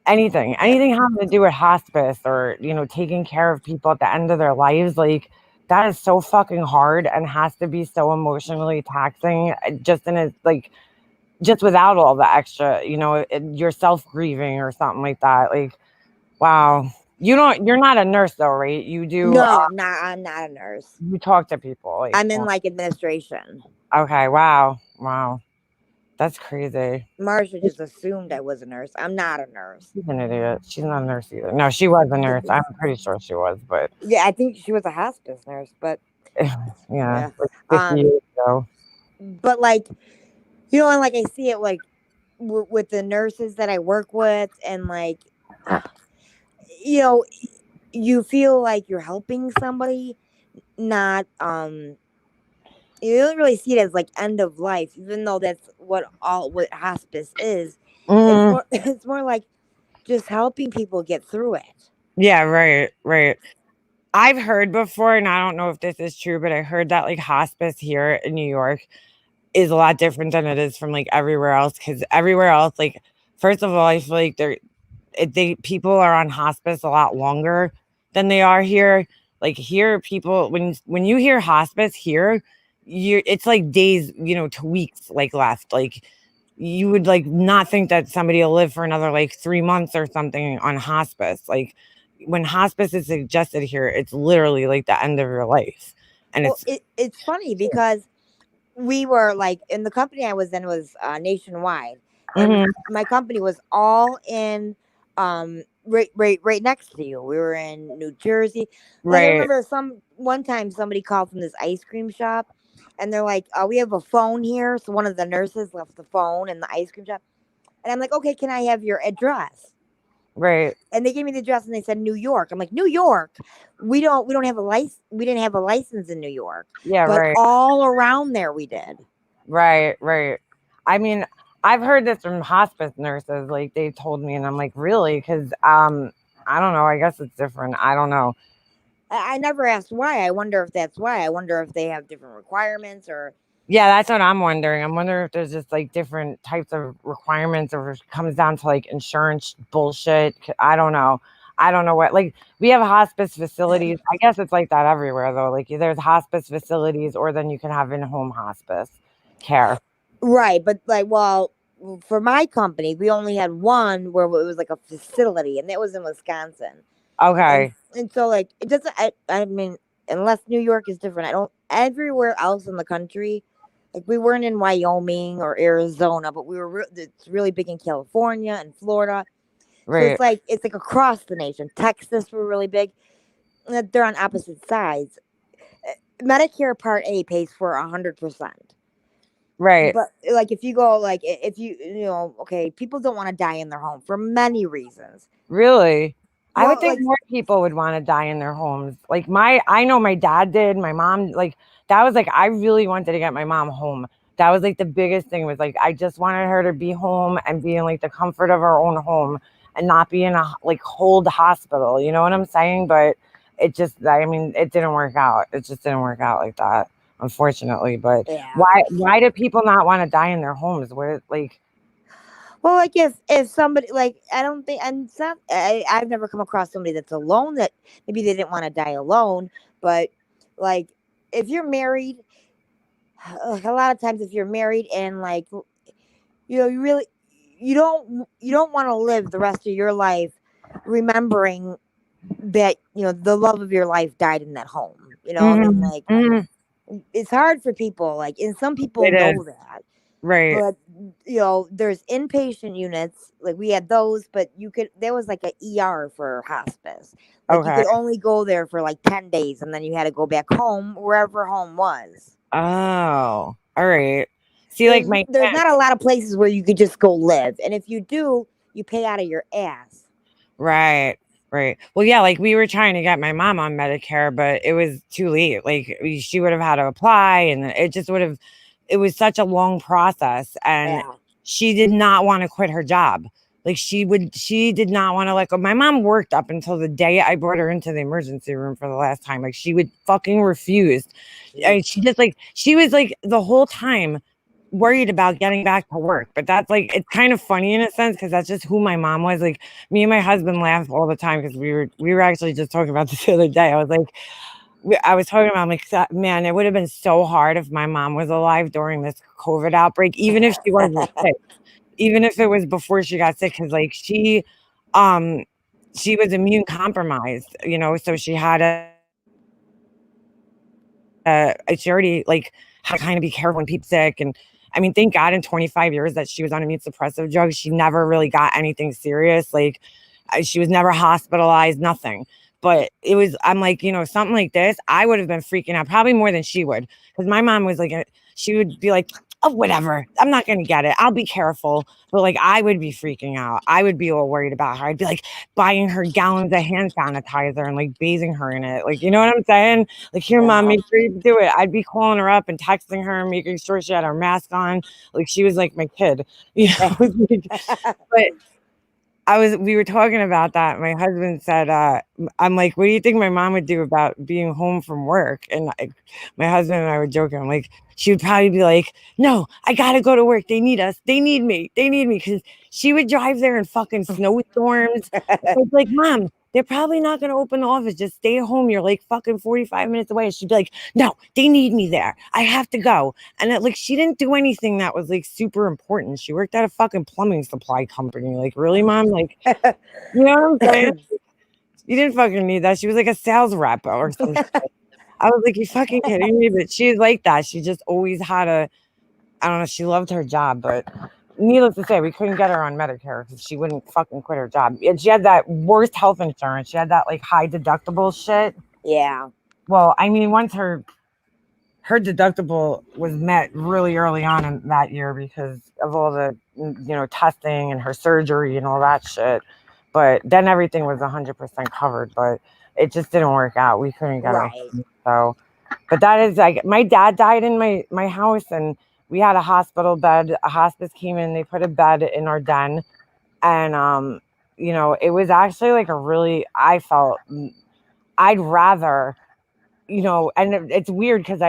anything having to do with hospice or, taking care of people at the end of their lives, like that is so fucking hard and has to be so emotionally taxing just in a like just without all the extra, yourself grieving or something like that. Like, wow. You're not a nurse though, right? You do, No, I'm not a nurse. you talk to people. Like, I'm in like administration. okay, wow. Wow. That's crazy. Marsha just assumed I was a nurse. I'm not a nurse. She's an idiot. She's not a nurse either. No, she was a nurse. I'm pretty sure she was, but Yeah, I think she was a hospice nurse, but yeah, yeah. like 50 Um, years ago. but like and like I see it like with the nurses that I work with, and like you know, you feel like you're helping somebody, not you don't really see it as like end of life, even though that's what hospice is. It's Mm, more it's more like just helping people get through it. yeah, right, right. I've heard before, and I don't know if this is true, but I heard that like hospice here in New York is a lot different than it is from like everywhere else. Because everywhere else, like first of all, I feel like they people are on hospice a lot longer than they are here. Like here, people when you hear hospice here, it's like days, to weeks like left. Like you would like not think that somebody will live for another like 3 months or something on hospice. Like when hospice is suggested here, it's literally like the end of your life, and Well, it's it's funny because we were like in the company I was in was nationwide, and Mhm, my company was all in right next to you. We were in New Jersey. Like I right, remember one time somebody called from this ice cream shop, and they're like, "We have a phone here." So one of the nurses left the phone in the ice cream shop, and I'm like, "Okay, can I have your address?" right, And they gave me the address, and they said New York. I'm like, New York? We don't have a license. We didn't have a license in New York, yeah, but right. all around there we did. Right, right. I mean, I've heard this from hospice nurses, like they told me, and I'm like, really? Because I don't know. I guess it's different. I don't know. I never asked why. I wonder if that's why. I wonder if they have different requirements or. Yeah, that's what I'm wondering. I'm wondering if there's just like different types of requirements, or if it comes down to like insurance bullshit. I don't know. I don't know what. Like we have hospice facilities. I guess it's like that everywhere though. Like there's hospice facilities, or then you can have in-home hospice care. Right, but like, well, for my company, we only had one where it was like a facility, and that was in Wisconsin. And Okay. and so like it doesn't. I mean, unless New York is different, I don't. Everywhere else in the country, like we weren't in Wyoming or Arizona, but it's really big in California and Florida. So Right. it's like across the nation. Texas were really big. They're on opposite sides. Medicare Part A pays for 100%. Right. But like if you go like if okay, people don't want to die in their home for many reasons. Really? I would Well, think like more people would wanna die in their homes. Like, I know my dad did, my mom like, that was, like I really wanted to get my mom home. That was, like, the biggest thing was, like, I just wanted her to be home and be in, like, the comfort of her own home and not be in a like, cold hospital, you know what I'm saying? But it just I mean, it didn't work out. It just didn't work out like that, unfortunately, but yeah. why do people not wanna die in their homes? Where like Well, like if somebody like I don't think and it's not I've never come across somebody that's alone that maybe they didn't want to die alone, but like if you're married, a lot of times if you're married and like you really you don't want to live the rest of your life remembering that the love of your life died in that home. I mean, mhm, like mhm. it's hard for people, like, and some people It know is. that, Right. but there's inpatient units, like we had those, but there was like a ER for hospice, like you Okay. could only go there for like 10 days and then you had to go back home wherever home was. Oh, all right. See, like my there's aunt, not a lot of places where you could just go live, and if you do, you pay out of your ass. right, right. Well, yeah, like we were trying to get my mom on Medicare, but it was too late. Like she would have had to apply, and it just would have. It was such a long process, and Yeah. she did not want to quit her job. Like she did not want to let go. My mom worked up until the day I brought her into the emergency room for the last time. Like she would fucking refuse. Jeez. She just like she was like the whole time worried about getting back to work. But that's like it's kind of funny in a sense because that's just who my mom was. Like me and my husband laugh all the time because we were actually just talking about this the other day. I was like, I was talking about, I'm like, man, it would have been so hard if my mom was alive during this COVID outbreak, even if she wasn't sick, even if it was before she got sick, because like um, she was immune compromised, so she had she already like had to kind of be careful when people sick. And I mean, thank God in 25 years that she was on immune suppressive drugs, she never really got anything serious. Like she was never hospitalized, nothing. But I'm like, something like this, I would have been freaking out probably more than she would. Because my mom was like, she would be like, oh, whatever. I'm not going to get it. I'll be careful. But like, I would be freaking out. I would be all worried about her. I'd be like buying her gallons of hand sanitizer and like bathing her in it. Like, you know what I'm saying? Like, here, mom, Yeah. make sure you do it. I'd be calling her up and texting her, making sure she had her mask on. Like, she was like my kid, but we were talking about that. My husband said, I'm like, what do you think my mom would do about being home from work? And my husband and I were joking. I'm like, she would probably be like, no, I got to go to work. They need us. They need me. They need me. Cause she would drive there in fucking snowstorms. It's like, mom, they're probably not going to open the office. Just stay at home. You're like fucking 45 minutes away. And she'd be like, no, they need me there. I have to go. And like, she didn't do anything that was like super important. She worked at a fucking plumbing supply company. Like, really, mom? Like, you know what I'm saying? You didn't fucking need that. She was like a sales rep or some shit. I was like, you fucking kidding me? But she's like that. She just always had I don't know, she loved her job, but needless to say, we couldn't get her on Medicare because she wouldn't fucking quit her job. And she had that worst health insurance. She had that like high deductible shit. Yeah. Well, I mean, once her deductible was met really early on in that year because of all the testing and her surgery and all that shit. But then everything was 100% covered, but it just didn't work out. We couldn't get her. Right. So, but that is like my dad died in my house, and we had a hospital bed. A hospice came in, they put a bed in our den, and it was actually like a really, I felt I'd rather, and it's weird because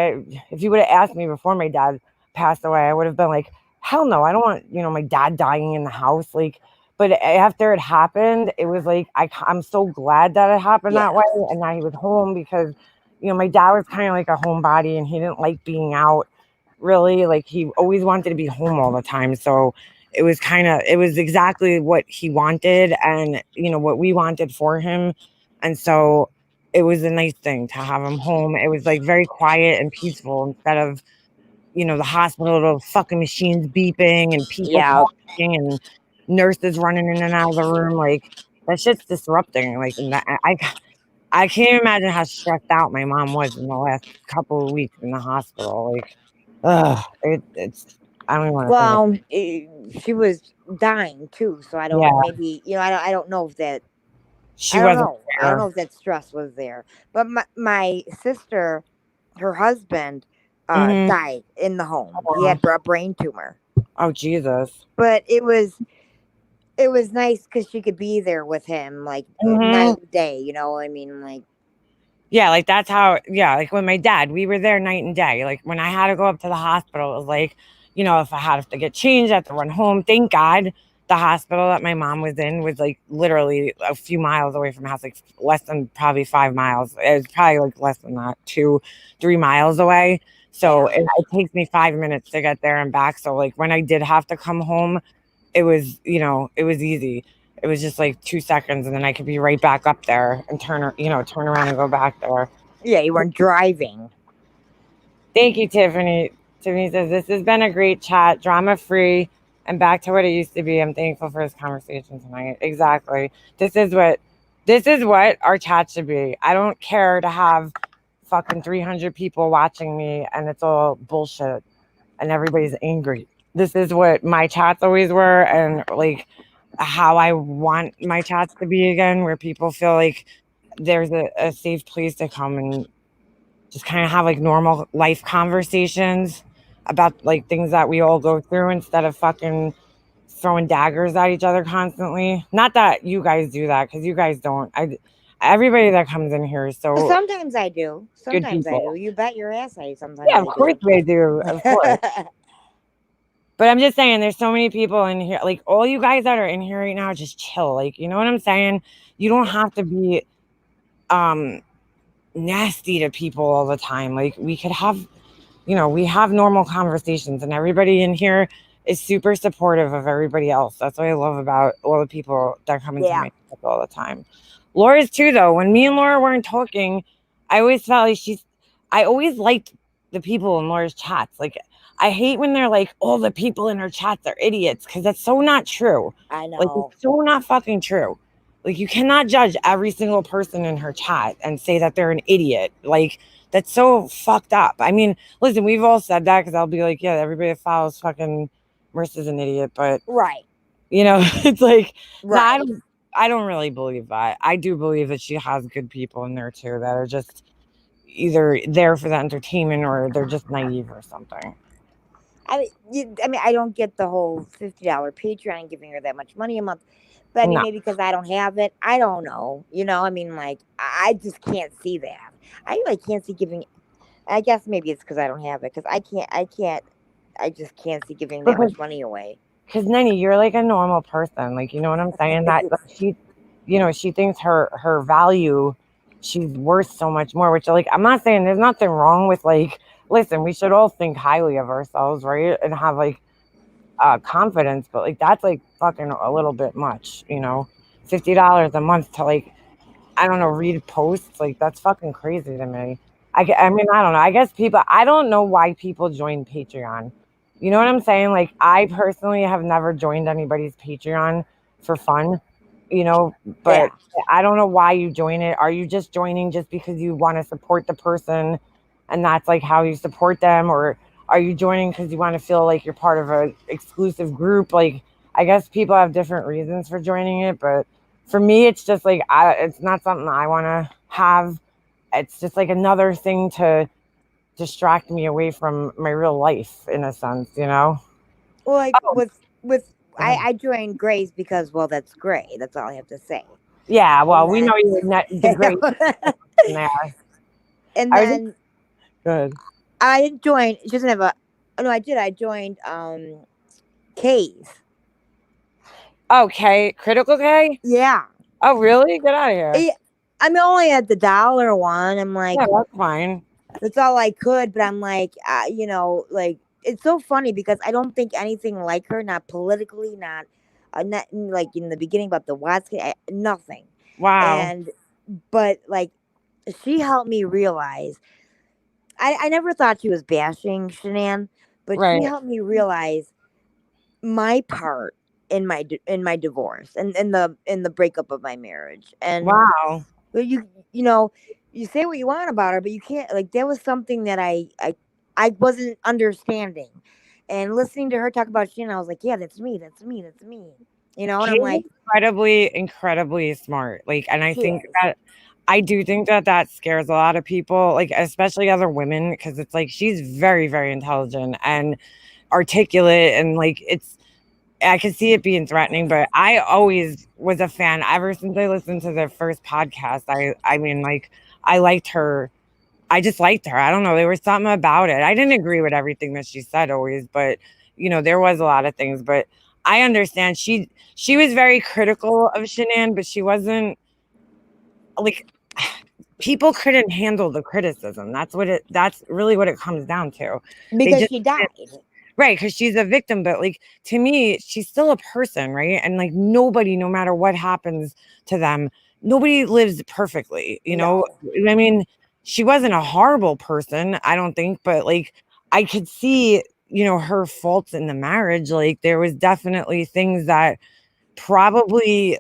if you would have asked me before my dad passed away, I would have been like, hell no, I don't want, my dad dying in the house. Like, but after it happened, it was like, I'm so glad that it happened that Yeah. way and that he was home because, my dad was kind of like a homebody and he didn't like being out really. Like, he always wanted to be home all the time. So it was exactly what he wanted and, what we wanted for him. And so it was a nice thing to have him home. It was like very quiet and peaceful instead of, the hospital, the fucking machines beeping and people Yeah. talking and nurses running in and out of the room. Like that shit's disrupting. Like and I can't imagine how stressed out my mom was in the last couple of weeks in the hospital. Like, it's I don't even want to think of. Well, she was dying too, so I don't. Yeah, Maybe I don't know if that. she I don't wasn't know. I don't know there. if that stress was there. But my sister, her husband, Hmm. died in the home. He had a brain tumor. Oh Jesus. But it was nice because she could be there with him, like Hmm. night and day. I mean, like Yeah, like that's how, yeah, like with my dad, we were there night and day. Like when I had to go up to the hospital, it was like, if I had to get changed, I had to run home. Thank God the hospital that my mom was in was like literally a few miles away from the house, like less than probably 5 miles. It was probably like less than that, 2-3 miles away. So yeah, it takes me 5 minutes to get there and back. So like when I did have to come home, it was, it was easy. It was just like 2 seconds, and then I could be right back up there and turn around and go back there. yeah, you weren't driving. Thank you, Tiffany. Tiffany says this has been a great chat, drama free, and back to what it used to be. I'm thankful for this conversation tonight. Exactly. This is what our chat should be. I don't care to have fucking 300 people watching me, and it's all bullshit. and everybody's angry. This is what my chats always were, and like how I want my chats to be again, where people feel like there's a safe place to come and just kind of have like normal life conversations about like things that we all go through instead of fucking throwing daggers at each other constantly. Not that you guys do that because you guys don't. Everybody that comes in here is so Sometimes I do. good Sometimes I do. people. You bet your ass sometimes Yeah, of I course do. they do. Of course. But I'm just saying, there's so many people in here. Like all you guys that are in here right now, just chill. Like you know what I'm saying. You don't have to be um nasty to people all the time. Like we could have, we have normal conversations, and everybody in here is super supportive of everybody else. That's what I love about all the people that come into Yeah. my life all the time. Laura's too, though. When me and Laura weren't talking, I always felt like I always liked the people in Laura's chats. Like, I hate when they're like, all the people in her chats are idiots, because that's so not true. I Like, know. it's so not fucking true. Like, you cannot judge every single person in her chat and say that they're an idiot. Like, that's so fucked up. I mean, listen, we've all said that because I'll be like, yeah, everybody that follows fucking Marissa's an idiot, but Right. it's like, no, Right. I don't really believe that. I do believe that she has good people in there too that are just either there for the entertainment or they're just naive or something. I don't get the whole $50 Patreon giving her that much money a month. But I mean, No, maybe because I don't have it. I don't know. I mean, like, I just can't see that. I like can't see giving. I guess maybe it's because I don't have it. Because I can't. I can't. I just can't see giving that because much money away. Nenny, you're like a normal person. Like, you know what I'm saying? That like, she thinks her value, she's worth so much more. Which like, I'm not saying there's nothing wrong with like. Listen, we should all think highly of ourselves, right? And have like confidence, but like that's like fucking a little bit much. $50 a month to like, I don't know, read posts, like that's fucking crazy to me. I mean, I don't know. I guess I don't know why people join Patreon. You know what I'm saying? Like, I personally have never joined anybody's Patreon for fun, but Yeah. I don't know why you join it. Are you just joining just because you want to support the person and that's like how you support them? Or are you joining because you want to feel like you're part of an exclusive group? Like, I guess people have different reasons for joining it, but for me, it's just like it's not something I want to have. It's just like another thing to distract me away from my real life, in a sense. Well, like Oh, with go ahead. I joined Grace because that's gray. That's all I have to say. Yeah, well, And we then know you're not the great in there. and I was just then good. I didn't join. She doesn't have a. Oh, no, I did. I joined K's. Okay, critical K. Yeah. Oh, really? Get out of here. Yeah, I'm only at the dollar one. I'm Yeah, like, that's fine. that's all I could. But I'm like, like it's so funny because I don't think anything like her. Not politically, not like in the beginning about the Watts, nothing. Wow. And but like she helped me realize. I never thought she was bashing Shanann, but she Right. helped me realize my part in my divorce and in the breakup of my marriage. And Wow. well, you say what you want about her, but you can't. Like there was something that I wasn't understanding, and listening to her talk about Shannon, I was like, yeah, that's me, that's me, that's me. And I'm Kay's like, incredibly, incredibly smart. Like, and she is. I do think that that scares a lot of people, like especially other women, because it's like she's very, very intelligent and articulate, and like I can see it being threatening. But I always was a fan ever since I listened to the first podcast. I mean, like I liked her. I just liked her. I don't know. There was something about it. I didn't agree with everything that she said always, but there was a lot of things. But I understand she was very critical of Shanann, but she wasn't like people couldn't handle the criticism. That's really what it comes down to. They Because just she died. right, because she's a victim, but like to me, she's still a person, right? And like nobody, no matter what happens to them, nobody lives perfectly. No. I mean, she wasn't a horrible person, I don't think, but like I could see, her faults in the marriage. Like there was definitely things that probably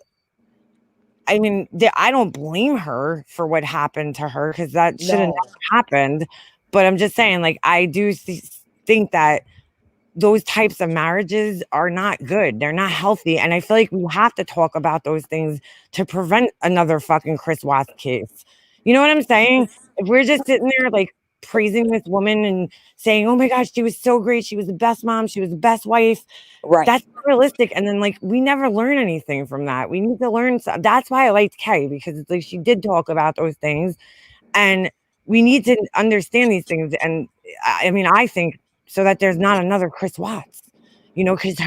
I mean, I don't blame her for what happened to her because that should have No. never happened. But I'm just saying, like, I do think that those types of marriages are not good. They're not healthy. And I feel like we have to talk about those things to prevent another fucking Chris Watts case. You know what I'm saying? If we're just sitting there like praising this woman and saying, oh my gosh, she was so great. She was the best mom. She was the best wife. Right. That's not realistic. And then like we never learn anything from that. We need to learn. That's why I liked Kay, because it's like she did talk about those things. And we need to understand these things. And I mean, I think so that there's not another Chris Watts, because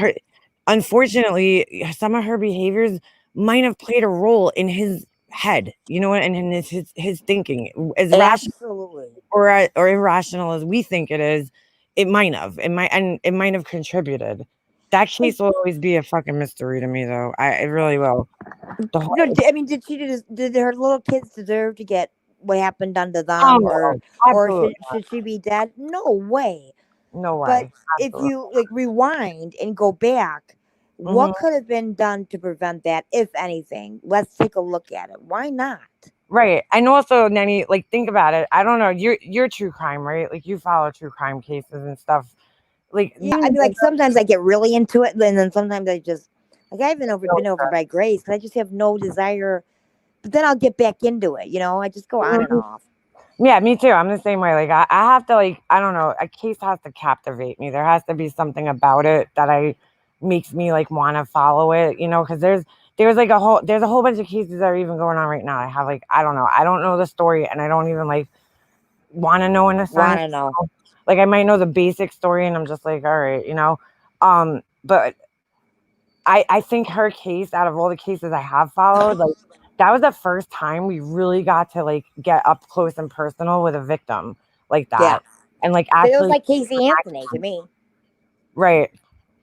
unfortunately, some of her behaviors might have played a role in his head, and in his thinking, as rational Absolutely. or irrational as we think it is. It might have contributed. That Like, case will always be a fucking mystery to me, though. It really will. The whole, I mean, did her little kids deserve to get what happened done to oh them, no, or absolutely should she be dead? No way. no But way, if absolutely. you like rewind and go back, Mhm. what could have been done to prevent that, if anything? Let's take a look at it. Why not? Right. And also, Nenny, like think about it. I don't know. You're true crime, right? Like you follow true crime cases and stuff. Like Yeah, you I mean, never like sometimes I get really into it, and then sometimes I just like I haven't know. been over by grace because I just have no desire. But then I'll get back into it. I just go on and Mhm. off. Yeah, me too. I'm the same way. Like I have to like I don't know. A case has to captivate me. There has to be something about it that I makes me like want to follow it. Because there's like there's a whole bunch of cases that are even going on right now. I have like I don't know. I don't know the story, and I don't even like want to know in a Want sense. to know? Like I might know the basic story, and I'm just like, all right. But I think her case, out of all the cases I have followed, like that was the first time we really got to like get up close and personal with a victim like Yeah, that, and like it was actually like Casey Anthony to me. right,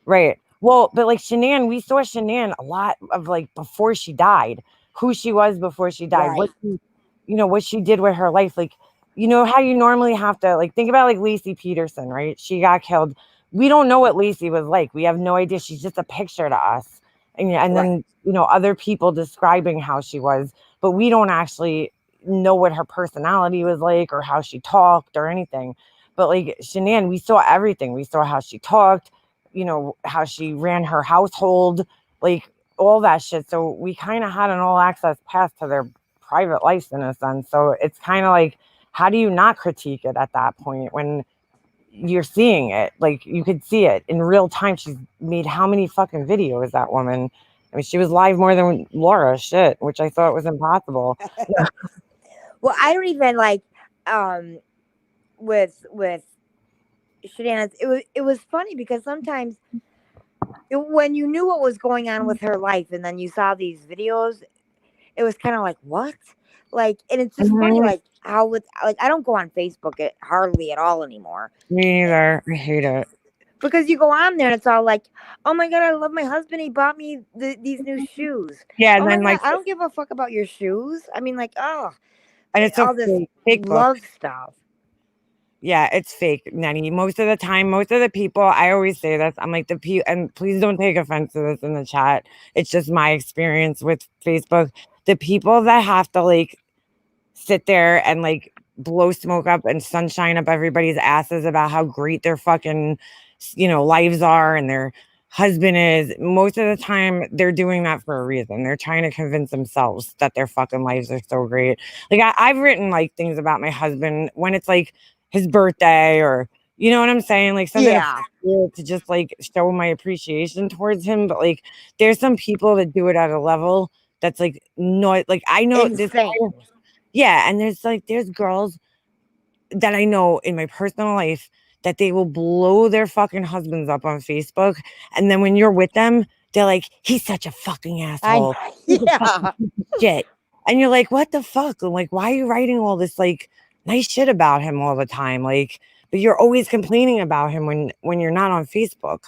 right. Well, but like Shanann, we saw Shanann a lot of like before she died, who she was before she died, Right, what she did with her life. Like, how you normally have to like think about like Lacey Peterson, right? She got killed. We don't know what Lacey was like. We have no idea. She's just a picture to us. And right. then, other people describing how she was, but we don't actually know what her personality was like or how she talked or anything. But like Shanann, we saw everything. We saw how she talked, how she ran her household, like all that shit. So we kind of had an all access pass to their private life in a sense. So it's kind of like, how do you not critique it at that point when you're seeing it? Like you could see it in real time. She's made how many fucking videos, that woman? I mean, she was live more than Laura, shit, which I thought was impossible. Well, I don't even like um with shenanigans. It was funny because sometimes when you knew what was going on with her life, and then you saw these videos, it was kind of like what, like, and it's just funny, Mhm. like how with like I don't go on Facebook hardly at all anymore Me neither. I hate it. because you go on there and it's all like, oh my god, I love my husband. He bought me these new shoes. Yeah, Oh and my then god, like, I don't give a fuck about your shoes. I mean, like, oh, and it's so all this fake book. love stuff. Yeah, it's fake, Nenny. Most of the time, most of the people, I always say this. I'm like and please don't take offense to this in the chat. It's just my experience with Facebook. The people that have to like sit there and like blow smoke up and sunshine up everybody's asses about how great their fucking lives are and their husband is, most of the time they're doing that for a reason. They're trying to convince themselves that their fucking lives are so great. Like I've written like things about my husband when it's like his birthday, or you know what I'm saying, like something Yeah, to just like show my appreciation towards him. But like there's some people that do it at a level that's like not like I know this. insane. Yeah, and there's girls that I know in my personal life that they will blow their fucking husbands up on Facebook, and then when you're with them, they're like, "He's such a fucking I asshole. He's a fucking yeah. piece of shit." And you're like, "What the fuck? Like, why are you writing all this like nice shit about him all the time? Like, but you're always complaining about him when you're not on Facebook."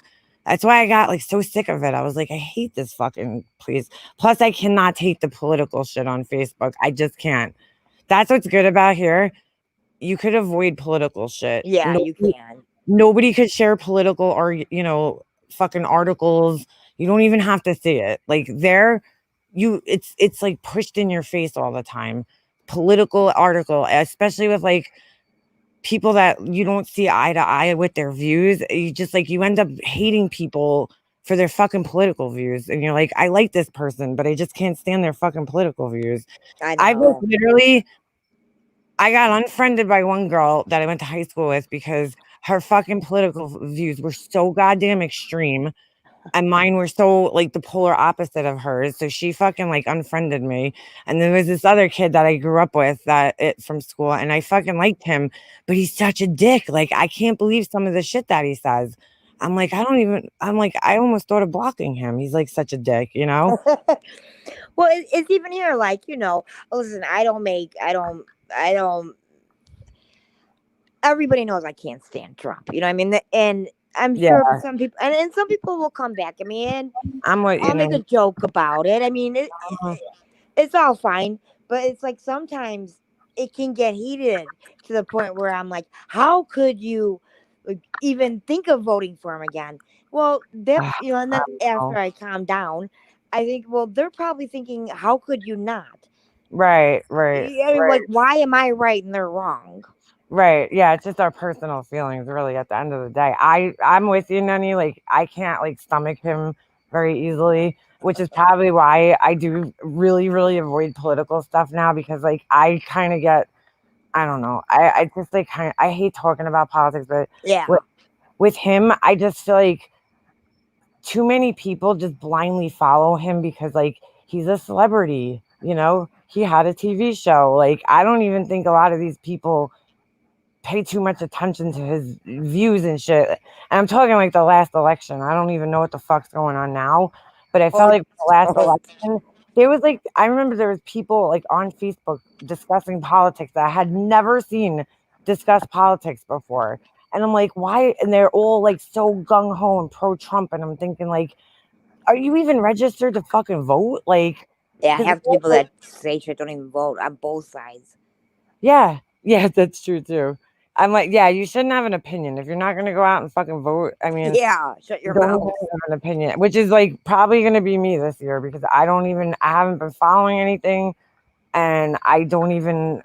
That's why I got like so sick of it. I was like, I hate this fucking place. Plus, I cannot take the political shit on Facebook. I just can't. That's what's good about here. You could avoid political shit. Yeah, you can. Nobody could share political or fucking articles. You don't even have to see it. Like there, it's like pushed in your face all the time. Political article, especially with like people that you don't see eye to eye with their views, you just like you end up hating people for their fucking political views. And you're like, I like this person, but I just can't stand their fucking political views. I I know. literally I got unfriended by one girl that I went to high school with because her fucking political views were so goddamn extreme and mine were so like the polar opposite of hers. So she fucking like unfriended me. And there was this other kid that I grew up with from school, and I fucking liked him, but he's such a dick. Like I can't believe some of the shit that he says. I'm like, I'm like, I almost thought of blocking him. He's like such a dick, you know? Well, it's even here, like, listen, I don't, everybody knows I can't stand Trump. You know what I mean? And I'm Yeah, sure some people, and some people will come back at me and I'm what you I'll make a know. joke about it. I mean, uh, it's all fine, but it's like sometimes it can get heated to the point where I'm like, how could you like, even think of voting for him again? Well, and I then don't after know. I calm down, I think, well, they're probably thinking, how could you not? Right, right, I mean, like, right. why am I right and they're wrong? Right. Yeah, it's just our personal feelings really at the end of the day. I'm with you, Nenny. Like I can't like stomach him very easily, which is probably why I do really, really avoid political stuff now because like I kind of get I don't know. I just like I hate talking about politics, but Yeah. with with him, I just feel like too many people just blindly follow him because like he's a celebrity, you know? He had a TV show. Like I don't even think a lot of these people pay too much attention to his views and shit. And I'm talking like the last election. I don't even know what the fuck's going on now. But I felt Oh, like the last oh, election, there was like I remember there was people like on Facebook discussing politics that I had never seen discuss politics before. And I'm like, why? And they're all like so gung ho and pro Trump. And I'm thinking, like, are you even registered to fucking vote? Like, yeah, because half the people that say shit don't even vote on both sides. yeah, yeah, that's true too. I'm like, yeah, you shouldn't have an opinion if you're not gonna go out and fucking vote. I mean, Yeah, shut your don't even mouth. have an opinion, which is like probably gonna be me this year because I haven't been following anything, and I don't even,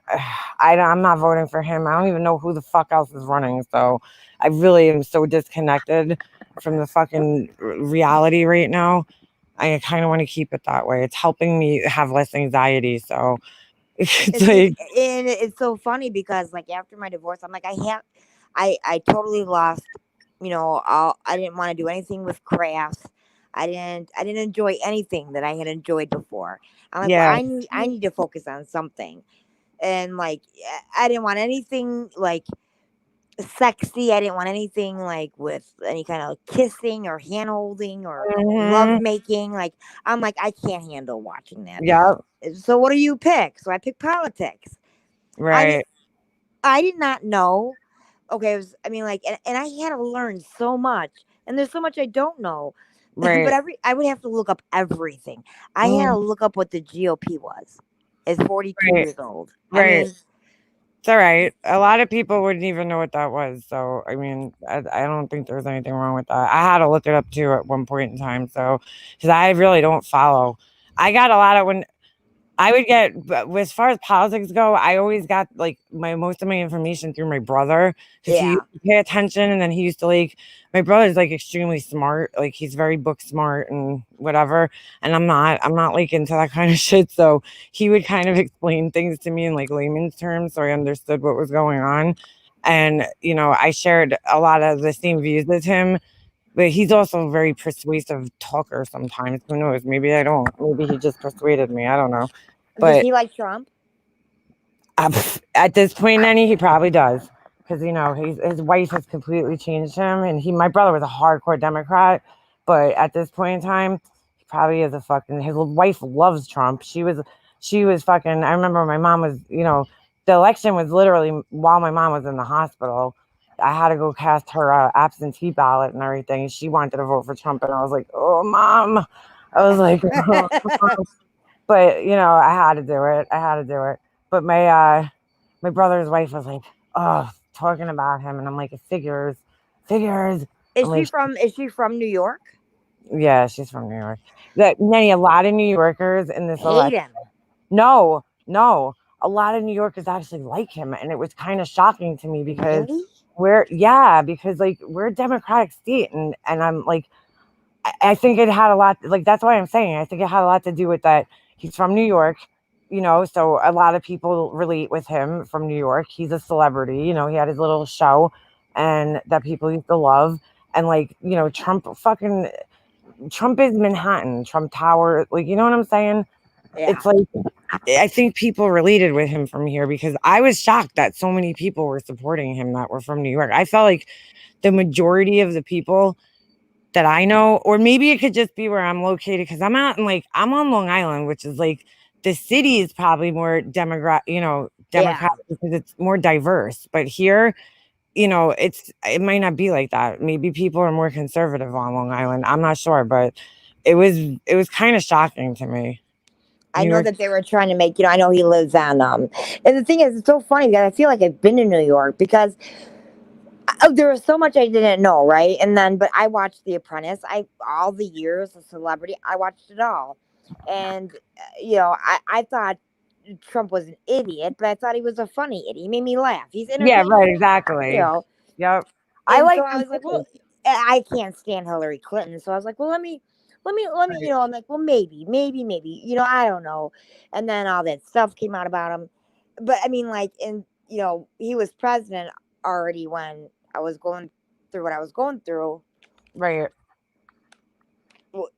I'm not voting for him. I don't even know who the fuck else is running. So I really am so disconnected from the fucking reality right now. I kind of want to keep it that way. It's helping me have less anxiety. So it's It's just, like, and it's so funny because like after my divorce, I'm like, I totally lost. I didn't want to do anything with crafts. I didn't enjoy anything that I had enjoyed before. I'm like, well, yeah, I need to focus on something, and like, I didn't want anything like sexy. I didn't want anything like with any kind of kissing or hand holding or love hmm, making. Like, I'm like, I can't handle watching that. yeah, So what do you pick? So I picked politics. I did right. I did not know. Okay, I mean, like, and I had to learn so much, and there's so much I don't know. But Right. I would have to look up everything. I had to Mhm. look up what the GOP was. As 42 Right. years old. I Right. mean, It's all right. A lot of people wouldn't even know what that was. So, I mean, I don't think there's anything wrong with that. I had to look it up too at one point in time. So, because I really don't follow. I got a lot of when I would get, but as far as politics go, I always got like my most of my information through my brother because he used yeah. to pay attention and then he used to like, my brother's like extremely smart. Like he's very book smart and whatever. And I'm not like into that kind of shit. So he would kind of explain things to me in like layman's terms. So I understood what was going on. And, you know, I shared a lot of the same views as him, but he's also a very persuasive talker sometimes. Who knows? Maybe I don't. Maybe he just persuaded me. I don't know. Does But he like Trump? at this point, Nenny, he probably does because you know his wife has completely changed him, and my brother was a hardcore Democrat, but at this point in time, he probably is a fucking. His wife loves Trump. She was fucking. I remember my mom was, you know, the election was literally while my mom was in the hospital. I had to go cast her absentee ballot and everything. She wanted to vote for Trump, and I was like, "Oh, mom," I was like, but, you know, I had to do it. I had to do it. But my brother's wife was like, "Oh, talking about him," and I'm like, "It figures, figures." I'm like, Is she from New York? "Yeah, she's from New York." That many a lot of New Yorkers in this Hate election. him. No, no. a lot of New Yorkers actually like him, and it was kind of shocking to me because Really? because like we're a democratic state, and I'm like, I think it had a lot. Like that's why I'm saying I think it had a lot to do with that. He's from New York, so a lot of people relate with him from New York. He's a celebrity, he had his little show, and that people used to love, and like Trump is Manhattan, Trump Tower, like you know what I'm saying? Yeah. It's like I think people related with him from here because I was shocked that so many people were supporting him that were from New York. I felt like the majority of the people that I know, or maybe it could just be where I'm located because I'm on Long Island, which is like the city is probably more Yeah. democratic because it's more diverse. But here, it might not be like that. Maybe people are more conservative on Long Island. I'm not sure, but it was kind of shocking to me. I New know York, that they were trying to make, I know he lives on, and the thing is, it's so funny that I feel like I've been to New York because there was so much I didn't know, right? And then, but I watched The Apprentice. All the years of Celebrity, I watched it all. And, I thought Trump was an idiot, but I thought he was a funny idiot. He made me laugh. He's yeah, right, entertaining, you exactly. know. Yep, I And so like I him was like, well, too. I can't stand Hillary Clinton. So I was like, well, let me, Right, I'm like, well, maybe, I don't know. And then all that stuff came out about him. But I mean, like, he was president already when I was going through what I was going through. right, Well,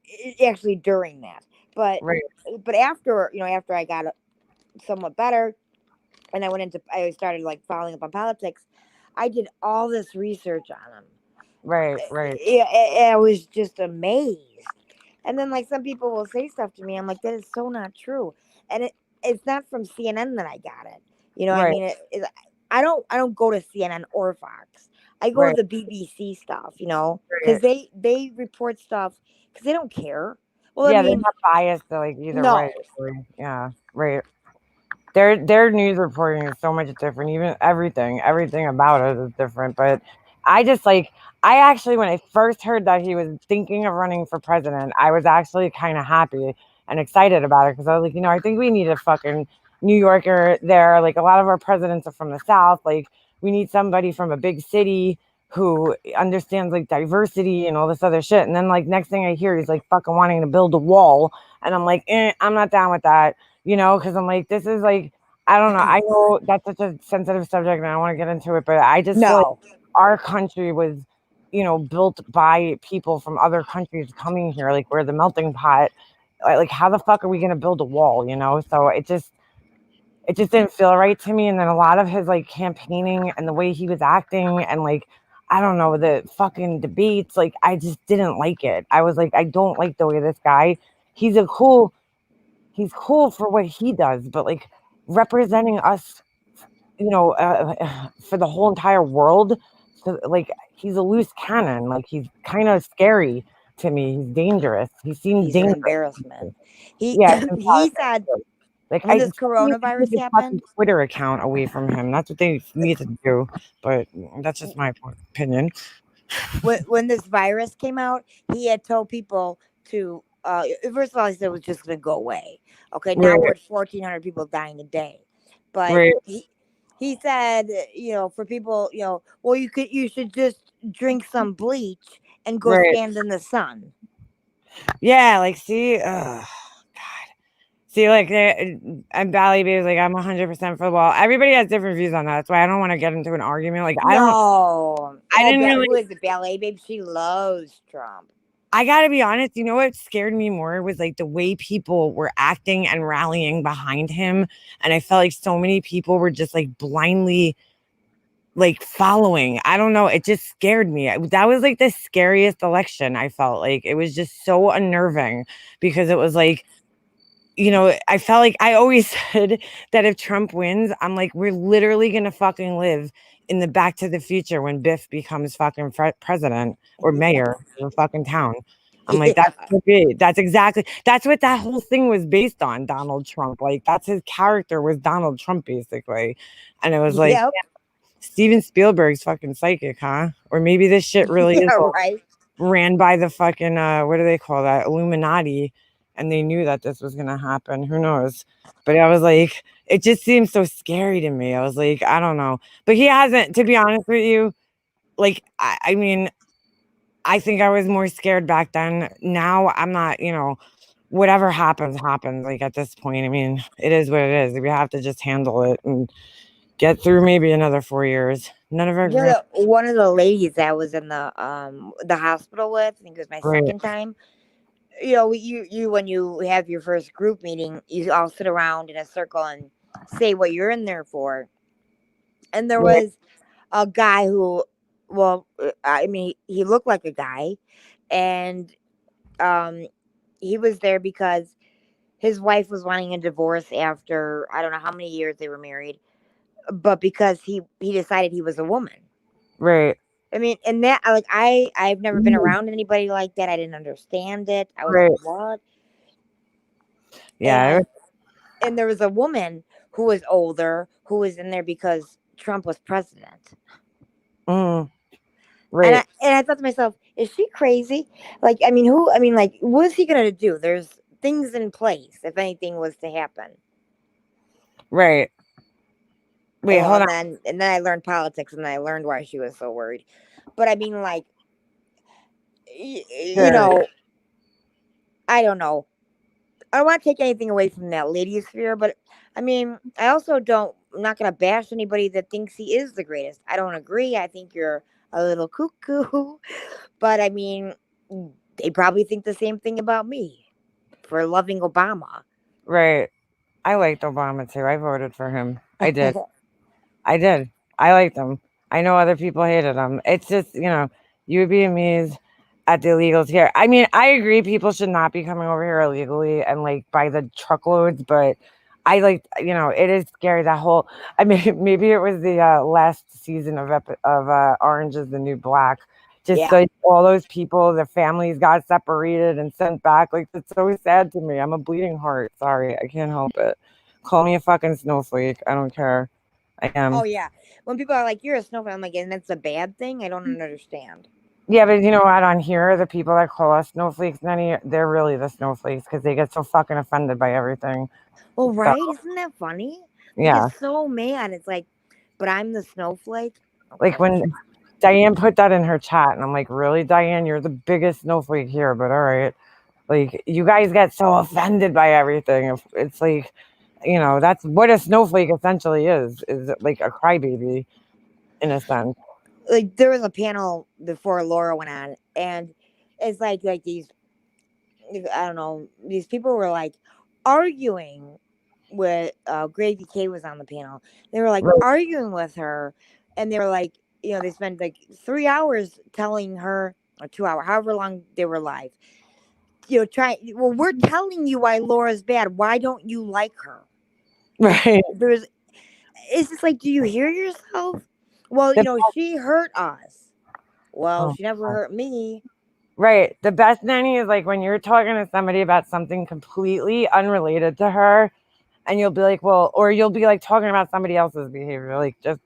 actually during that, but right, after, after I got somewhat better, and I started like following up on politics. I did all this research on him. right, right, I was just amazed. And then like some people will say stuff to me, I'm like, that is so not true. And it's not from CNN that I got it. I right, mean, I don't go to CNN or Fox. I go to right, the BBC stuff, because right. they report stuff because they don't care. Well, I Yeah, they're mean, not biased to like either way. no. Really. Yeah, right. Their news reporting is so much different. Even everything about it is different. But I just like I actually when I first heard that he was thinking of running for president, I was actually kind of happy and excited about it because I was like, I think we need a fucking New Yorker there. Like a lot of our presidents are from the South. Like we need somebody from a big city who understands like diversity and all this other shit. And then like next thing I hear, he's like fucking wanting to build a wall, and I'm like, I'm not down with that. Because I'm like, this is like, I don't know. I know that's such a sensitive subject and I don't want to get into it, but I just feel like No. our country was, built by people from other countries coming here. Like, we're the melting pot. Like, how the fuck are we going to build a wall? So it just didn't feel right to me. And then a lot of his like campaigning and the way he was acting and like, I don't know, the fucking debates, like, I just didn't like it. I was like, I don't like the way this guy, he's a cool he's cool for what he does, but like representing us, for the whole entire world. So like he's a loose cannon. Like he's kind of scary to me. He's dangerous. He seems He's an dangerous. embarrassment. He Yeah, it's he said embarrassing. Like when I this think they need to take coronavirus his fucking happened, Twitter account away from him. That's what they need to do. But that's just my opinion. when this virus came out, he had told people to first of all, he said it was just going to go away. Okay, now we're Right, at 1,400 people dying a day, but right, he said, for people, well, you should just drink some bleach and go right. stand in the sun. Yeah, like see, see, like, I'm Bally Babe's like, I'm 100% for the wall. Everybody has different views on that. That's why I don't want to get into an argument. Like, No, I oh, didn't really, who is it? Ballet Babe. She loves Trump. I gotta be honest, what scared me more was like the way people were acting and rallying behind him. And I felt like so many people were just like blindly like following. I don't know. It just scared me. That was like the scariest election. I felt like it was just so unnerving because it was like, I felt like I always said that if Trump wins, I'm like, we're literally going to fucking live in the Back to the Future when Biff becomes fucking president or Yeah, mayor of a fucking town. I'm like, yeah, that's okay. That's what that whole thing was based on, Donald Trump. Like, that's his character was Donald Trump, basically. And it was like, yep, Steven Spielberg's fucking psychic, huh? Or maybe this shit really is yeah, all right. ran by the fucking what do they call that, Illuminati, and they knew that this was gonna happen. Who knows? But I was like, it just seems so scary to me. I was like, I don't know. But he hasn't, to be honest with you, like I mean, I think I was more scared back then. Now I'm not, whatever happens, happens. Like at this point, I mean, it is what it is. We have to just handle it and get through maybe another 4 years. None of our You know, grand one of the ladies that was in the hospital with, I think it was my great. second time. You know, you when you have your first group meeting, you all sit around in a circle and say what you're in there for. And there Right, was a guy who, well, I mean, he looked like a guy, and um, he was there because his wife was wanting a divorce after I don't know how many years they were married, but because he decided he was a woman. right, I mean, and that like I've never been mm, around anybody like that. I didn't understand it. I was like, right. what? Yeah, And there was a woman who was older who was in there because Trump was president. mm, And I right, and I thought to myself, is she crazy? Like, I mean, who? I mean, like, what is he gonna do? There's things in place if anything was to happen. right. Wait, Well, hold on. and then I learned politics, and I learned why she was so worried. But I mean, like, you Sure. know, I don't know. I don't want to take anything away from that lady sphere, but I mean, I also don't. I'm not gonna bash anybody that thinks he is the greatest. I don't agree. I think you're a little cuckoo, but I mean, they probably think the same thing about me for loving Obama. Right. I liked Obama too. I voted for him. I did. I did. I liked him. I know other people hated him. It's just, you would be amazed at the illegals here. I mean, I agree people should not be coming over here illegally and like by the truckloads, but I like, it is scary that whole I mean, maybe it was the last season of Orange is the New Black. Just Yeah. like all those people, the families got separated and sent back. Like it's so sad to me. I'm a bleeding heart. Sorry, I can't help it. Call me a fucking snowflake. I don't care. I Oh am. yeah. When people are like, "You're a snowflake," I'm like, and that's a bad thing. I don't understand. Yeah, but you know what? On here, the people that call us snowflakes, Nenny, they're really the snowflakes because they get so fucking offended by everything. Well, So, right? Isn't that funny? They get yeah. so mad. It's like, but I'm the snowflake. Like Okay. when Diane put that in her chat, and I'm like, really, Diane? You're the biggest snowflake here, but all right. Like, you guys get so offended by everything. It's like, that's what a snowflake essentially is like a crybaby in a sense. Like there was a panel before Laura went on, and it's like these I don't know, these people were like arguing with Gravy K was on the panel. They were like Right. arguing with her, and they were like, they spent like 3 hours telling her, or 2 hour, however long they were live. Well, we're telling you why Laura's bad. Why don't you like her? Right. There's, it's just like, do you hear yourself? Well, The, she hurt us. Well, oh, she never hurt me. right. The best nanny is like when you're talking to somebody about something completely unrelated to her, and you'll be like, well, or you'll be like talking about somebody else's behavior, like just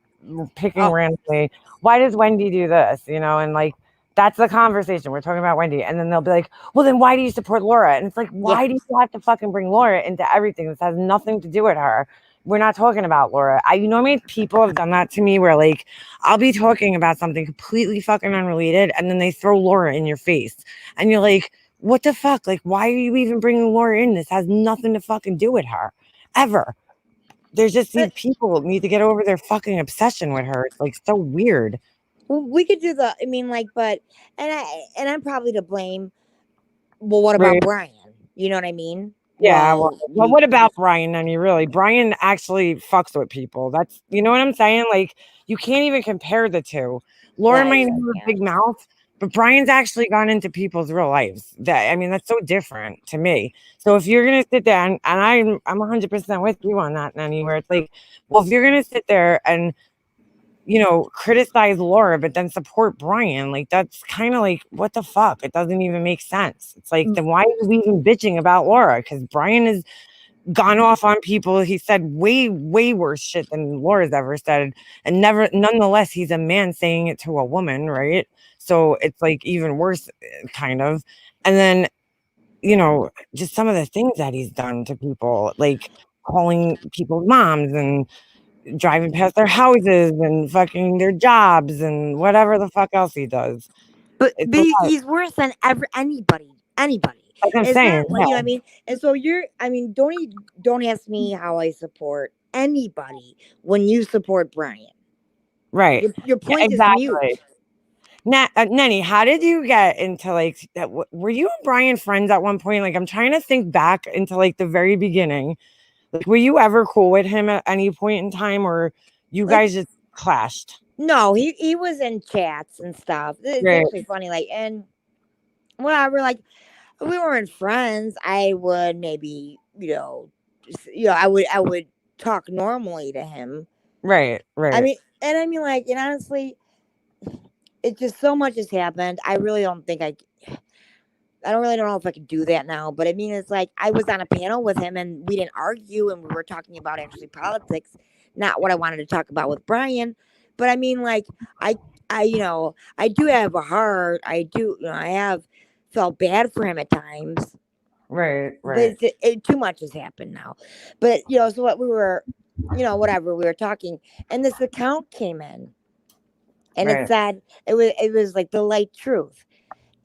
picking Oh, randomly. Why does Wendy do this? And like that's the conversation. We're talking about Wendy. And then they'll be like, well, then why do you support Laura? And it's like, yeah. why do you have to fucking bring Laura into everything? This has nothing to do with her. We're not talking about Laura. How many people have done that to me where like I'll be talking about something completely fucking unrelated and then they throw Laura in your face. And you're like, what the fuck? Like, why are you even bringing Laura in? This has nothing to fucking do with her. Ever. There's just these But people need to get over their fucking obsession with her. It's like so weird. we could do the. I mean, like, but I'm probably to blame. Well, what about Right. Brian? You know what I mean? Yeah. Well, Well, what about Brian? I mean, really, Brian actually fucks with people. That's, you know what I'm saying? Like, you can't even compare the two. Laura yeah, might you have a can't. big mouth, but Brian's actually gone into people's real lives. I mean, that's so different to me. So if you're gonna sit there and I'm 100% with you on that, Nanny, where it's like, well, if you're gonna sit there and criticize Laura, but then support Brian. Like, that's kind of like, what the fuck? It doesn't even make sense. It's like, then why are we even bitching about Laura? Because Brian has gone off on people. He said way, way worse shit than Laura's ever said. And nonetheless, he's a man saying it to a woman, right? So it's like even worse, kind of. And then, just some of the things that he's done to people, like calling people's moms and driving past their houses and fucking their jobs and whatever the fuck else he does. But It's a lot. he's worse than anybody. Anybody. Like I'm It's saying, not like yeah, you know what I mean. And so don't ask me how I support anybody when you support Brian. right. Your Yeah, point is exactly. mute. Nenny, how did you get into like that? Were you and Brian friends at one point? Like, I'm trying to think back into like the very beginning. Like, were you ever cool with him at any point in time, or you Like guys just clashed? no, he was in chats and stuff. It's Right, actually funny. Like and whatever. Like we weren't friends. I would maybe I would talk normally to him. right, I right, mean, and I mean like and honestly, it just so much has happened. I really don't think I don't really know if I could do that now, but I mean, it's like I was on a panel with him and we didn't argue and we were talking about actually politics, not what I wanted to talk about with Brian. But I mean, like, I, I do have a heart. I do, I have felt bad for him at times, right, but right, too much has happened now. But, so what we were, whatever, we were talking and this account came in and it right. said, it was like the light truth.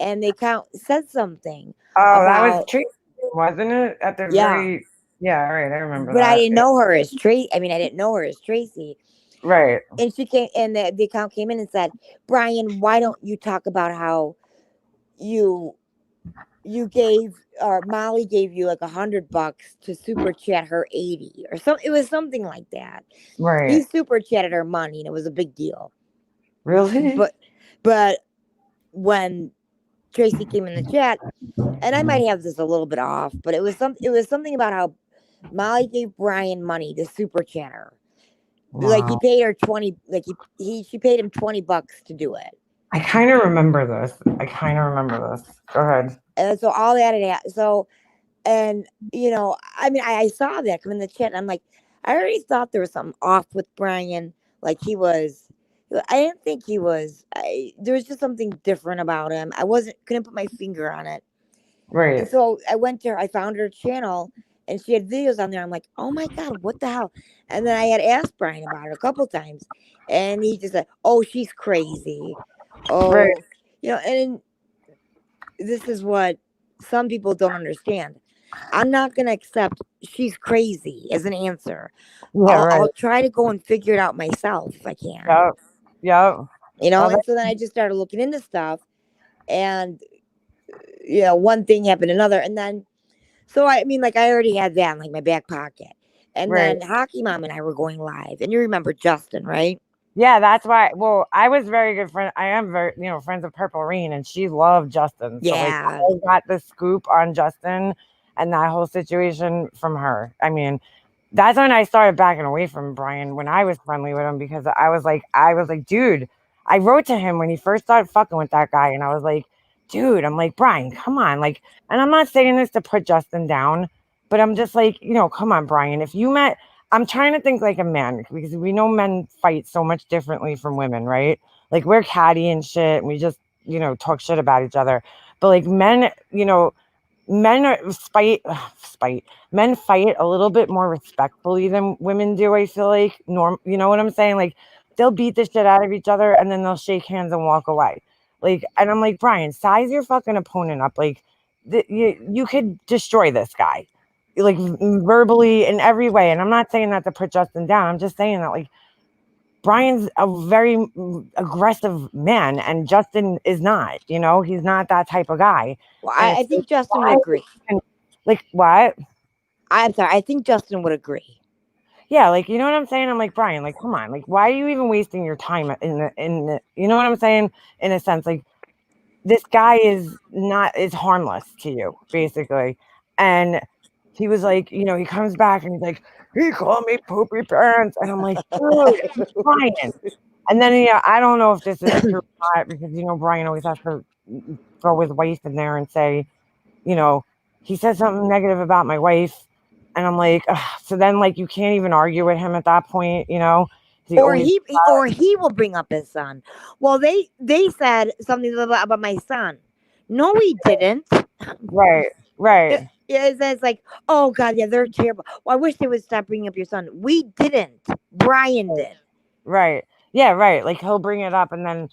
And the account said something Oh, that was about, Tracy, wasn't it? At the yeah. very, yeah, right. I remember But I that. didn't know her as Tracy. I mean, I didn't know her as Tracy. Right, And she came, and the account came in and said, "Brian, why don't you talk about how you you gave or Molly gave you like $100 to super chat her 80 or something? It was something like that. right. He super chatted her money, and it was a big deal. Really? But but when Tracy came in the chat, and I might have this a little bit off, but it was something about how Molly gave Brian money to super chat her. Like he Wow. paid her 20, like she paid him $20 to do it. I kind of remember this. I kind of remember this. Go ahead. And so all that so and I mean I saw that come in the chat and I'm like, I already thought there was something off with Brian. Like I didn't think there was just something different about him. I couldn't put my finger on it. And Right. so I found her channel and she had videos on there. I'm like, oh my God, what the hell? And then I had asked Brian about it a couple times and he just said, oh, she's crazy. Right. Oh, and this is what some people don't understand. I'm not going to accept she's crazy as an answer. Yeah. Right. I'll try to go and figure it out myself if I can. Yep. Yep. Oh, And so then I just started looking into stuff and, one thing happened another. And then so I mean, like I already had that in like my back pocket. And right. then Hockey Mom and I were going live. And you remember Justin, right? Yeah, that's why. Well, I was very good friend. I am very, friends with Purple Rain, and she loved Justin. So like, Yeah. I got the scoop on Justin and that whole situation from her. I mean, that's when I started backing away from Brian when I was friendly with him because I was like, dude, I wrote to him when he first started fucking with that guy, and I was like, dude, I'm like, Brian, come on, like, and I'm not saying this to put Justin down, but I'm just like, come on, Brian, if you met, I'm trying to think like a man because we know men fight so much differently from women, right? Like we're catty and shit, and we just, talk shit about each other, but like men, men are spite men fight a little bit more respectfully than women do. I feel like you know what I'm saying, like they'll beat the shit out of each other and then they'll shake hands and walk away, like, and I'm like, Brian, size your fucking opponent up, like you could destroy this guy, like verbally in every way, and I'm not saying that to put Justin down, I'm just saying that like Brian's a very aggressive man and Justin is not, he's not that type of guy. Well, And I it's like, think Justin would why agree. like what? I'm sorry. I think Justin would agree. Yeah, like you know what I'm saying? I'm like, Brian, like come on, like why are you even wasting your time in the you know what I'm saying? In a sense, like this guy is harmless to you, basically. And he was like, he comes back and he's like, he called me poopy pants. And I'm like, dude, Brian. And then I don't know if this is true or not because Brian always has to throw his wife in there and say, you know, he said something negative about my wife. And I'm like, ugh. So then like you can't even argue with him at that point, He Or always he will bring up his son. Well, they said something about my son. No, he didn't. right, right. Yeah, it's like, oh God, yeah, they're terrible. Well, I wish they would stop bringing up your son. We didn't. Brian did. Right. Yeah, right. Like he'll bring it up and then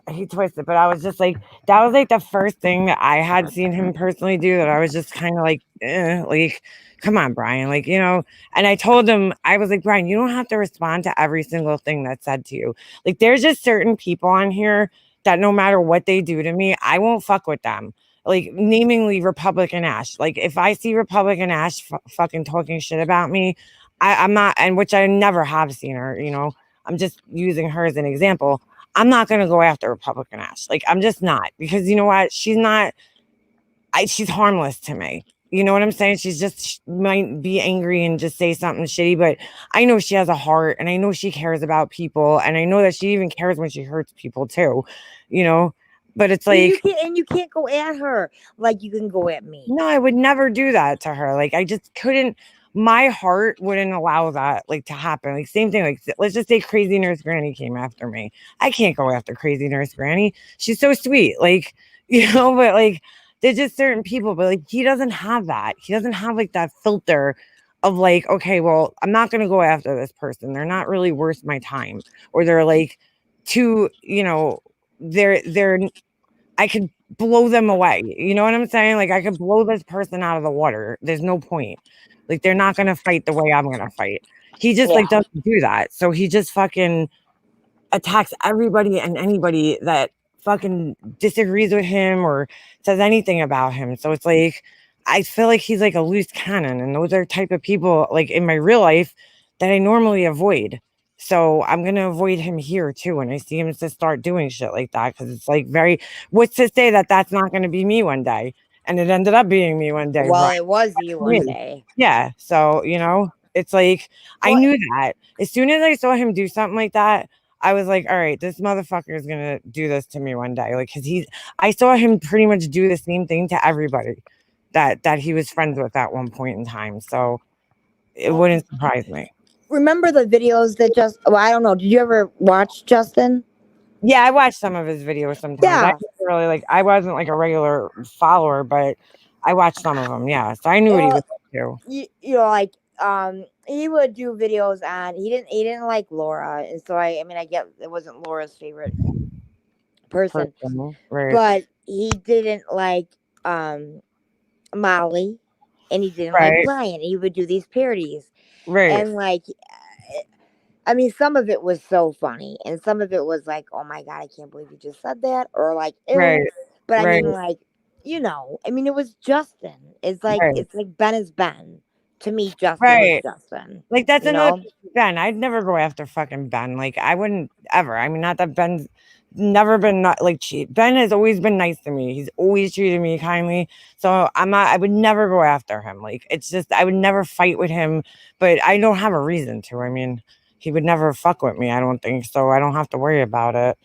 he twisted, but I was just like, that was like the first thing that I had seen him personally do that I was just kind of like, come on, Brian, like, and I told him, I was like, Brian, you don't have to respond to every single thing that's said to you. Like, there's just certain people on here that no matter what they do to me, I won't fuck with them. Like, namingly Republican Ash. Like, if I see Republican Ash fucking talking shit about me, I'm not, and which I never have seen her. I'm just using her as an example. I'm not going to go after Republican Ash. Like, I'm just not, because you know what? She's not, she's harmless to me. You know what I'm saying? She might be angry and just say something shitty, but I know she has a heart and I know she cares about people. And I know that she even cares when she hurts people too, you know? But it's And like, you can't go at her like you can go at me. no, I would never do that to her. Like, I just couldn't, my heart wouldn't allow that, like, to happen. Like, same thing. Like, let's just say Crazy Nurse Granny came after me. I can't go after Crazy Nurse Granny. She's so sweet. Like, but like, there's just certain people, but like, he doesn't have that. He doesn't have like that filter of like, okay, well, I'm not going to go after this person. They're not really worth my time. Or they're like, too, they're I could blow them away. You know what I'm saying? Like, I could blow this person out of the water. There's no point. Like, they're not gonna fight the way I'm gonna fight. He just like Yeah. doesn't do that. So he just fucking attacks everybody and anybody that fucking disagrees with him or says anything about him. So it's like, I feel like he's like a loose cannon, and those are type of people like in my real life that I normally avoid. So I'm gonna avoid him here too when I see him to start doing shit like that, because it's like very. What's to say that that's not gonna be me one day? And it ended up being me one day, Well, Brian. it was you one Me. day. Yeah. So it's like I Well, knew that as soon as I saw him do something like that, I was like, all right, this motherfucker is gonna do this to me one day. Like, cause I saw him pretty much do the same thing to everybody that he was friends with at one point in time. So it well, wouldn't surprise me. remember the videos that just? Well, I don't know. Did you ever watch Justin? Yeah, I watched some of his videos sometimes. I Yeah. didn't really like. I wasn't like a regular follower, but I watched some of them. Yeah, so I knew what he Uh, was up to. like he would do videos on. He didn't like Laura, and so I mean I get it wasn't Laura's favorite person, Person, right? but he didn't like um Molly, and he didn't like Right, Brian. He would do these parodies, right, and like I mean, some of it was so funny, and some of it was like, "Oh my god, I can't believe you just said that," or like, right, "Ew." But I right, mean, like, I mean, it was Justin. right, It's like Ben is Ben. To me, Justin was right. Justin. Like, that's You another know. thing with Ben. I'd never go after fucking Ben. Like, I wouldn't ever. I mean, not that Ben's never been not like cheap. Ben has always been nice to me. He's always treated me kindly. So I would never go after him. Like, it's just I would never fight with him, but I don't have a reason to. I mean, he would never fuck with me, I don't think. So I don't have to worry about it.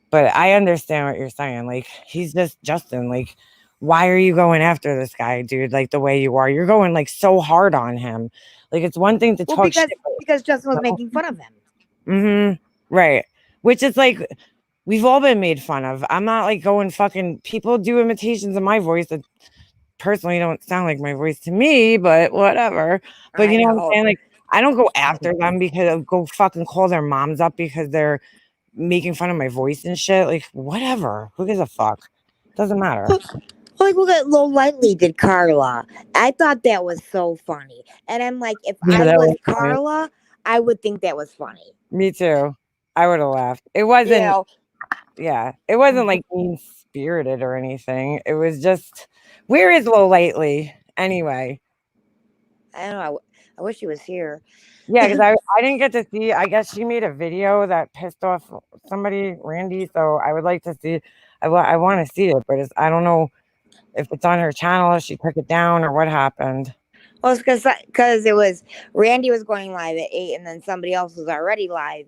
But I understand what you're saying. Like, he's just Justin. Like, why are you going after this guy, dude? Like the way you are. You're going like so hard on him. Like, it's one thing to Well, talk shit. because Justin was making fun of him. Right. Which is like we've all been made fun of. I'm not like going fucking people do imitations of my voice that personally don't sound like my voice to me, but whatever. But I you know what I'm know. saying? Like, I don't go after them because I'll go fucking call their moms up because they're making fun of my voice and shit. Like, whatever. Who gives a fuck? Doesn't matter. Like, look at Low Lightly did Carla. I thought that was so funny. And I'm like, if Yeah, I that was was funny. Carla, I would think that was funny. Me too. I would have laughed. It You wasn't, know, yeah, it wasn't like mean spirited or anything. It was just, where is Low Lately? Anyway, I don't know. I wish he was here. yeah, because I didn't get to see, I guess she made a video that pissed off somebody, Randy. So I would like to see, I want to see it, but I don't know if it's on her channel, if she took it down or what happened. Well, it's because it was Randy was going live at 8, and then somebody else was already live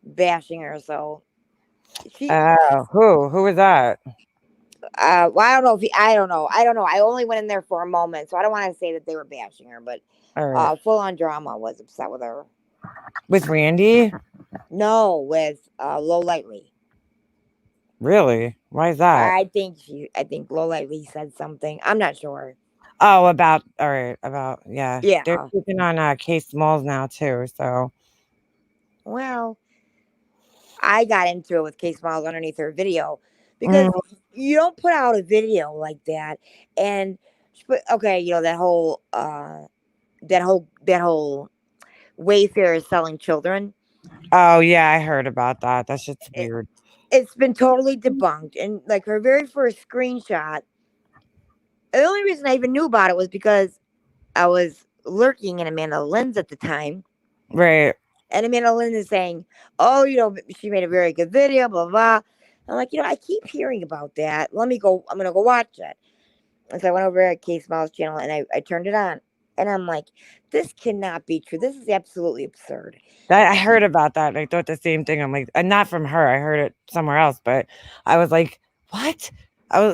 bashing her. So she, Oh, who was that? well, I don't know if I don't know. I don't know. I only went in there for a moment, so I don't want to say that they were bashing her, but All right. full on drama was upset with her. With Randy? No, with Low Lightly. Really? Why is that? I think Low Lightly said something. I'm not sure. Oh, about all right, about yeah. They're Yeah. taking on Case Smalls now too. So Well, I got into it with Case Miles underneath her video because mm, you don't put out a video like that and okay, that whole Wayfair is selling children. oh yeah, I heard about that. That shit's It, weird. it's been totally debunked, and like her very first screenshot. The only reason I even knew about it was because I was lurking in Amanda Lynn's at the time. Right. And Amanda Lynn is saying, "Oh, she made a very good video, blah blah." I'm like, I keep hearing about that. Let me go. I'm gonna go watch it. And so I went over at Case Miles' channel and I turned it on, and I'm like, "This cannot be true. This is absolutely absurd." That I heard about that, and I thought the same thing. I'm like, and not from her. I heard it somewhere else, but I was like, what?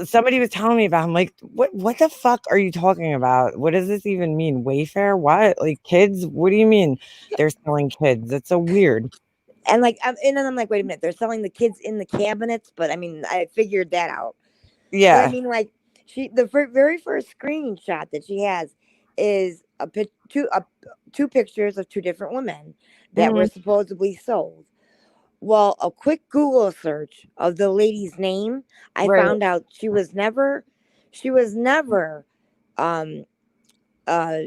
Somebody was telling me about. I'm like, what the fuck are you talking about? What does this even mean? Wayfair? What? Like kids? What do you mean they're selling kids? That's so weird. And and then I'm like, "Wait a minute, they're selling the kids in the cabinets." But I mean, I figured that out. But I Yeah. mean, like, the very first screenshot that she has is two pictures of two different women that were Mhm. supposedly sold. Well, a quick Google search of the lady's name, I Right. found out she was never um uh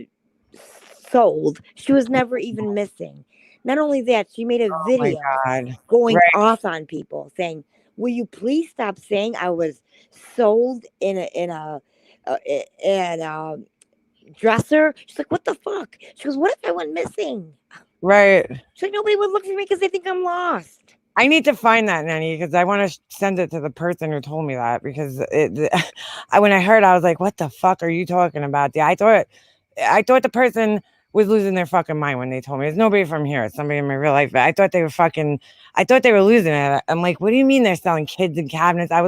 sold. She was never even missing. Not only that, she made a Oh my video god. going Right. off on people saying, "Will you please stop saying I was sold in a dresser?" She's like, "What the fuck?" She goes, "What if I went missing?" Right. She's like, "Nobody would look for me because they think I'm lost." I need to find that nanny because I want to send it to the person who told me that because when I heard, I was like, "What the fuck are you talking about?" Yeah, I thought the person was losing their fucking mind when they told me. It's nobody from here. It's somebody in my real life. But I thought they were losing it. I'm like, what do you mean they're selling kids in cabinets? I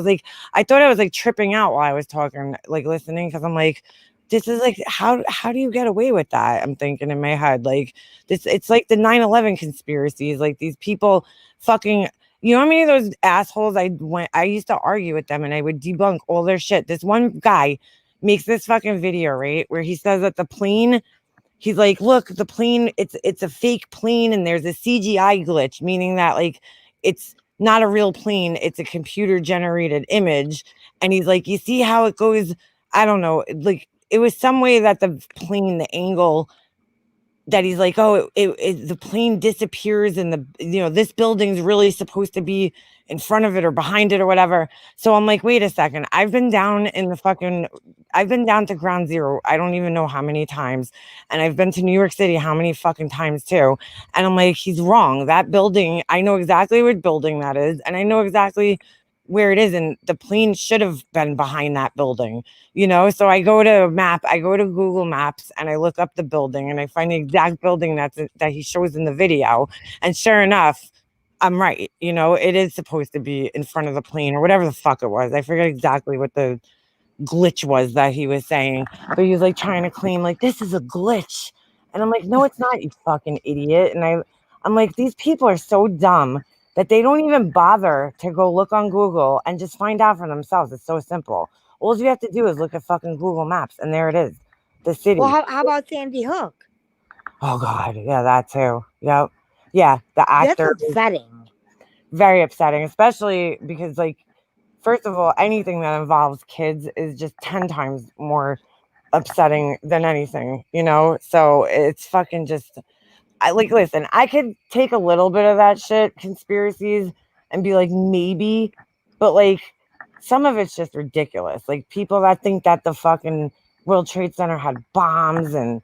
thought I was like tripping out while I was talking, like listening, because I'm like, this is like, how do you get away with that? I'm thinking in my head, like this, it's like the 9/11 conspiracies, like these people fucking, you know how many of those assholes I used to argue with them and I would debunk all their shit. This one guy makes this fucking video, right, where he says that the plane, he's like, look, the plane, it's a fake plane and there's a CGI glitch, meaning that like it's not a real plane, it's a computer generated image. And he's like, you see how it goes, I don't know, like it was some way that the plane, the angle that he's like, oh, the plane disappears and this building's really supposed to be in front of it or behind it or whatever. So I'm like, wait a second. I've been down to ground zero. I don't even know how many times. And I've been to New York City how many fucking times too. And I'm like, he's wrong. That building, I know exactly what building that is. And I know exactly where it is. And the plane should have been behind that building. So I go to Google Maps and I look up the building and I find the exact building that he shows in the video, and sure enough, I'm right. It is supposed to be in front of the plane or whatever the fuck it was. I forget exactly what the glitch was that he was saying, but he was like trying to claim like this is a glitch, and I'm like, no, it's not, you fucking idiot. And I'm like, these people are so dumb that they don't even bother to go look on Google and just find out for themselves. It's so simple. All you have to do is look at fucking Google Maps, and there it is, the Well, city. how about Sandy Hook? Oh God, yeah, that too. Yep, yeah, the That's actor is upsetting. very upsetting, especially because like, first of all, anything that involves kids is just 10 times more upsetting than anything. So it's fucking just, I like, listen, I could take a little bit of that shit, conspiracies, and be like, maybe, but like, some of it's just ridiculous. Like, people that think that the fucking World Trade Center had bombs and,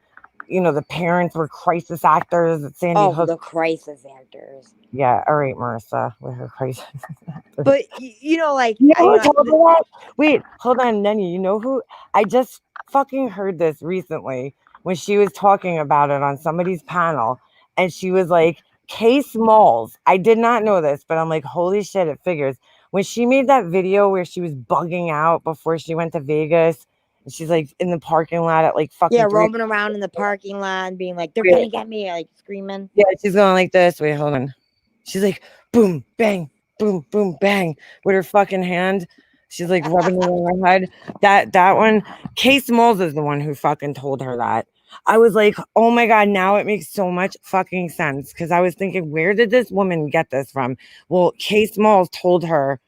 the parents were crisis actors at Sandy Oh, Hook. the crisis actors. Yeah, all right, Marissa, with her crisis actors. But like You know who told me that? Wait, hold on, Nenny. You know who? I just fucking heard this recently when she was talking about it on somebody's panel, and she was like, Kay Smalls. I did not know this, but I'm like, holy shit, it figures. When she made that video where she was bugging out before she went to Vegas, and she's like in the parking lot at like yeah, fucking 3. roaming around in the parking lot and being like, "They're Wait, gonna get me!" Like screaming. yeah, she's going like this. Wait, hold on. She's like, boom, bang, boom, boom, bang, with her fucking hand. She's like rubbing it on her head. That one, Case Moles is the one who fucking told her that. I was like, oh my god, now it makes so much fucking sense because I was thinking, where did this woman get this from? Well, Case Moles told her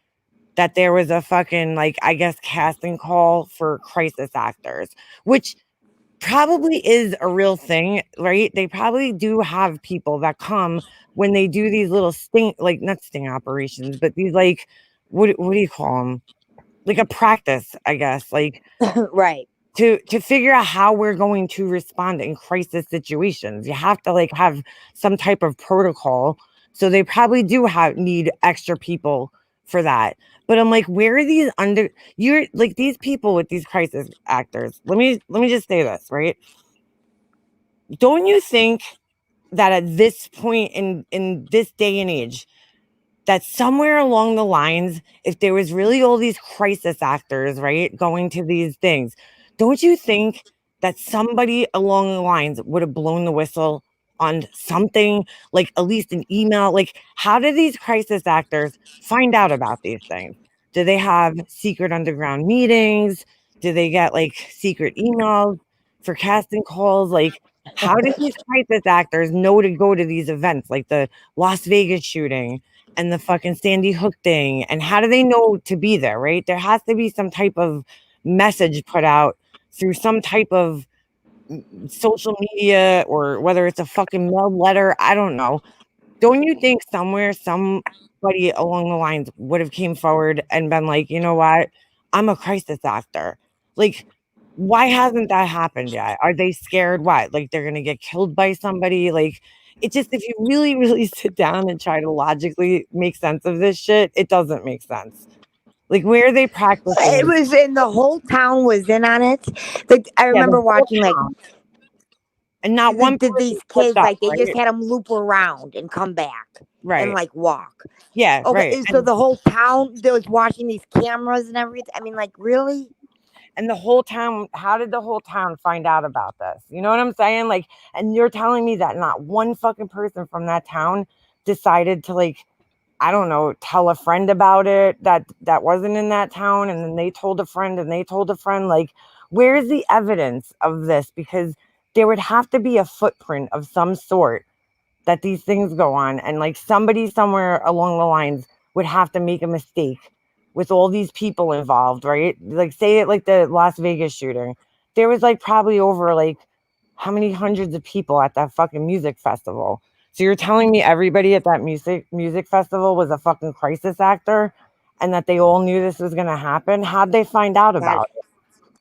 that there was a fucking like I guess casting call for crisis actors, which probably is a real thing, right? They probably do have people that come when they do these little sting, like not sting operations, but these like what do you call them? Like a practice, I guess, like Right. to figure out how we're going to respond in crisis situations. You have to like have some type of protocol. So they probably do have need extra people for that. But I'm like, where are these under you're like these people with these crisis actors? Let me just say this, right? Don't you think that at this point in this day and age, that somewhere along the lines, if there was really all these crisis actors, right, going to these things, don't you think that somebody along the lines would have blown the whistle on something, like at least an email? Like, how do these crisis actors find out about these things? Do they have secret underground meetings? Do they get like secret emails for casting calls? Like, how do these crisis actors know to go to these events, like the Las Vegas shooting and the fucking Sandy Hook thing? And how do they know to be there, right? There has to be some type of message put out through some type of social media or whether it's a fucking mailed letter. I don't know. Don't you think somewhere somebody along the lines would have came forward and been like, you know what? I'm a crisis actor. Like, why hasn't that happened yet? Are they scared? What? Like they're gonna get killed by somebody? Like it just if you really, really sit down and try to logically make sense of this shit, it doesn't make sense. Like where are they It practicing? was, and the whole town was in on it. Like I Yeah, the remember whole watching like town. And not one person these slipped kids, up, like they just right? had them loop around and come back and Right. like walk. Yeah, Okay, right. and so the whole town that was watching these cameras and everything. I mean, like really? And the whole town, how did the whole town find out about this? You know what I'm saying? Like, and you're telling me that not one fucking person from that town decided to like, I don't know, tell a friend about it that wasn't in that town, and then they told a friend and they told a friend. Like, where's the evidence of this? Because there would have to be a footprint of some sort that these things go on, and like somebody somewhere along the lines would have to make a mistake with all these people involved, right? Like say it like the Las Vegas shooting, there was like probably over like how many hundreds of people at that fucking music festival. So you're telling me everybody at that music festival was a fucking crisis actor and that they all knew this was going to happen? How'd they find out God, about it?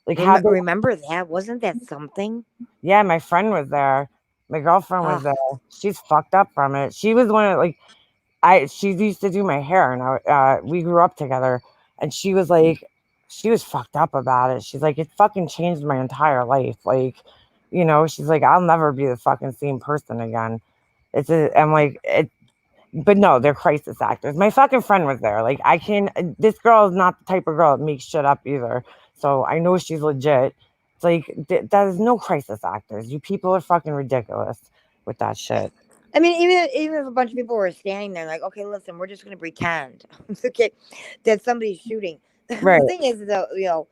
Like how'd they remember that? Wasn't that something? Yeah, my friend was there. My girlfriend was Ah, there. She's fucked up from it. She was one of like I she used to do my hair, and we grew up together, and she was like she was fucked up about it. She's like, it fucking changed my entire life. Like, she's like, I'll never be the fucking same person again. I'm like, but no, they're crisis actors. My fucking friend was there. Like, I can this girl is not the type of girl that makes shit up either. So I know she's legit. It's like there's no crisis actors. You people are fucking ridiculous with that shit. I mean, even if a bunch of people were standing there, like, okay, listen, we're just gonna pretend, okay, that somebody's shooting. Right, The thing is, though,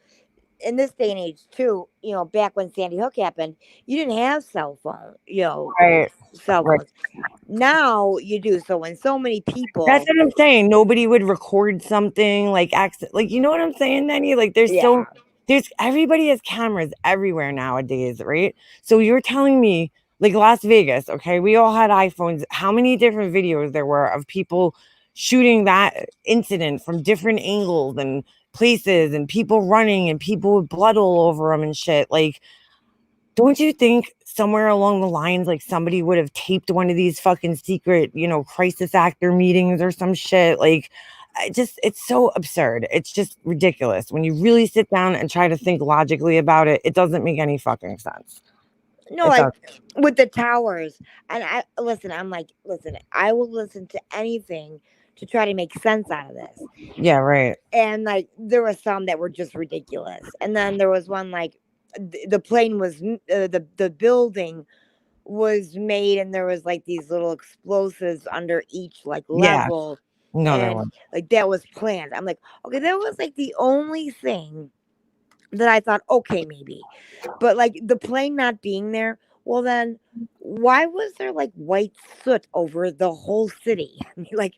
in this day and age, too, back when Sandy Hook happened, you didn't have right, cell right. phones. Now you do. So when so many That's people, what I'm saying. Nobody would record something like accident. Like, you know what I'm saying, Nanny? Like, yeah, there's everybody has cameras everywhere nowadays, right? So you're telling me, like Las Vegas, okay? We all had iPhones. How many different videos there were of people shooting that incident from different angles and places, and people running and people with blood all over them and shit? Like, don't you think somewhere along the lines, like somebody would have taped one of these fucking secret, crisis actor meetings or some shit? Like, it's so absurd. It's just ridiculous. When you really sit down and try to think logically about it, it doesn't make any fucking sense. no, It like does. with the towers. And I listen. I'm like, listen, I will listen to anything to try to make sense out of this. Yeah, right. And like, there were some that were just ridiculous. And then there was one like, the plane was the building was made, and there was like these little explosives under each like Yeah, level. No, there and was. like that was planned. I'm like, okay, that was like the only thing that I thought, okay, maybe. But like the plane not being there, well then why was there like white soot over the whole city? I mean, like,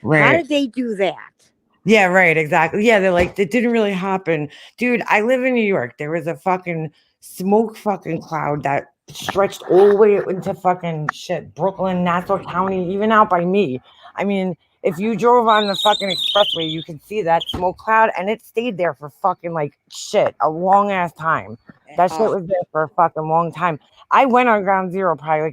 how Right. did they do that? Yeah, right, exactly. Yeah, they're like, it didn't really happen. Dude, I live in New York. There was a fucking smoke fucking cloud that stretched all the way into fucking shit, Brooklyn, Nassau County, even out by me. I mean, if you drove on the fucking expressway, you could see that smoke cloud and it stayed there for fucking like shit, a long ass time. That shit Oh, was there for a fucking long time. I went on ground zero probably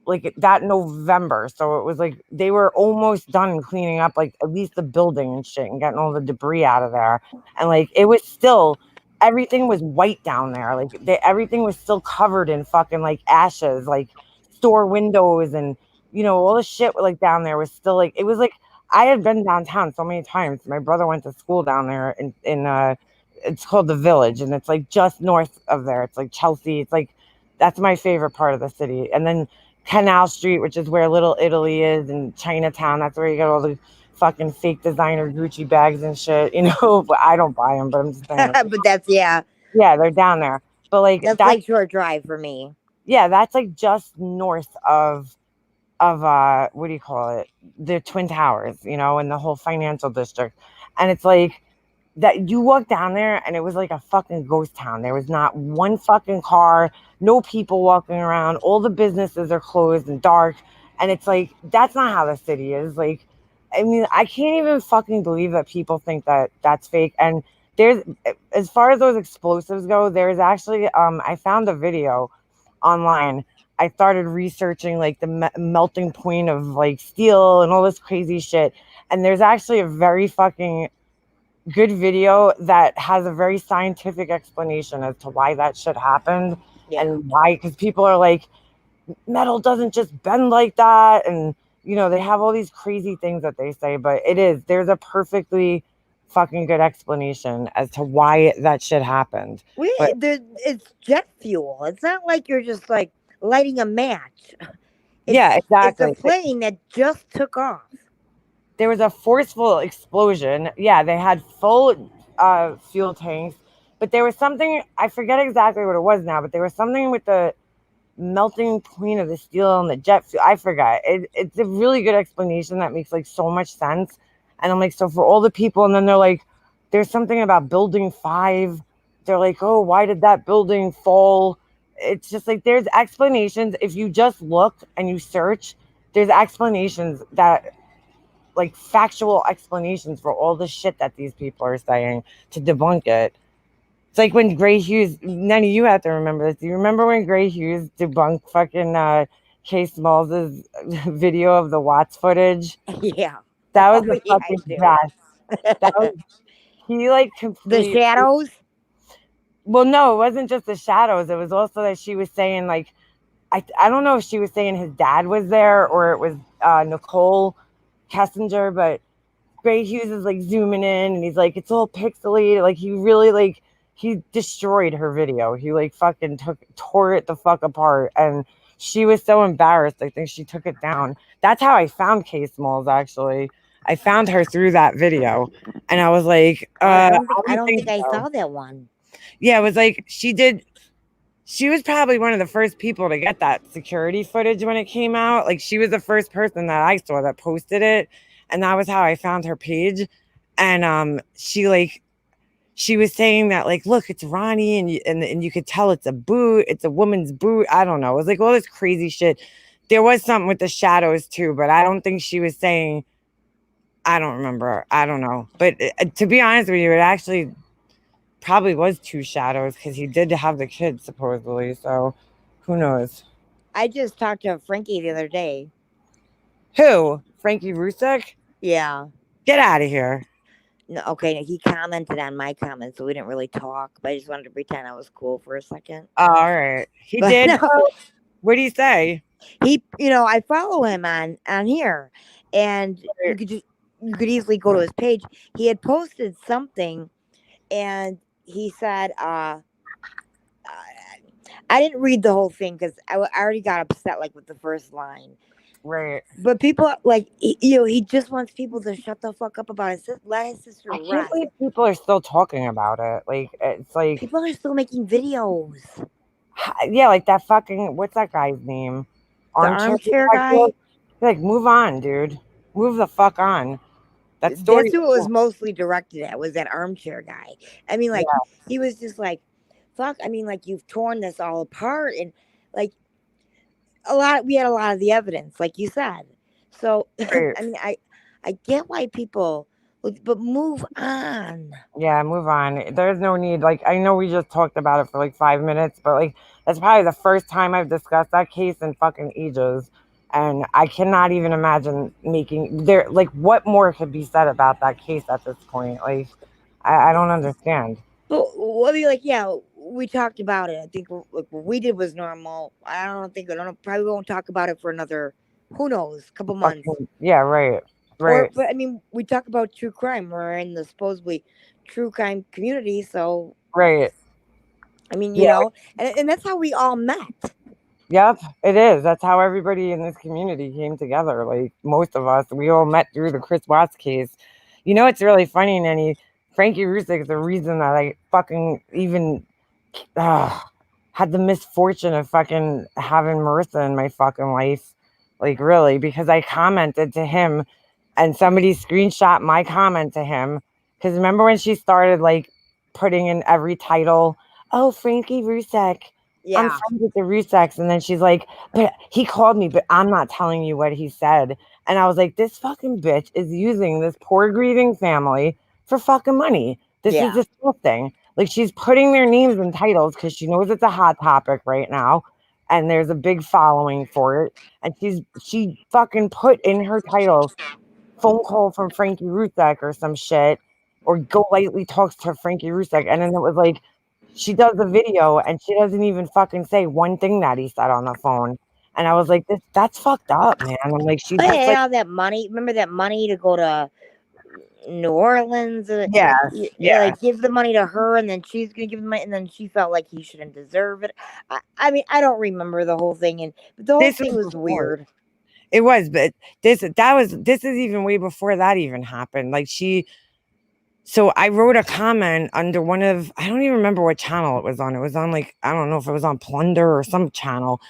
like that November. So it was like they were almost done cleaning up like at least the building and shit and getting all the debris out of there. And like it was still everything was white down there. Like everything was still covered in fucking like ashes, like store windows and all the shit like down there was still like it was like I had been downtown so many times. My brother went to school down there in it's called the Village and it's like just north of there. It's like Chelsea. It's like that's my favorite part of the city. And then Canal Street, which is where Little Italy is, and Chinatown. That's where you get all the fucking fake designer Gucci bags and shit. But I don't buy them. But I'm just saying, like, but that's yeah, yeah, they're down there. But like that's that's like short drive for me. yeah, that's like just north of what do you call it? The Twin Towers, and the whole financial district. And it's like that you walk down there and it was like a fucking ghost town. There was not one fucking car, no people walking around. All the businesses are closed and dark. And it's like, that's not how the city is. Like, I mean, I can't even fucking believe that people think that that's fake. And there's, as far as those explosives go, there's actually, I found a video online. I started researching like the melting point of like steel and all this crazy shit. And there's actually a very fucking good video that has a very scientific explanation as to why that shit happened Yeah. and why because people are like metal doesn't just bend like that and they have all these crazy things that they say but there's a perfectly fucking good explanation as to why that shit happened but It's jet fuel. It's not like you're just like lighting a match. yeah, It's a exactly. plane that just took off. There was a forceful explosion. Yeah, they had full fuel tanks, but there was something I forget exactly what it was now, but there was something with the melting point of the steel and the jet fuel. I forgot. It's a really good explanation that makes like so much sense. And I'm like, so for all the people, and then they're like, there's something about building 5. They're like, oh, why did that building fall? It's just like there's explanations. If you just look and you search, there's explanations that like factual explanations for all the shit that these people are saying to debunk it. It's like when Gray Hughes, none of you have to remember this. Do you remember when Gray Hughes debunked fucking Kay Smalls' video of the Watts footage? Yeah. That Oh was the yeah, I fucking do. best. That was, he like The completely, shadows. well, no, it wasn't just the shadows. It was also that she was saying, like, I don't know if she was saying his dad was there or it was Nicole Kessinger, but Gray Hughes is like zooming in and he's like, it's all pixelated. Like he really like he destroyed her video. He like fucking tore it the fuck apart. And she was so embarrassed. I think she took it down. That's how I found Kay Smalls actually. I found her through that video. And I was like, Oh, I I don't think I don't don't think think I so. saw that one. Yeah, it was like she was probably one of the first people to get that security footage when it came out. Like she was the first person that I saw that posted it, and that was how I found her page. And she was saying that like, look, it's Ronnie, and you could tell it's a boot, it's a woman's boot. I don't know. It was like all this crazy shit. There was something with the shadows too, but I don't think she was saying. I don't remember. I don't know. But to be honest with you, it actually probably was 2 shadows because he did have the kids supposedly. So who knows? I just talked to Frankie the other day. Who? Frankie Rusick? Yeah. Get out of here. No, okay. He commented on my comments, so we didn't really talk. But I just wanted to pretend I was cool for a second. Oh, all right. He But did. no, What do you say? I follow him on here, and you could easily go to his page. He had posted something, and he said, I didn't read the whole thing because I already got upset like with the first line. Right. But people like he just wants people to shut the fuck up about his let his sister I can't rest. believe people are still talking about it. Like it's like, People are still making videos. yeah, like that fucking what's that guy's name? The Armchair armchair detective. guy. Like, move on, dude. Move the fuck on. That story. That's who it was mostly directed at, was that armchair guy. I mean, like, Yeah, he was just like, fuck. I mean, like, you've torn this all apart, and like we had a lot of the evidence, like you said. So, right. I mean, I get why people, but move on. Yeah, move on. There's no need. Like, I know we just talked about it for like 5 minutes, but like, that's probably the first time I've discussed that case in fucking ages. And I cannot even imagine making there, like, what more could be said about that case at this point? Like, I don't understand. But what be like? Yeah, we talked about it. I think like what we did was normal. I don't know, probably won't talk about it for another, who knows, couple months. Fucking, yeah, right. Or, Right. but I mean, we talk about true crime. We're in the supposedly true crime community, so Right. I mean, Yeah. and that's how we all met. Yep, it is. That's how everybody in this community came together. Like most of us, we all met through the Chris Watts case. You know, it's really funny, Nanny. Frankie Rusick is the reason that I fucking even uh, had the misfortune of fucking having Marissa in my fucking life. Like, really, because I commented to him and somebody screenshot my comment to him. Because remember when she started like putting in every title, oh, Frankie Rusick, I'm Yeah, friends with the Rusicks. And then she's like, but he called me, but I'm not telling you what he said. And I was like, this fucking bitch is using this poor grieving family for fucking money. This is yeah. disgusting. Like, she's putting their names in titles because she knows it's a hot topic right now. And there's a big following for it. And she fucking put in her title phone call from Frankie Rusick or some shit, or go lightly talks to Frankie Rusick, and then it was like she does the video and she doesn't even fucking say one thing that he said on the phone, and I was like, that's fucked up, man. I'm like, she But just hey, like, all that money. Remember that money to go to New Orleans? yes, yes. Like give the money to her, and then she's gonna give the money, and then she felt like he shouldn't deserve it. I mean, I don't remember the whole thing, but the whole This thing was was before. weird. It was, but this is even way before that even happened. Like, so I wrote a comment under one of, I don't even remember what channel it was on. It was on, like, I don't know if it was on Plunder or some channel.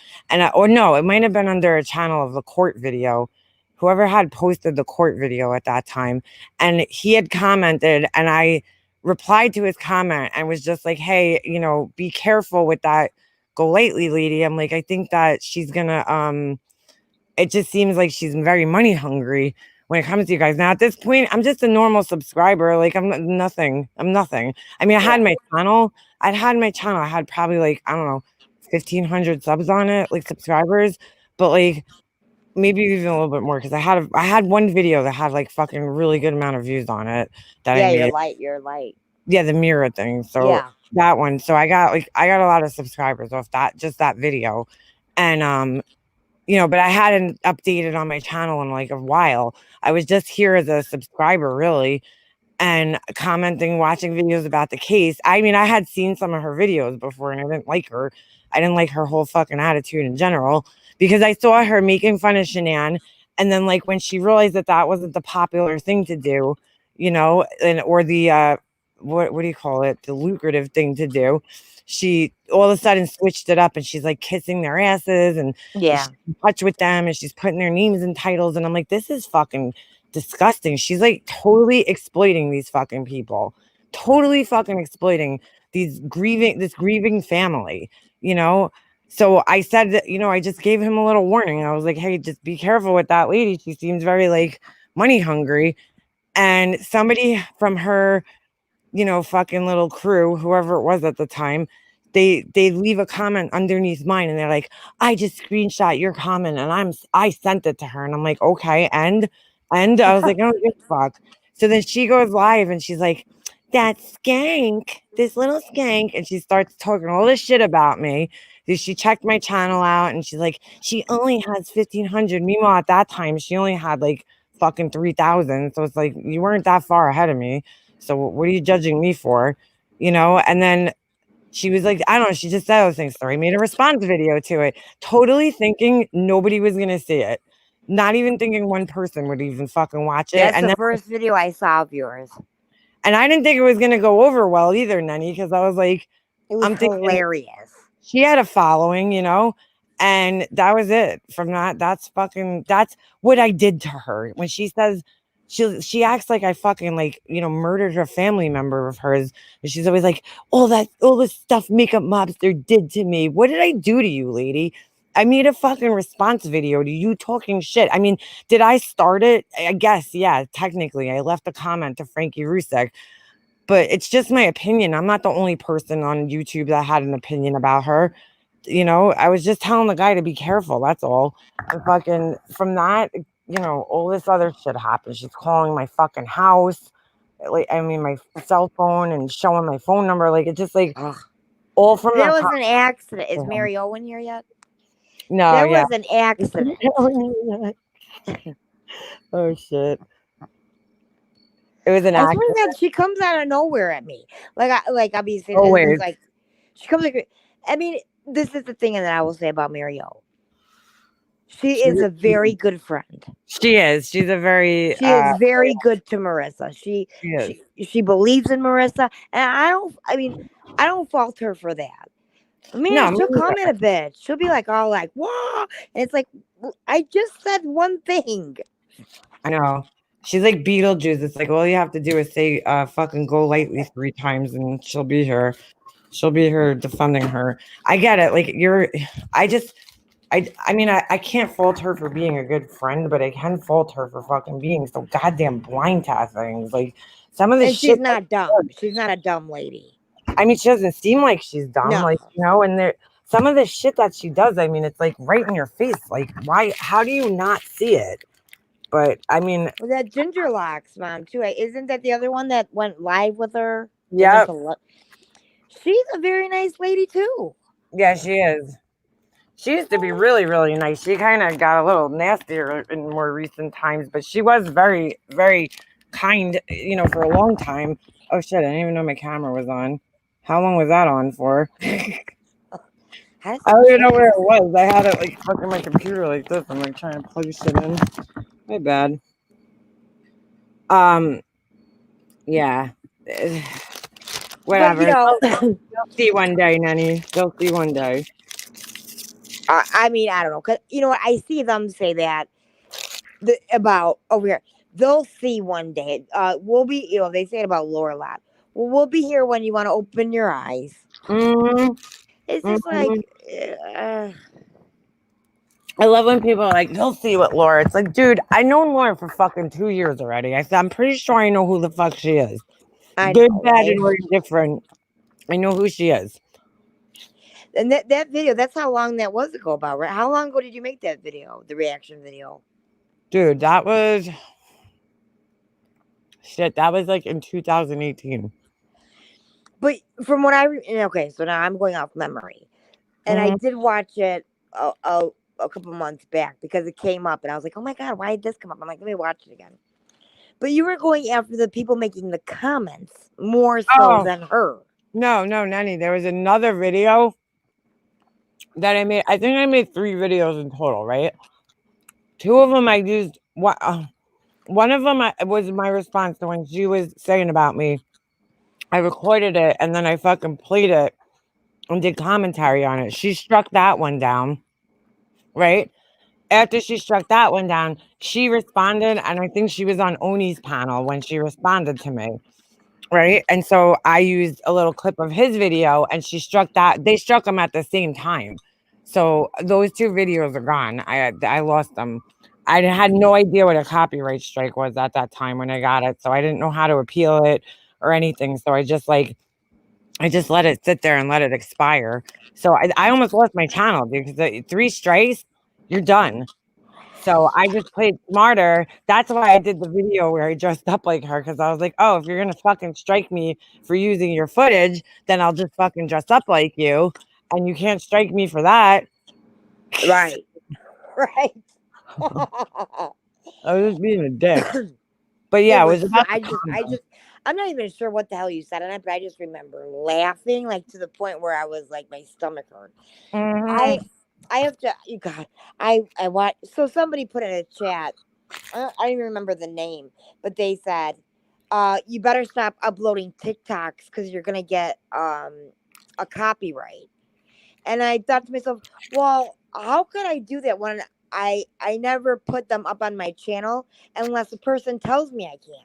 Or no, it might have been under a channel of the court video. Whoever had posted the court video at that time. And he had commented, and I replied to his comment and was just like, hey, be careful with that go lately lady. I'm like, I think that she's gonna it just seems like she's very money hungry when it comes to you guys. Now at this point, I'm just a normal subscriber. Like, nothing. I'm nothing. I mean, Yeah. I'd had my channel. I had probably, like, I don't know, 1,500 subs on it, like, subscribers, but like maybe even a little bit more because I had one video that had like fucking really good amount of views on it that I Yeah, made. you're light. Yeah, the mirror thing. So Yeah. that one. So I got a lot of subscribers off that, just that video. And but I hadn't updated on my channel in like a while. I was just here as a subscriber, really, and commenting, watching videos about the case. I mean, I had seen some of her videos before and I didn't like her. I didn't like her whole fucking attitude in general because I saw her making fun of Shanann. And then, like, when she realized that that wasn't the popular thing to do, or the, what do you call it? The lucrative thing to do. She all of a sudden switched it up and she's like kissing their asses and Yeah. she's in touch with them and she's putting their names in titles. And I'm like, this is fucking disgusting. She's like totally exploiting these fucking people. Totally fucking exploiting this grieving family, you know? So I said that, I just gave him a little warning. I was like, hey, just be careful with that lady. She seems very like money hungry. And somebody from her, fucking little crew, whoever it was at the time, they leave a comment underneath mine and they're like, I just screenshot your comment and I sent it to her. And I'm like, okay, and I was like, I don't give a fuck. So then she goes live and she's like, that skank, this little skank, and she starts talking all this shit about me. So she checked my channel out and she's like, she only has 1,500. Meanwhile, at that time, she only had like fucking 3,000. So it's like, you weren't that far ahead of me. So what are you judging me for? And then she was like, I don't know, she just said those things. So I made a response video to it, totally thinking nobody was gonna see it. not even thinking one person would even fucking watch it. That's And the then, first video I saw of yours. and I didn't think it was gonna go over well either, Nenny, because I was like, It was I'm thinking hilarious. she had a following, and that was it. From that's what I did to her. When she says she acts like I fucking like, murdered a family member of hers. And she's always like, all this stuff makeup mobster did to me. What did I do to you, lady? I made a fucking response video to you talking shit. I mean, did I start it? I guess, yeah, technically. I left a comment to Frankie Rusek, but it's just my opinion. I'm not the only person on YouTube that had an opinion about her. I was just telling the guy to be careful. That's all. And fucking from that, all this other shit happened. She's calling my fucking house, like, I mean, my cell phone and showing my phone number. Like, it's just like Ugh. all from That that. was an accident. Is Yeah. Mary Owen here yet? No, That yeah. was an accident. Oh shit. It was an I swear accident. to God, she comes out of nowhere at me. I'll be saying, Always. like, she comes like, I mean, this is the thing that I will say about Mary O. She is a very good friend. She is. She's a very. She is very good to Marissa. She is. She believes in Marissa, and I don't fault her for that. Man, No, me she'll neither. comment a bit. She'll be like, all like, "Whoa!" And it's like, I just said one thing. I know. She's like Beetlejuice. It's like all you have to do is say fucking go lightly 3 times and she'll be here. She'll be here defending her. I get it. Like I mean I can't fault her for being a good friend, but I can fault her for fucking being so goddamn blind to things. Like some of the And shit. she's not dumb. She's not a dumb lady. I mean, she doesn't seem like she's dumb. No. Like, and there some of the shit that she does, I mean, it's like right in your face. Like, why how do you not see it? But I mean, Well, that Ginger Locks mom too. Isn't that the other one that went live with her? yeah, She's a very nice lady too. yeah, she is. She used to be really, really nice. She kind of got a little nastier in more recent times, but she was very, very kind, for a long time. Oh shit, I didn't even know my camera was on. How long was that on for? I don't even know where it was. I had it like fucking my computer like this. I'm like trying to plug shit in. My bad. Yeah. Whatever. But You'll see one day, Nanny. You'll see one day. I mean, I don't know, cause you know what? I see them say that about over here. They'll see one day. We'll be, they say it about Laura a lot. Well, we'll be here when you want to open your eyes. Mm-hmm. It's just like, I love when people are like, "You'll see what Laura." It's like, dude, I know Laura for fucking 2 years already. I'm pretty sure I know who the fuck she is. I Good, know, bad, right? and indifferent. I know who she is. And that video, that's how long that was ago about, right? How long ago did you make that video, the reaction video? Dude, that was shit. That was like in 2018. But from what okay, so now I'm going off memory. And I did watch it a couple months back because it came up and I was like, oh my God, why did this come up? I'm like, let me watch it again. But you were going after the people making the comments more so than her. No, Nanny. There was another video that I made. I think I made 3 videos in total, right? 2 of them I used. One of them was my response to when she was saying about me. I recorded it and then I fucking played it and did commentary on it. She struck that one down, right? After she struck that one down, she responded, and I think she was on Oni's panel when she responded to me, right? And so I used a little clip of his video, and she struck that. They struck them at the same time, so those 2 videos are gone. I lost them. I had no idea what a copyright strike was at that time when I got it, so I didn't know how to appeal it or anything. So I just let it sit there and let it expire. So I almost lost my channel because the 3 strikes, you're done. So I just played smarter. That's why I did the video where I dressed up like her, because I was like, oh, if you're gonna fucking strike me for using your footage, then I'll just fucking dress up like you, and you can't strike me for that. Right. Right. I was just being a dick. But yeah, it was about I'm not even sure what the hell you said on it, but I just remember laughing like to the point where I was like, my stomach hurt. I have to. You God, I watch. So somebody put in a chat. I don't even remember the name, but they said, "You better stop uploading TikToks because you're gonna get a copyright." And I thought to myself, well, how could I do that when I never put them up on my channel unless a person tells me I can.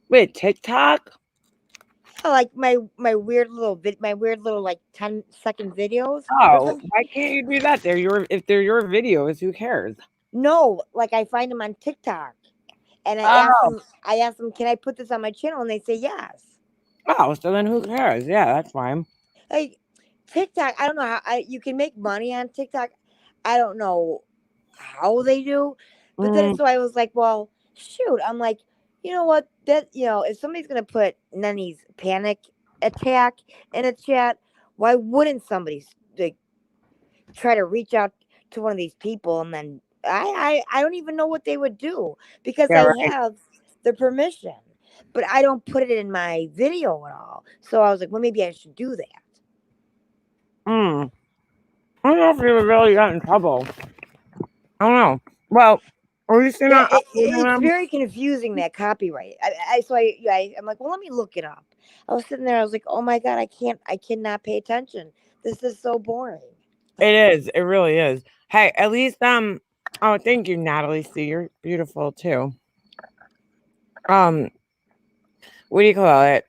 Wait, TikTok? Yeah, like my weird little like 10-second videos for Oh, them. why can't you do that? If they're your videos, who cares? No, like I find them on TikTok, and Oh, I ask them, can I put this on my channel? And they say yes. oh, so then who cares? Yeah, that's fine. Like TikTok, I don't know how you can make money on TikTok. I don't know how they do, but then Mm, so I was like, well, shoot. I'm like, you know what? That if somebody's gonna put Nenny's panic attack in a chat, why wouldn't somebody like try to reach out to one of these people and then I don't even know what they would do because yeah, I right. have the permission, but I don't put it in my video at all. So I was like, well, maybe I should do that. Mm. I don't know if you would really get in trouble. I don't know. Well, at least you're Yeah, not uploading it's them. very confusing that copyright. I'm like, well, let me look it up. I was sitting there, I was like, oh my god, I cannot pay attention. This is so boring. It is. It really is. Hey, at least Oh, thank you, Natalie. See, you're beautiful too. Um, what do you call it?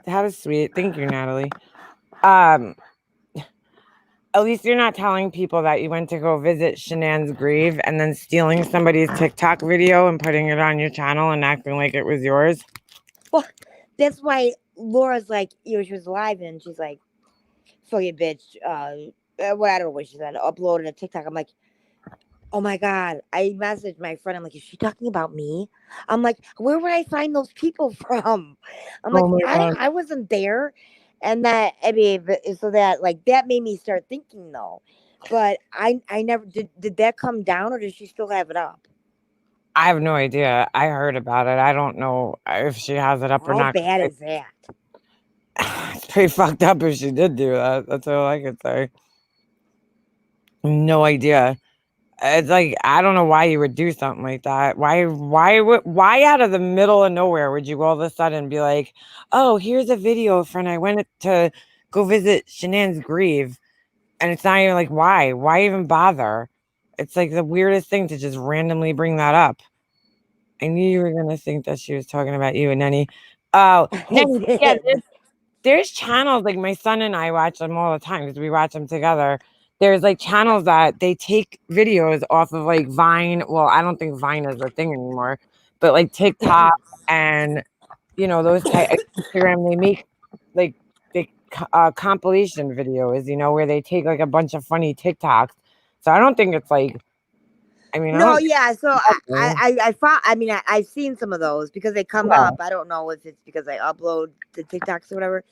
That was sweet. Thank you, Natalie. Um, at least you're not telling people that you went to go visit Shanann's grave and then stealing somebody's TikTok video and putting it on your channel and acting like it was yours. Well, that's why Laura's like, she was live and she's like, "Fuck you, bitch." What I don't know what she said. Uploaded a TikTok. I'm like, oh my god! I messaged my friend. I'm like, is she talking about me? I'm like, where would I find those people from? I'm Oh like, my god. I wasn't there, and that I mean, so that like that made me start thinking though. But I never did. Did that come down, or does she still have it up? I have no idea. I heard about it. I don't know if she has it up or How not. bad is that? It's pretty fucked up if she did do that. That's all I could say. No idea. It's like I don't know why you would do something like that. Why out of the middle of nowhere would you all of a sudden be like, "Oh, here's a video friend. I went to go visit Shanann's grave." And it's not even like why? Why even bother? It's like the weirdest thing to just randomly bring that up. I knew you were gonna think that she was talking about you and Nenny. Oh, I Nenny, yeah, did. there's channels like my son and I watch them all the time because we watch them together. There's like channels that they take videos off of like Vine. Well, I don't think Vine is a thing anymore, but like TikTok and those type Instagram. They make like the compilation videos, where they take like a bunch of funny TikToks. So I don't think it's like. I mean, I No, don't. yeah. So I thought. I mean, I've seen some of those because they come Yeah. up. I don't know if it's because I upload the TikToks or whatever.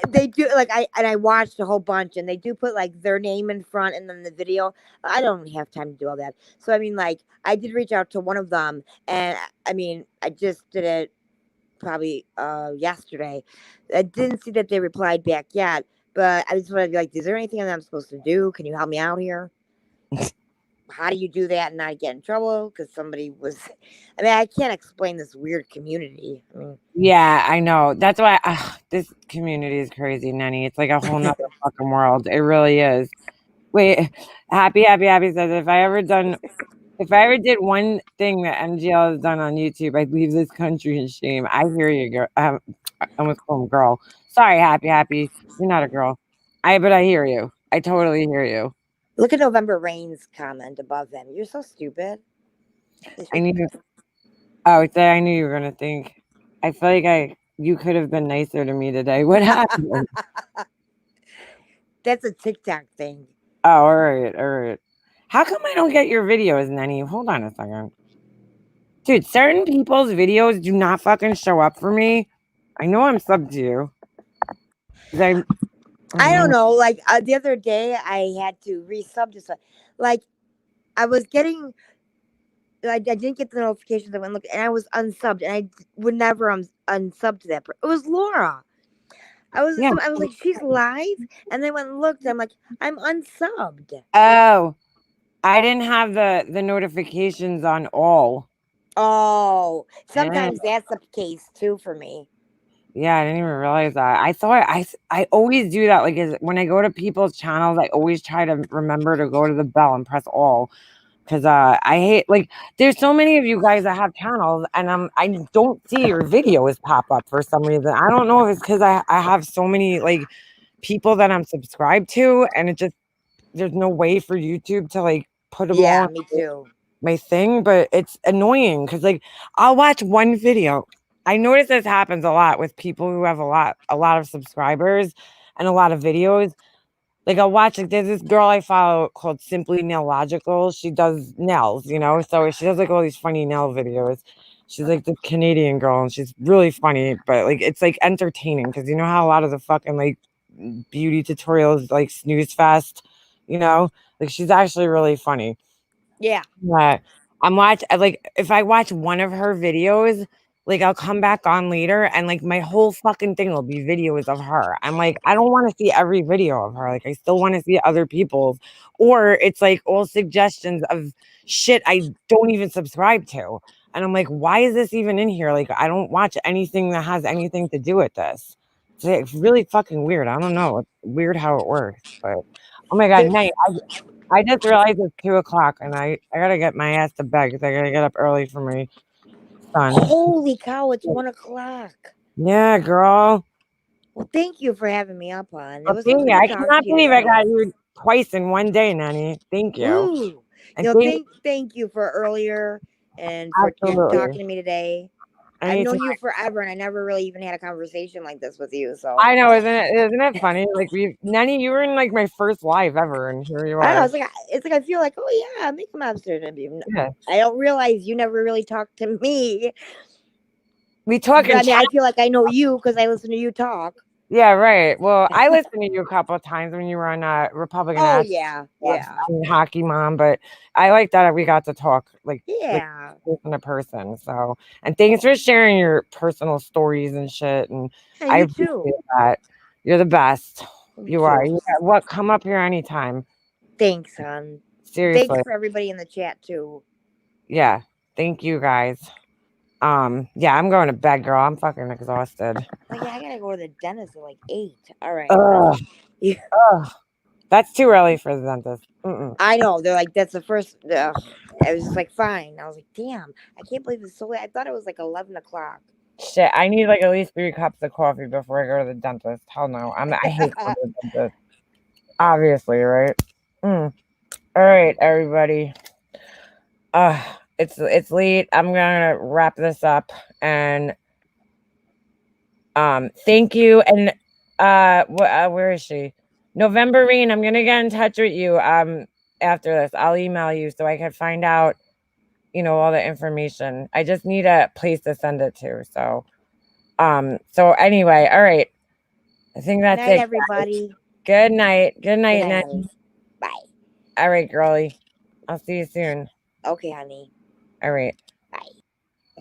They do like I watched a whole bunch and they do put like their name in front and then the video. I don't have time to do all that. So I mean, like I did reach out to one of them and I mean I just did it probably yesterday. I didn't see that they replied back yet, but I just wanted to be like, is there anything that I'm supposed to do? Can you help me out here? How do you do that and not get in trouble? Because somebody was, I mean, I can't explain this weird community. I mean, Yeah, I know. That's why this community is crazy, Nenny. It's like a whole nother fucking world. It really is. Wait, happy says if I ever did one thing that MGL has done on YouTube, I'd leave this country in shame. I hear you, girl. I almost call him girl. Sorry, happy. You're not a girl. But I hear you. I totally hear you. look at November Rain's comment above them. You're so stupid. I knew. Oh, I knew you were gonna think. I feel like you could have been nicer to me today. What happened? That's a TikTok thing. Oh, all right, all right. How come I don't get your videos, Nenny? Hold on a second. Dude, certain people's videos do not fucking show up for me. I know I'm subbed to you. 'Cause I don't Mhm. know. Like the other day, I had to resub to some. Like I was getting, I didn't get the notifications. I went look, and I was unsubbed, and I would never unsub to that. It was Laura. Yeah. I was like, she's live, and then when I looked, I'm like, I'm unsubbed. Oh, I didn't have the notifications on all. Oh, Eh, sometimes that's the case too for me. yeah, I didn't even realize that. I thought I always do that. Like, when I go to people's channels, I always try to remember to go to the bell and press all. Cause I hate, like, there's so many of you guys that have channels, and I don't see your videos pop up for some reason. I don't know if it's because I have so many like people that I'm subscribed to, and it just there's no way for YouTube to like put them all Yeah, on me too. my thing, but it's annoying because like I'll watch one video. I notice this happens a lot with people who have a lot of subscribers and a lot of videos. Like I'll watch, like, there's this girl I follow called Simply Nail Logical. She does nails, so she does like all these funny nail videos. She's like the Canadian girl, and she's really funny, but like it's like entertaining because you know how a lot of the fucking like beauty tutorials like snooze fest, you know, like she's actually really funny. Yeah. Yeah, like, if I watch one of her videos, like, I'll come back on later and, like, my whole fucking thing will be videos of her. I'm like, I don't wanna see every video of her, like, I still wanna see other people's, or it's, like, all suggestions of shit I don't even subscribe to, and I'm like, "Why is this even in here?" Like, I don't watch anything that has anything to do with this. It's, like, really fucking weird. I don't know. It's weird how it works, but oh my god, There- night. I just realized it's 2 o'clock, and I gotta get my ass to bed because I gotta get up early for my son. Holy cow! It's 1 o'clock. Yeah, girl. Well, thank you for having me up on. It Well, was thank you. good to I talk cannot to you believe I today. got you twice in one day, Nanny. Thank you. Woo! And thank you. Thank you for earlier and for your Absolutely. talking to me today. I've Anytime. known you forever, and I never really even had a conversation like this with you. So I know, isn't it funny? Like, Nanny, you were in like my first live ever, and here you I don't know. are. It's like I feel like, oh yeah, make a monster. Yeah. I don't realize you never really talked to me. We talk But in I mean, chat. I feel like I know you because I listen to you talk. Yeah, right. Well, I listened to you a couple of times when you were on Republican Oh Ash yeah, stuff, yeah, I mean, Hockey Mom, but I like that we got to talk like yeah. person to person. So, and thanks for sharing your personal stories and shit. And Yeah, I you too. appreciate that. You're the best. You You are. too. You what? Come up here anytime. Thanks, hon. Thanks Seriously. for everybody in the chat too. Yeah. Thank you guys. Yeah, I'm going to bed, girl. I'm fucking exhausted. Like, yeah, I gotta go to the dentist at like 8. All right. Ugh. Yeah, Ugh. That's too early for the dentist. Mm-mm. I know. They're like, that's the first. I was just like, fine. I was like, damn, I can't believe it's so late. I thought it was like 11 o'clock. Shit, I need like at least 3 cups of coffee before I go to the dentist. Hell no, I hate going to the dentist. Obviously, right? Mm. All right, everybody. It's late. I'm gonna wrap this up and thank you. And where is she? November Rain. I'm gonna get in touch with you after this. I'll email you so I can find out all the information. I just need a place to send it to. So anyway, all right. I think Good that's night, it. everybody. Good night. Good Good night, night, Nanny. honey. Bye. All right, girlie. I'll see you soon. Okay, honey. All right. Bye.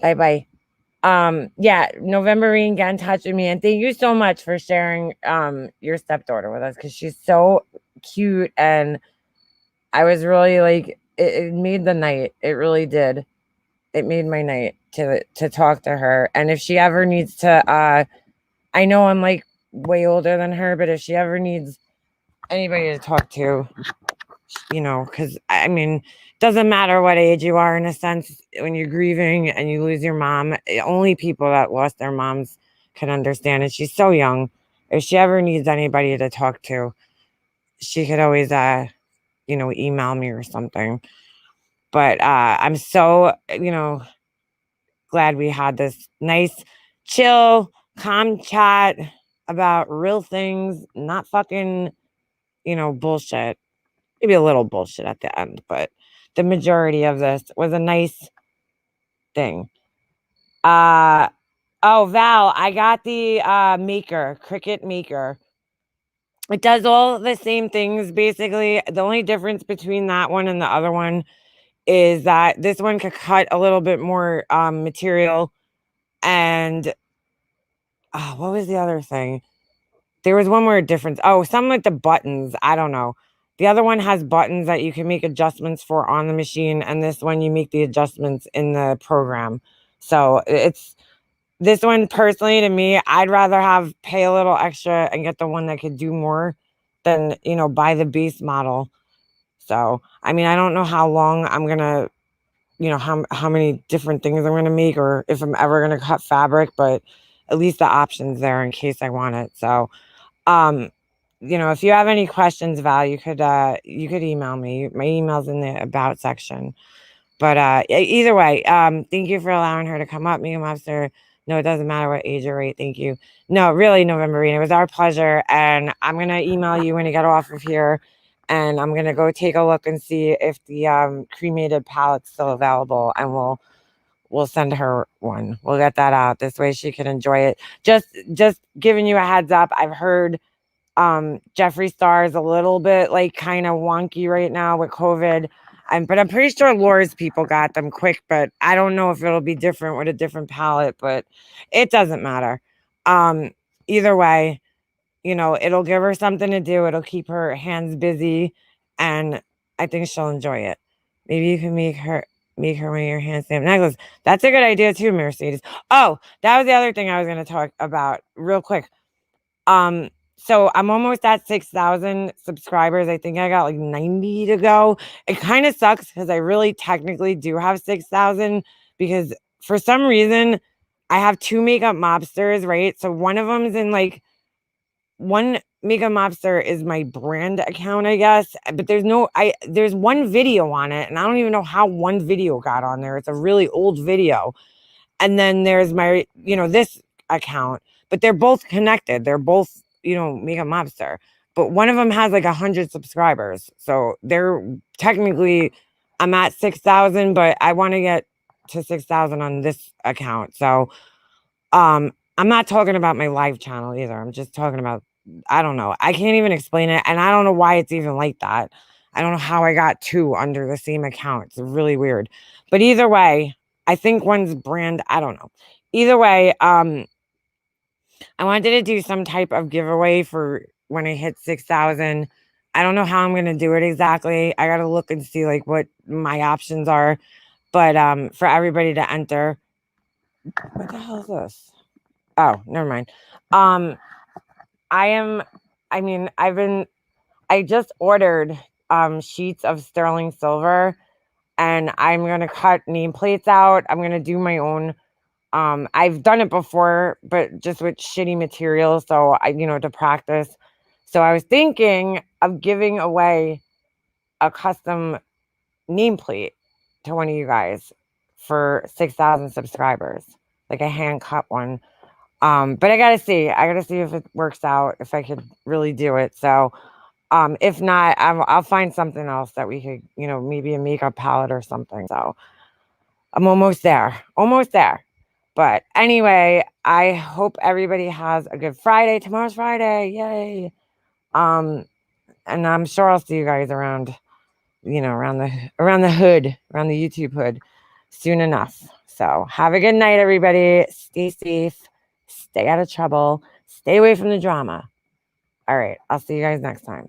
Bye bye. Yeah, November Rain got in touch with me, and thank you so much for sharing your stepdaughter with us because she's so cute, and I was really like it made the night. It really did. It made my night to talk to her. And if she ever needs to I know I'm like way older than her, but if she ever needs anybody to talk to, because I mean, doesn't matter what age you are in a sense when you're grieving and you lose your mom. Only people that lost their moms can understand it. She's so young. If she ever needs anybody to talk to, she could always, email me or something. But I'm so, glad we had this nice, chill, calm chat about real things, not fucking, bullshit. Maybe a little bullshit at the end, but the majority of this was a nice thing. Uh oh, Val, I got the maker, Cricut Maker. It does all the same things basically. The only difference between that one and the other one is that this one could cut a little bit more material and what was the other thing? there was one more difference. Oh, something like the buttons. I don't know. The other one has buttons that you can make adjustments for on the machine, and this one you make the adjustments in the program. So it's this one personally to me, I'd rather have pay a little extra and get the one that could do more than, buy the base model. So, I mean, I don't know how long I'm gonna, how many different things I'm gonna make or if I'm ever gonna cut fabric, but at least the option's there in case I want it. So, um, if you have any questions, Val, you could email me. My email's in the about section. But either way, thank you for allowing her to come up, Megan Webster. No, it doesn't matter what age or rate. Thank you. No, really, Novemberine, it was our pleasure. And I'm gonna email you when I get off of here, and I'm gonna go take a look and see if the cremated pallet's still available, and we'll send her one. We'll get that out this way she can enjoy it. Just giving you a heads up. I've heard Jeffree Star is a little bit like kind of wonky right now with COVID. But I'm pretty sure Laura's people got them quick, but I don't know if it'll be different with a different palette, but it doesn't matter. Um, Either way, it'll give her something to do. It'll keep her hands busy, and I think she'll enjoy it. Maybe you can make her one of your hand stamp necklaces. That's a good idea too, Mercedes. Oh, that was the other thing I was going to talk about real quick. So I'm almost at 6,000 subscribers. I think I got like 90 to go. It kind of sucks because I really technically do have 6,000 because for some reason I have two makeup mobsters, right? So one of them's in like one makeup mobster is my brand account, I guess. But there's one video on it, and I don't even know how one video got on there. It's a really old video. And then there's my, this account, but they're both connected. They're both, Mega Mobster. But one of them has like 100 subscribers. So they're technically, I'm at 6,000, but I want to get to 6,000 on this account. So I'm not talking about my live channel either. I'm just talking about, I don't know. I can't even explain it. And I don't know why it's even like that. I don't know how I got two under the same account. It's really weird. But either way, I think one's brand, I don't know. Either way, I wanted to do some type of giveaway for when I hit 6,000. I don't know how I'm going to do it exactly. I got to look and see like what my options are. But for everybody to enter. What the hell is this? Oh, never mind. I just ordered sheets of sterling silver, and I'm gonna cut nameplates out. I'm gonna do my own. I've done it before, but just with shitty materials, so to practice. So I was thinking of giving away a custom nameplate to one of you guys for 6,000 subscribers, like a hand cut one. But I gotta see if it works out, if I could really do it. So, if not, I'll find something else that we could, maybe a makeup palette or something. So I'm almost there. But anyway, I hope everybody has a good Friday. Tomorrow's Friday. Yay. And I'm sure I'll see you guys around, around the hood, around the YouTube hood soon enough. So have a good night, everybody. Stay safe. Stay out of trouble. Stay away from the drama. All right. I'll see you guys next time.